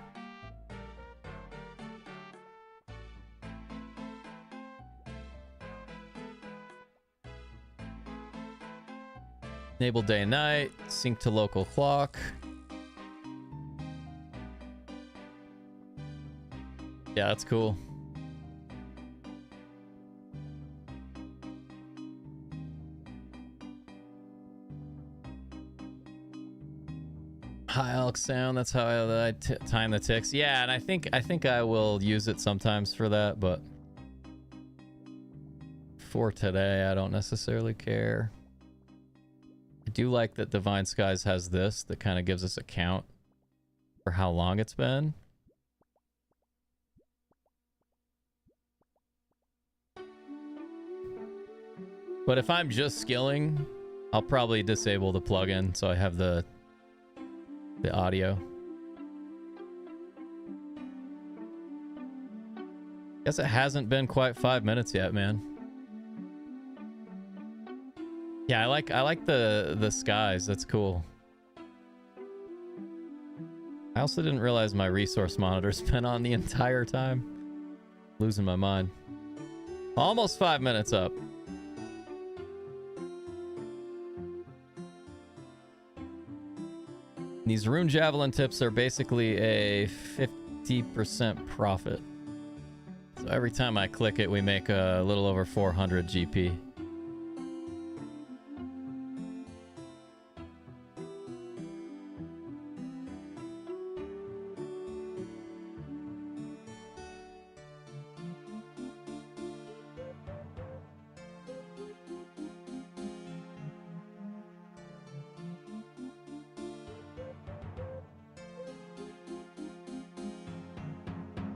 S1: Enable day and night, sync to local clock. Yeah, that's cool. High elk sound, that's how I time the ticks. Yeah, and I think I will use it sometimes for that, but for today I don't necessarily care. I do like that Divine Skies has this that kind of gives us a count for how long it's been. But if I'm just skilling, I'll probably disable the plugin so I have the audio. Guess it hasn't been quite 5 minutes yet, man. Yeah, I like the skies. That's cool. I also didn't realize my resource monitor's been on the entire time. Losing my mind. Almost 5 minutes up. These rune javelin tips are basically a 50% profit. So every time I click it, we make a little over 400 GP.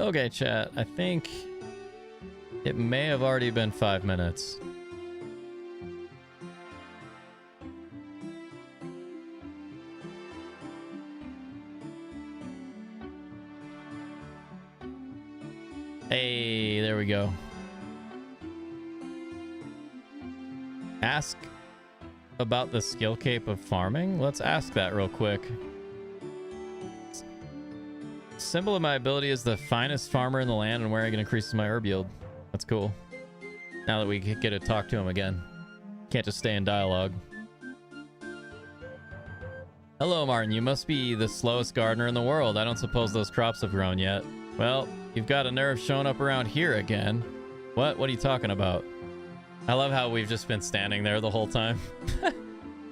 S1: Okay, chat, I think it may have already been 5 minutes. Hey, there we go. Ask about the skill cape of farming. Let's ask that real quick. Symbol of my ability is the finest farmer in the land and wearing it increases my herb yield. That's cool. Now that we get to talk to him again. Can't just stay in dialogue. Hello, Martin. You must be the slowest gardener in the world. I don't suppose those crops have grown yet. Well, you've got a nerve showing up around here again. What? What are you talking about? I love how we've just been standing there the whole time.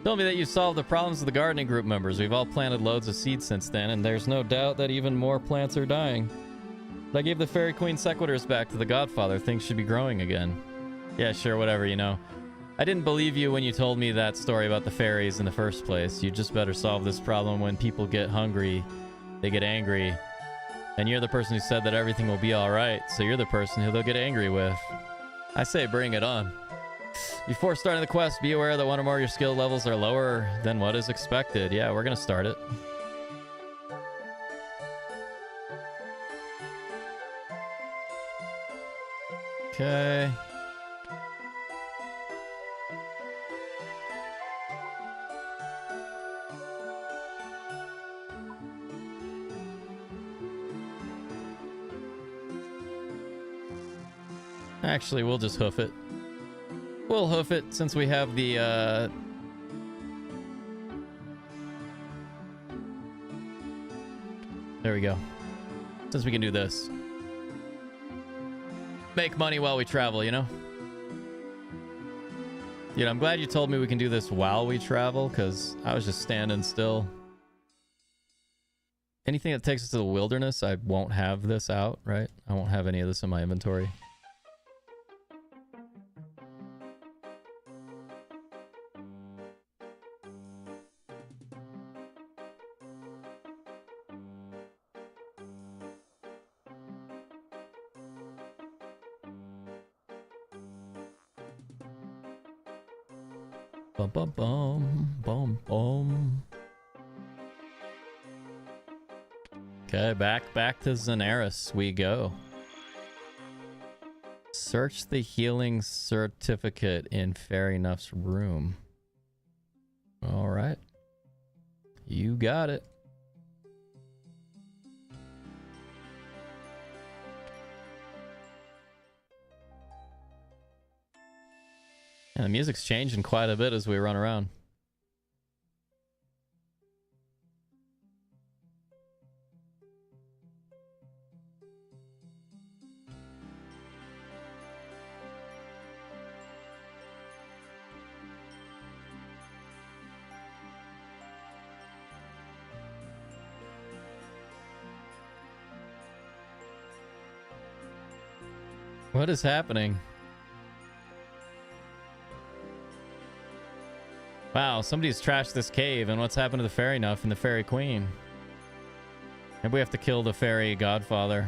S1: Told me that you solved the problems of the gardening group members. We've all planted loads of seeds since then, and there's no doubt that even more plants are dying. But I gave the Fairy Queen sequiturs back to the Godfather. Things should be growing again. Yeah, sure, whatever, you know. I didn't believe you when you told me that story about the fairies in the first place. You just better solve this problem. When people get hungry, they get angry. And you're the person who said that everything will be alright, so you're the person who they'll get angry with. I say bring it on. Before starting the quest, be aware that one or more of your skill levels are lower than what is expected. Yeah, we're gonna start it. Okay. Actually, we'll just hoof it. We'll hoof it since we have the, There we go. Since we can do this. Make money while we travel, you know? Dude, I'm glad you told me we can do this while we travel, because I was just standing still. Anything that takes us to the wilderness, I won't have this out, right? I won't have any of this in my inventory. Bum bum bum bum bum. Okay, back to Xanaris we go. Search the healing certificate in Fairy Nuff's room. All right, you got it. And the music's changing quite a bit as we run around. What is happening? Wow, somebody's trashed this cave, and what's happened to the Fairy Nuff and the Fairy Queen? Maybe we have to kill the Fairy Godfather.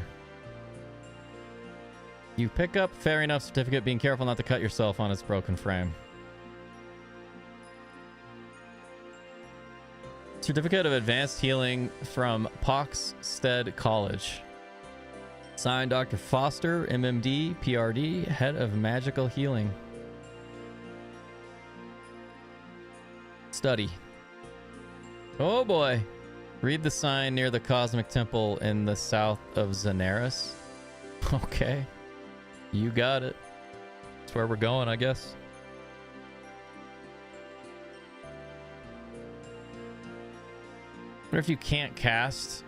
S1: You pick up Fairy Nuff's certificate, being careful not to cut yourself on its broken frame. Certificate of Advanced Healing from Poxstead College. Signed, Dr. Foster, MMD, PRD, Head of Magical Healing. Study. Oh boy. Read the sign near the Cosmic Temple in the south of Xanaris. Okay. You got it. That's where we're going, I guess. What if you can't cast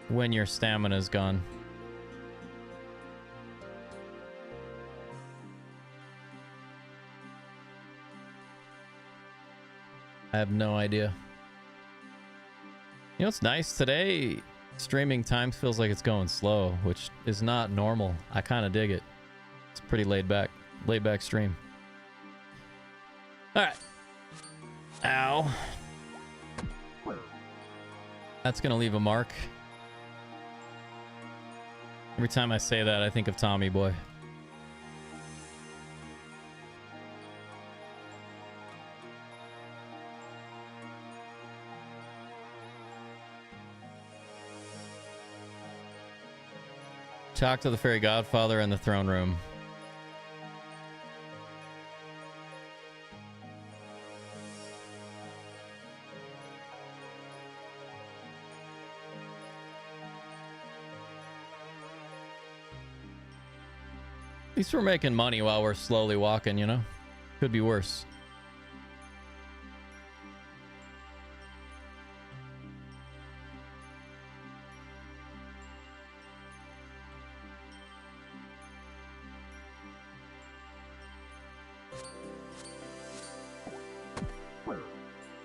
S1: when your stamina's gone? I have no idea. You know what's nice? Today, streaming time feels like it's going slow, which is not normal. I kind of dig it. It's pretty laid back stream. All right. Ow. That's gonna leave a mark. Every time I say that, I think of Tommy Boy. Talk to the Fairy Godfather in the throne room. At least we're making money while we're slowly walking, you know? Could be worse.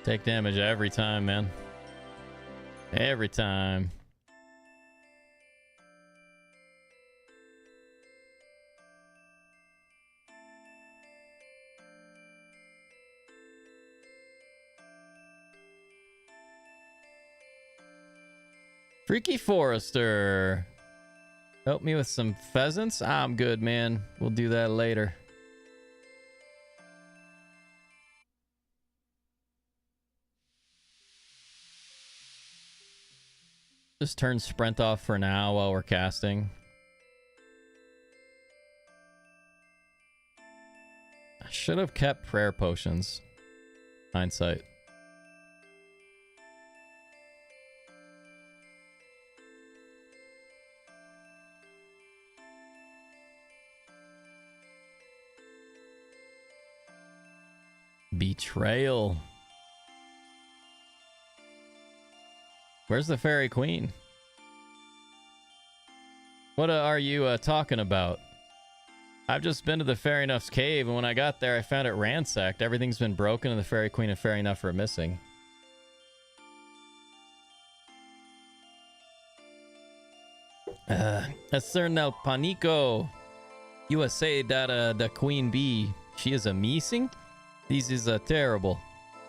S1: Take damage every time, man. Every time. Freaky Forester. Help me with some pheasants? I'm good, man. We'll do that later. Just turn sprint off for now while we're casting. I should have kept prayer potions. Hindsight. Betrayal. Where's the fairy queen? What are you talking about? I've just been to the Fairy Nuff's cave, and when I got there, I found it ransacked. Everything's been broken, and the fairy queen and fairy Nuff are missing. Eternal panico. USA that the queen bee. She is a missing? This is terrible.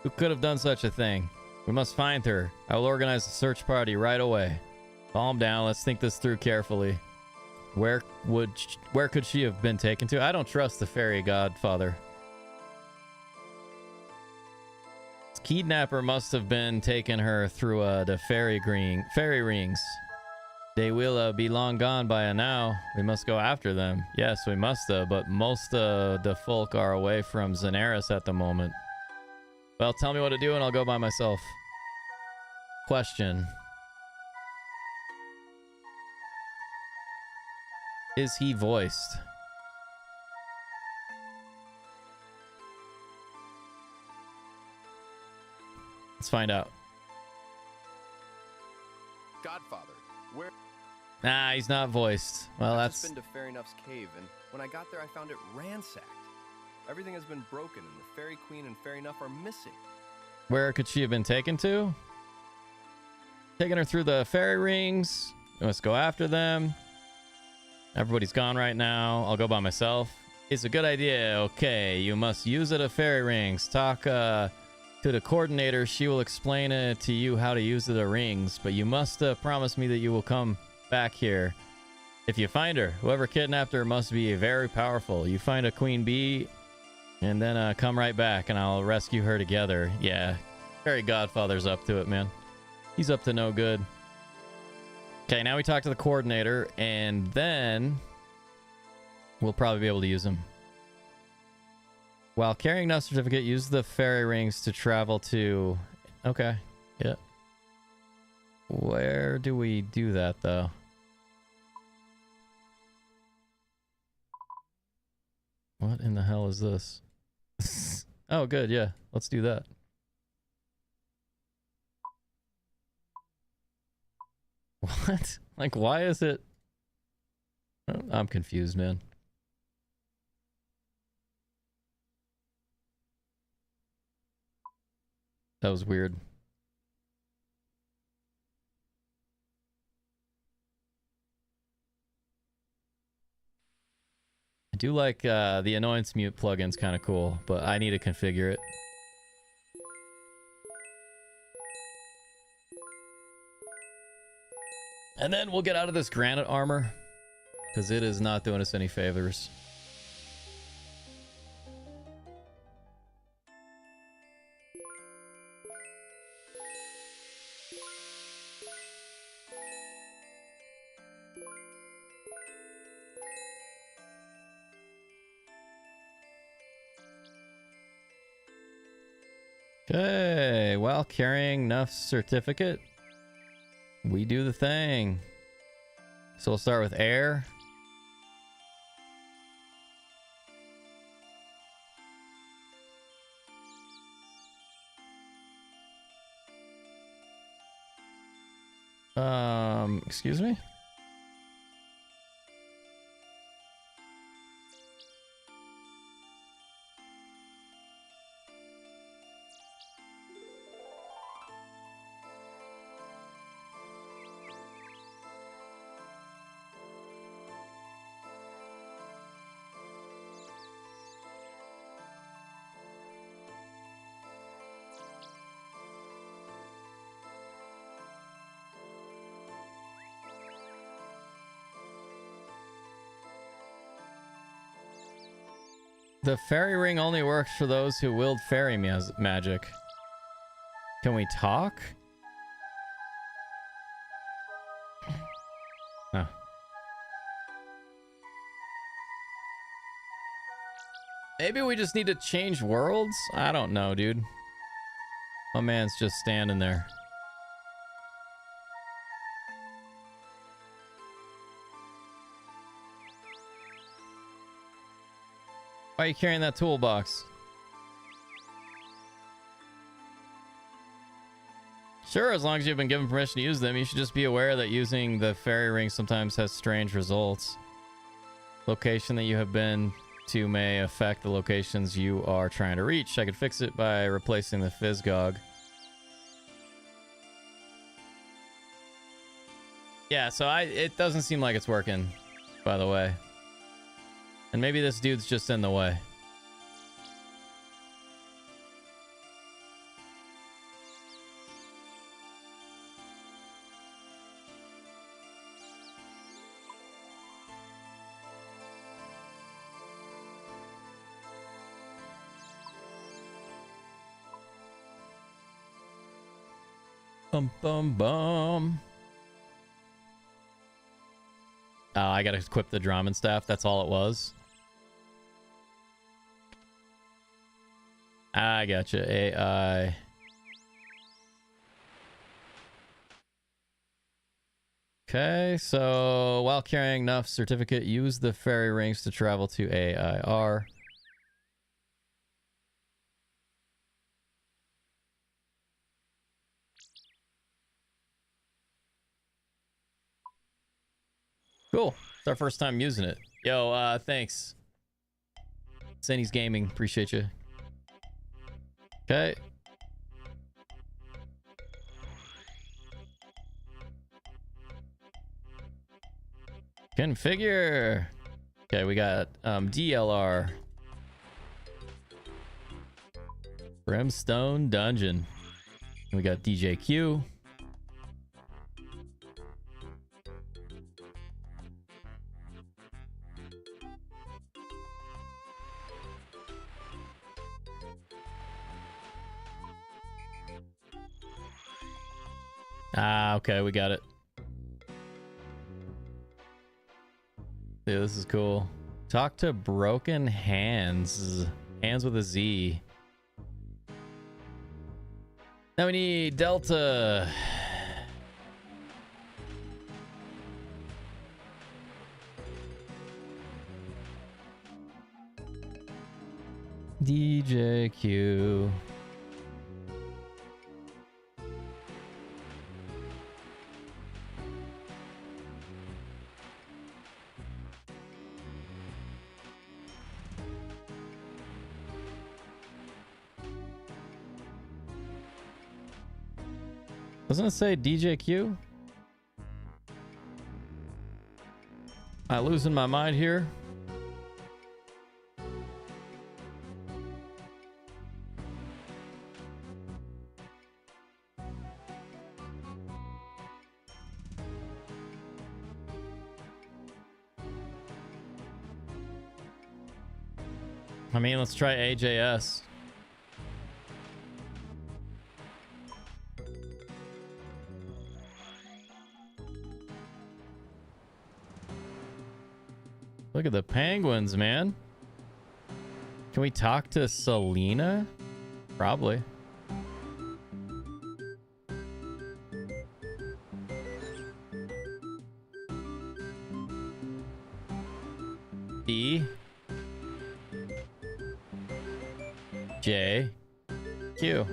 S1: Who could have done such a thing? We must find her. I will organize a search party right away. Calm down. Let's think this through carefully. Where could she have been taken to? I don't trust the fairy godfather. This kidnapper must have been taking her through the fairy rings. They will be long gone by now. We must go after them. Yes, we must, but most the folk are away from Zenaris at the moment. Well, tell me what to do and I'll go by myself. Question. Is he voiced? Let's find out.
S2: Godfather, where?
S1: Nah, he's not voiced. Well,
S2: I've
S1: that's...
S2: just been to Fairy Nuff's cave, and when I got there, I found it ransacked. Everything has been broken, and the Fairy Queen and Fairy Nuff are missing.
S1: Where could she have been taken to? Taking her through the fairy rings. We must go after them. Everybody's gone right now. I'll go by myself. It's a good idea. Okay, you must use the fairy rings. Talk to the coordinator. She will explain to you how to use the rings. But you must promise me that you will come back here. If you find her, whoever kidnapped her must be very powerful. You find a queen bee, and then come right back, and I'll rescue her together. Yeah, fairy godfather's up to it, man. He's up to no good. Okay, now we talk to the coordinator, and then we'll probably be able to use him. While carrying Nuff certificate, use the fairy rings to travel to... Okay, yeah. Where do we do that, though? What in the hell is this? Oh, good, yeah. Let's do that. What? Like, why is it... I'm confused, man. That was weird. I do like the annoyance mute plugin's kind of cool, but I need to configure it. And then we'll get out of this granite armor, because it is not doing us any favors. Okay, while carrying Nuff's certificate, we do the thing. So we'll start with air. Excuse me? The fairy ring only works for those who wield fairy magic. Can we talk? Huh. Maybe we just need to change worlds? I don't know, dude. My man's just standing there. Why are you carrying that toolbox? Sure, as long as you've been given permission to use them, you should just be aware that using the fairy ring sometimes has strange results. Location that you have been to may affect the locations you are trying to reach. I could fix it by replacing the Fizzgog. Yeah, so it doesn't seem like it's working, by the way. And maybe this dude's just in the way. Bum bum bum. Oh, I gotta equip the Draman staff. That's all it was. I gotcha. AI. Okay, so while carrying enough certificate, use the fairy rings to travel to AIR. Cool. It's our first time using it. Yo, thanks. Senny's Gaming. Appreciate you. Okay. Configure. Okay, we got DLR. Brimstone Dungeon. We got DJQ. Ah, okay, we got it. Yeah, this is cool. Talk to Broken Hands. Hands with a Z. Now we need Delta. DJQ. Doesn't it say DJQ? Am I losing my mind here? I mean, let's try AJS. Look at the penguins, man. Can we talk to Selena? Probably. E. J. Q.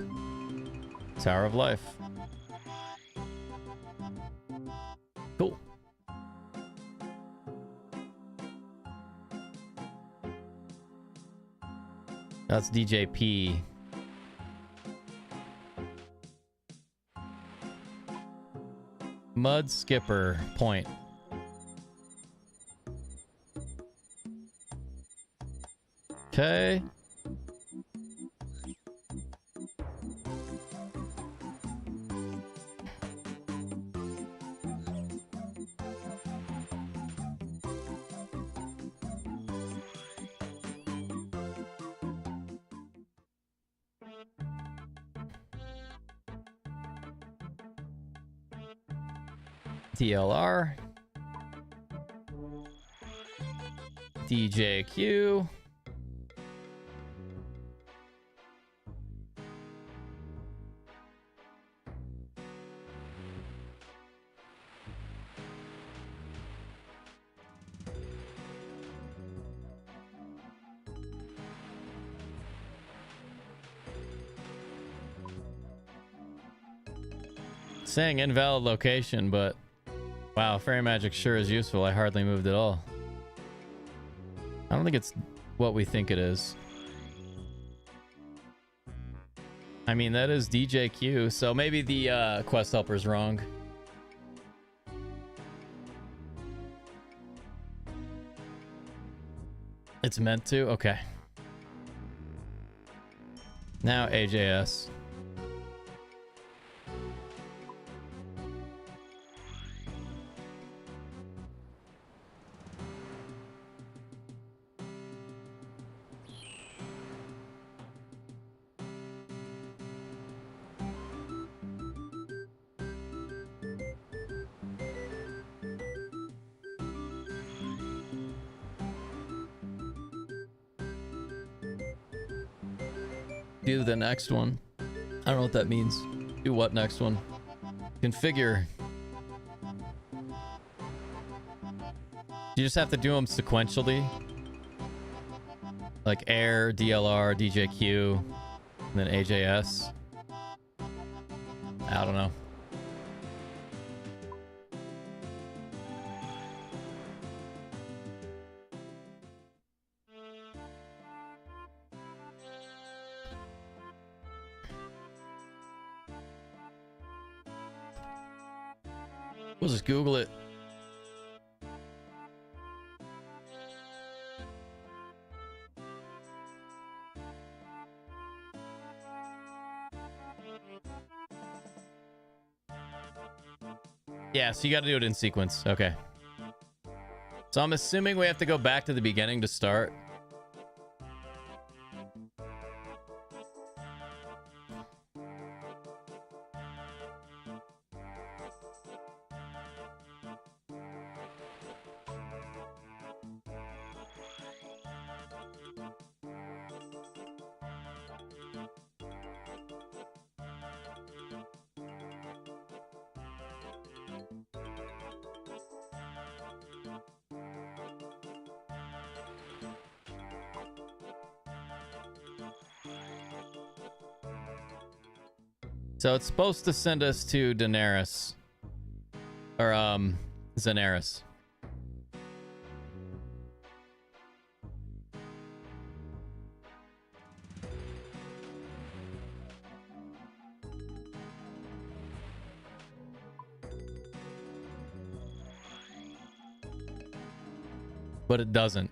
S1: Tower of Life. Cool. That's DJP. Mud Skipper Point. Okay. TLR. DJQ. Saying invalid location, but wow, fairy magic sure is useful. I hardly moved at all. I don't think it's what we think it is. I mean, that is DJQ, so maybe the quest helper's wrong. It's meant to? Okay. Now AJS. Do the next one. I don't know what that means. Do what next one? Configure. You just have to do them sequentially. Like air, DLR, DJQ, and then AJS. I don't know. We'll just Google it. Yeah, so you got to do it in sequence. Okay. So I'm assuming we have to go back to the beginning to start. So it's supposed to send us to Daenerys. Or, Daenerys. But it doesn't.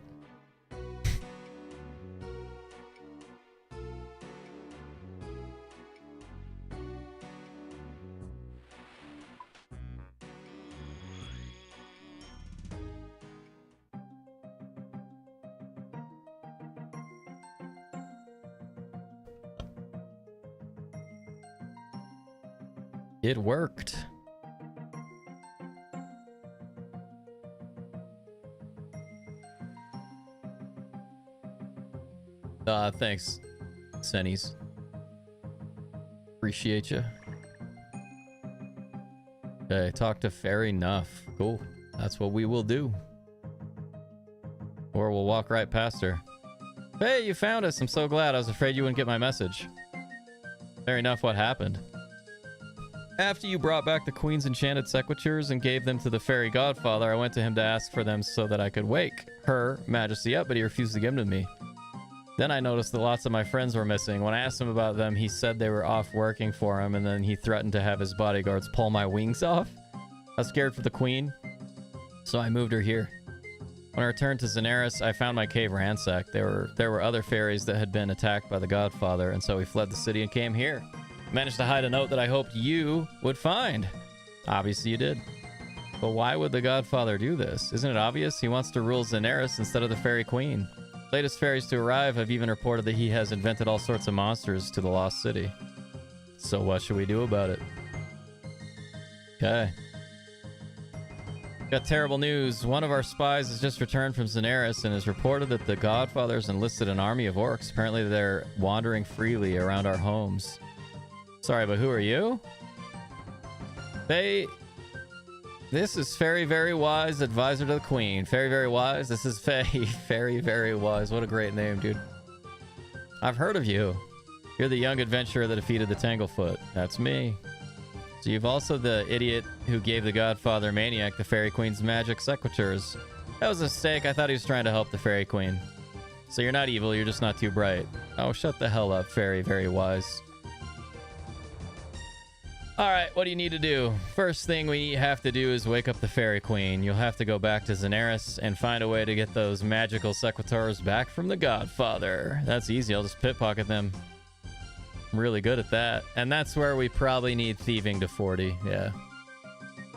S1: It worked. Thanks, Sennies. Appreciate you. Okay, talk to Fairy Nuff. Cool. That's what we will do. Or we'll walk right past her. Hey, you found us. I'm so glad. I was afraid you wouldn't get my message. Fair enough, what happened? After you brought back the Queen's enchanted sequitures and gave them to the fairy godfather, I went to him to ask for them so that I could wake her majesty up, but he refused to give them to me. Then I noticed that lots of my friends were missing. When I asked him about them, he said they were off working for him, and then he threatened to have his bodyguards pull my wings off. I was scared for the Queen, so I moved her here. When I returned to Daenerys, I found my cave ransacked. There were other fairies that had been attacked by the godfather, and so we fled the city and came here. Managed to hide a note that I hoped you would find. Obviously you did. But why would the godfather do this? Isn't it obvious? He wants to rule Daenerys instead of the fairy queen. Latest fairies to arrive have even reported that he has invented all sorts of monsters to the lost city. So what should we do about it? Okay. Got terrible news. One of our spies has just returned from Daenerys and has reported that the Godfathers enlisted an army of orcs. Apparently they're wandering freely around our homes. Sorry, but who are you? This is Fairy Very Wise, advisor to the Queen. Fairy Very Wise. This is Faye. Fairy Very Wise. What a great name, dude. I've heard of you. You're the young adventurer that defeated the Tanglefoot. That's me. So you've also the idiot who gave the Godfather Maniac the Fairy Queen's magic sequiturs. That was a mistake. I thought he was trying to help the Fairy Queen. So you're not evil, you're just not too bright. Oh, shut the hell up, Fairy Very Wise. Alright, what do you need to do? First thing we have to do is wake up the Fairy Queen. You'll have to go back to Daenerys and find a way to get those magical sequiturs back from the Godfather. That's easy, I'll just pickpocket them. I'm really good at that. And that's where we probably need thieving to 40. Yeah.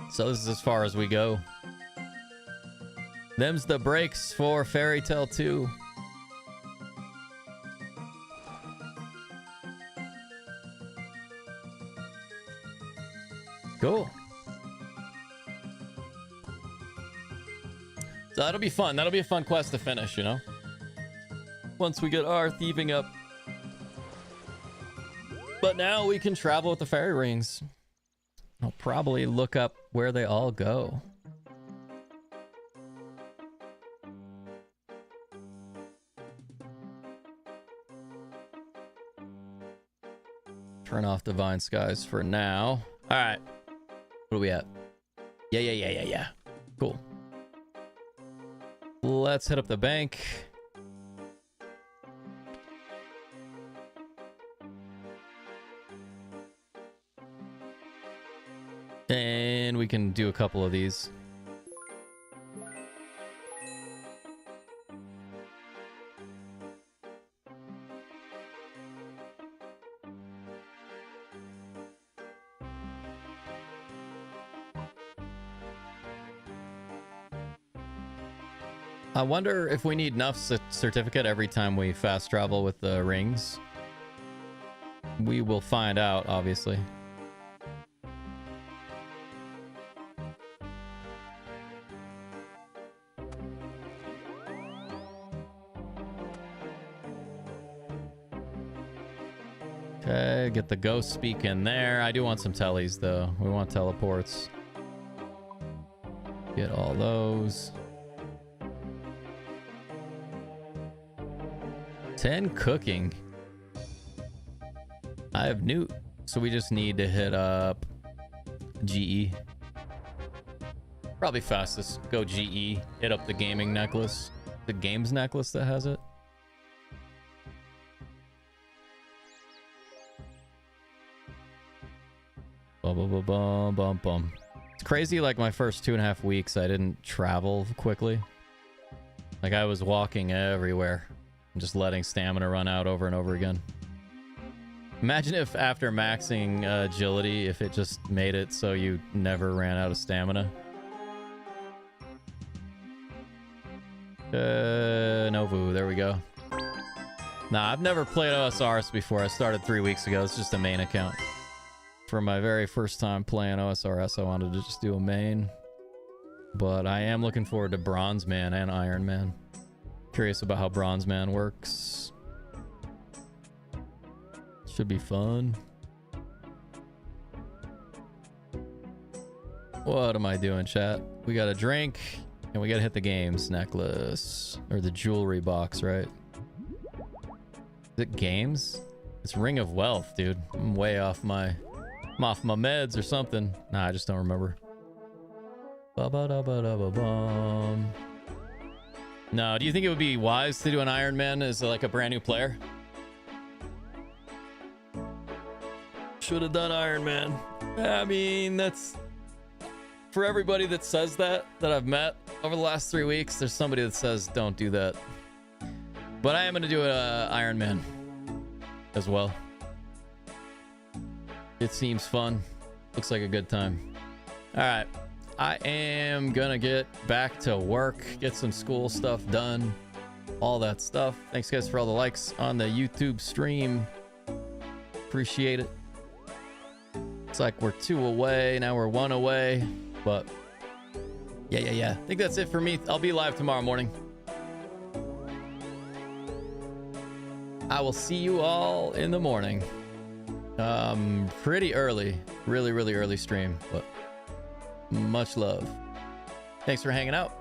S1: So this is as far as we go. Them's the breaks for Fairy Tale 2. Cool. So that'll be fun. That'll be a fun quest to finish, you know? Once we get our thieving up. But now we can travel with the fairy rings. I'll probably look up where they all go. Turn off Divine Skies for now. All right. What are we at? Yeah. Cool. Let's hit up the bank. And we can do a couple of these. I wonder if we need enough certificate every time we fast travel with the rings. We will find out, obviously. Okay, get the ghost speak in there. I do want some tellies, though. We want teleports. Get all those. 10 cooking. I have Newt, so we just need to hit up GE. Probably fastest. Go GE. Hit up the gaming necklace. The games necklace that has it. Bum. It's crazy, like my first 2.5 weeks, I didn't travel quickly. Like I was walking everywhere. And just letting stamina run out over and over again. Imagine if after maxing agility, if it just made it so you never ran out of stamina. Novu, there we go. Nah, I've never played OSRS before. I started 3 weeks ago. It's just a main account. For my very first time playing OSRS, I wanted to just do a main. But I am looking forward to Bronze Man and Iron Man. Curious about how Bronze Man works. Should be fun. What am I doing, chat? We got a drink and we gotta hit the games necklace or the jewelry box, right? Is it games? It's Ring of Wealth, dude. I'm way off my... I'm off my meds or something. Nah, I just don't remember. Ba-ba-da-ba-da-ba-bum. No, do you think it would be wise to do an Iron Man as like a brand new player? Should have done Iron Man. I mean, that's... For everybody that says that I've met over the last 3 weeks, there's somebody that says don't do that. But I am going to do an Iron Man as well. It seems fun. Looks like a good time. All right. I am gonna get back to work, get some school stuff done, all that stuff. Thanks guys for all the likes on the YouTube stream. Appreciate it. It's like we're 2 away, now we're 1 away, but Yeah. I think that's it for me. I'll be live tomorrow morning. I will see you all in the morning. Pretty early. Really early stream, but much love. Thanks for hanging out.